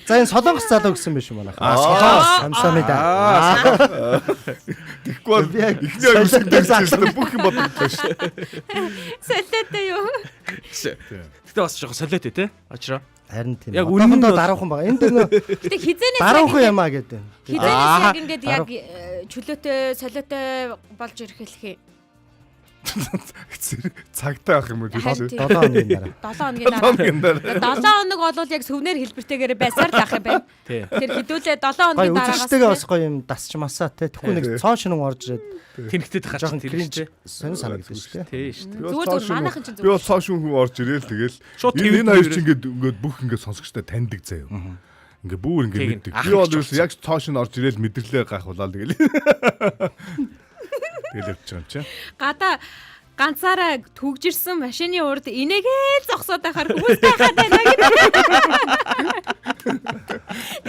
За энэ Солонгос залуу гэсэн биш юм манайх. Солонгос амсамида. Тэгэхгүй бол ихний аюулсаг дэрчсэн бүх юм бодогдсон шүү. солиотой юу? Гэтэ бас жоохон солиотой те. Очроо. Харин тийм. Яг үнэндээ дараахан байгаа. Энд нөө Гэтэ хизэнээс дараахан юм аа гэдэг. хизэнээс яг ингээд яг чөлөөтэй солиотой болж ирэх хэлхий. Цагтай байх юм уу? 7 хоногийн дараа. 7 хоногийн дараа. 7 хоног бол яг сүвнэр хэлбэртэйгээр байсаар л ах юм байна. Тэгэхээр хідүүлээ 7 хоногийн дараагаас Үзэгчтэйгээ бас гоё юм дасчмасаа те. Тэгэхгүй нэг цоон шинэн орж ирээд тэнхтэд хаач жоохон тэр кринж чинь. сонир санагдаж шүү дээ. Тий шүү дээ. зүгээр манайхан чинь Би бол цоо шүүн хүн орж ирээл тэгэл энэ хоёр чинь ингээд бүх ингээд сонсогчтой таньдаг заяа. Ингээ бүр ингээ мэддэг. Би бол яг цоо шин орж ирээл мэдэрлээ гайхуулаад тэгэл. Тэгэл явчих юм чи. гадаа ганцаараа түгжирсэн машины урд инээгээл зогсоод байхаар хүүстэй хаад байна гэдэг.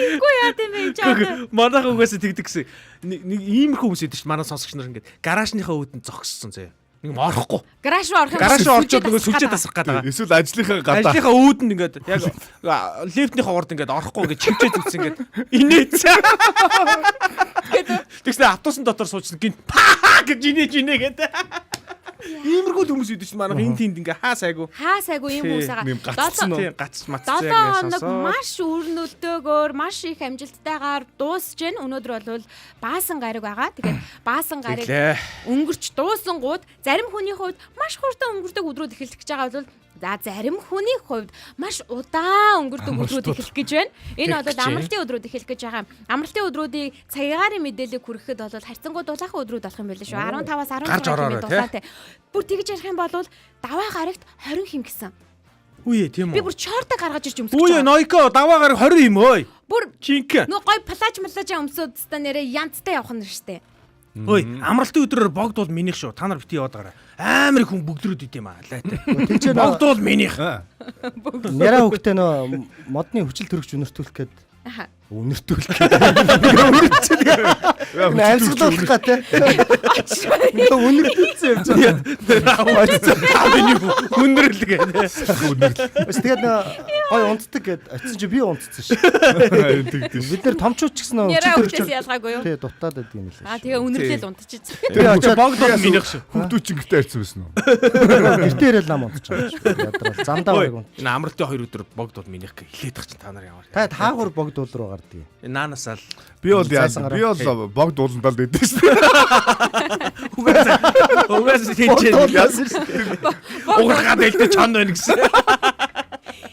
Үгүй яа тийм ээ чаа. Манайх угаасаа тэгдэг гэсэн. Нэг иймэрхүү хүмүүс идэв чинь манай сонсогч нар ингээд гаражныхаа үүдэн зогссон заяа. Нэг юм орохгүй. Гараж руу орох юм. Гараж руу орчод нөгөө сүлжээ тасрах гэдэг. Эсвэл ажлынхаа гадаа. Ажлынхаа үүдэнд ингээд яг лифтнийхаа урд ингээд орохгүй ингээд чивчээ зүгсэн ингээд инээцээ. Тэгснэ автобусын дотор суучсан гинт гэж инээж гэдэг. Иймэрхүү хүмүүс идэв чинь манай энэ тэнд ингээ хаа сайгүй ийм хүмүүс байгаа. гац мац 7 хоног маш өрнөлдөөгөөр маш их амжилттайгаар дуусж гэн. Өнөөдөр бол баасан гариг байгаа. Тэгээд баасан гариг өнгөрч дуусангууд зарим хүний хувьд маш хурдан өнгөрдөг өдрүүд эхэлж гэж байгаа бол за зарим хүний хувьд маш удаан өнгөрдөг өдрүүд эхэлэх гэж байна. Энэ бол амралтын өдрүүд эхэлэх гэж байгаа. Амралтын өдрүүдийг цагаагаар мэдээлэл хүрэхэд бол харьцангуй дулаахан өдрүүд болох юм байл шүү. 15-аас 16 минут дулаатай. Бүр тэгж ярих юм бол даваа гарагт 20 хим гэсэн. Үе тийм үү. Би бүр чортой гаргаж ирж өмсөж Үе Noiko даваа гараг 20 юм ой. Бүр Чинк. нөө гой плаж өмсөд та нэрээ янцтай явах нь штэ. Ой, амралтын өдрөөр богд бол минийх шүү. Та нар бити яваад гараа. Амар их хүн бүгдрүүд идэм аа. Лайтай. Богд бол минийх. Няраа хөвгтэй нөө модны хүчил төрөгч үнэртүүлэх гээд үнэртүүлэх. Амьсгалуулах гатэ. Үнэртүүлсэн юм чинь. Миний үнэрлэг. Тэгээд гой унтдаг гээд очсон чи би унтсан шүү. Бид нэр томчууч гэсэн хүчил төрөгч ялгаагүй юу? Тий дутаад байдаг юм лээ. Тэгээ үнэрлэл унтчих. Тэгээ очиод богд бол минийх шүү. Хүүхдүүч ингэтэй ярьсан байсан уу? гэртээ ирээл нам унтчих юм шүү. Ядрал замдаа байг унт. Энэ амралтын 2 өдөр богд бол минийх хэлээд тах чинь та нар ямар. Та хаагур богд руу гардыг. Наанасаа л Би бол богд ууландал дэдэж шүү. угаас тийч уграхад элдэ чон байна гэсэн.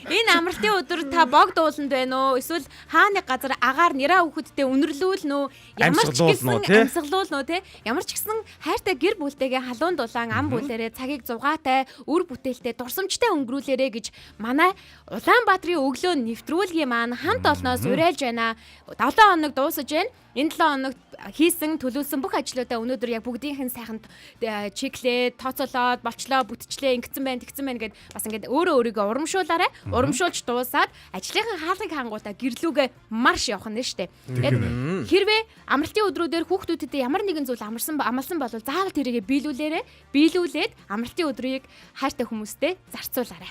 Энэ Энэ амралтын өдөр та бог дууланд байна уу? Эсвэл хааны газар агаар нэраа хүүхэдтэй үнэрлүүлнэ үү? Ямар ч гэсэн амьсгалуулна уу те? Ямар ч гэсэн хайртай гэр бүлтэйгээ халуун дулаан ам бүлээрээ цагийг зугаатай, үр бүтээлтэй, дурсамжтай өнгөрүүлээрэ гэж манай Улаанбаатарын өглөө нэвтрүүлгийн маань хамт олноос уриалж байна. 7 хоног дуусаж байна. Энэ 7 хоногт хийсэн төлөвлөсөн бүх ажлуудаа өнөөдөр яг бүгдийнх нь сайхан чеклээ, тооцоолоод, болчлоо, бүтчлээ, ингэсэн байна, тэгсэн байна гэд бас ингээд өөрөө өөрийгөө урамшуулаарай. Урамшуулж дуусаад ажлынхаа хаалгыг хангуулаа гэрлүүгээ марш явах нь штэ. Яг хэрвээ амралтын өдрүүдээр хүүхдүүдэд ямар нэгэн зүйл амалсан бол заавал тэрийгэ биелүүлээд амралтын өдрийг хайртай хүмүүстэй зарцуулаарай.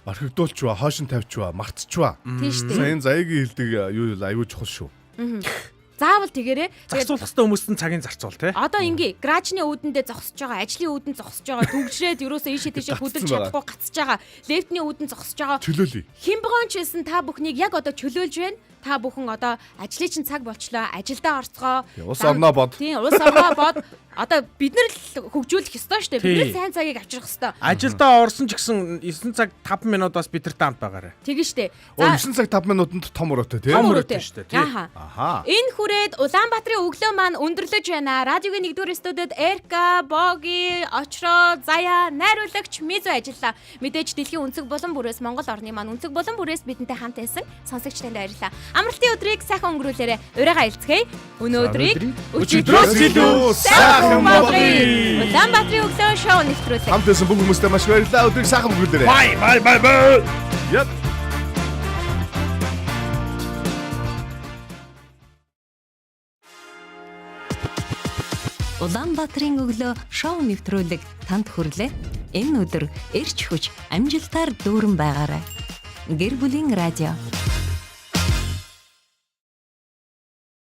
Орхигдуулчваа, хоошин тавьчваа, мартчваа. Тийм штэ. Сайн заягийн хэлдэг юу аюул чухал шүү. Заавал тэгээрээ зарцуулах хэвээр хүмүүст нь цагийн зарцуул тий. Одоо ингээ гражны үүдэндээ зогсож байгаа, ажлын үүдэнд зогсож байгаа, дүгжрээд ерөөсөө ийшээ тийшээ хөдөлж чадахгүй гацж байгаа, лефтний үүдэнд зогсож байгаа. Чөлөөлье. Химбгон ч хэлсэн та бүхнийг яг одоо чөлөөлж байна. Та бүхэн одоо ажлын чинь цаг болчлоо, ажилдаа орцгоо. Ус орноо бод. Тийм, ус орноо бод. Одоо бид нар л хөгжүүлэх ёстой шүү дээ. Бид нар сайн цагийг авчрах ёстой. Ажилдаа орсон ч гэсэн 9 цаг 5 минутаас бидэртэй хамт байгаарай. Тэгэн шүү дээ. 9 цаг 5 минутанд том өрөөтэй тий. Том өрөөтэй шүү дээ тий. Аха. Энэ хүрээд Улаанбаатарын өглөө маань өндөрлөж байна. Радиогийн 1-р студид Эрка, Боги, Очро, Зая, найруулагч Мизу ажиллаа. Мэдээж дэлхийн өнцөг болон бүрээс Монгол орны маань өнцөг болон бүрээс бидэнтэй хамт байсан сонсогч танд баярлалаа. Амралтын өдрийг сайхан өнгөрүүлээрэй. Урайгаа илцгээе. Өнөөдрийг өчигдрөөс илүү сайхан болгоё. Улаанбаатарын өглөө шоу нэвтрүүлэг. Хамт байсан бүх хүмүүстээ маш баярлалаа. Өдрийг сайхан өнгөрүүлээрэй. Бай. Яп. Улаанбаатарын өглөө шоу нэвтрүүлэг танд хүрлээ. Энэ өдөр эрч хүч амжилтаар дүүрэн байгаарай. Гэр бүлийн радио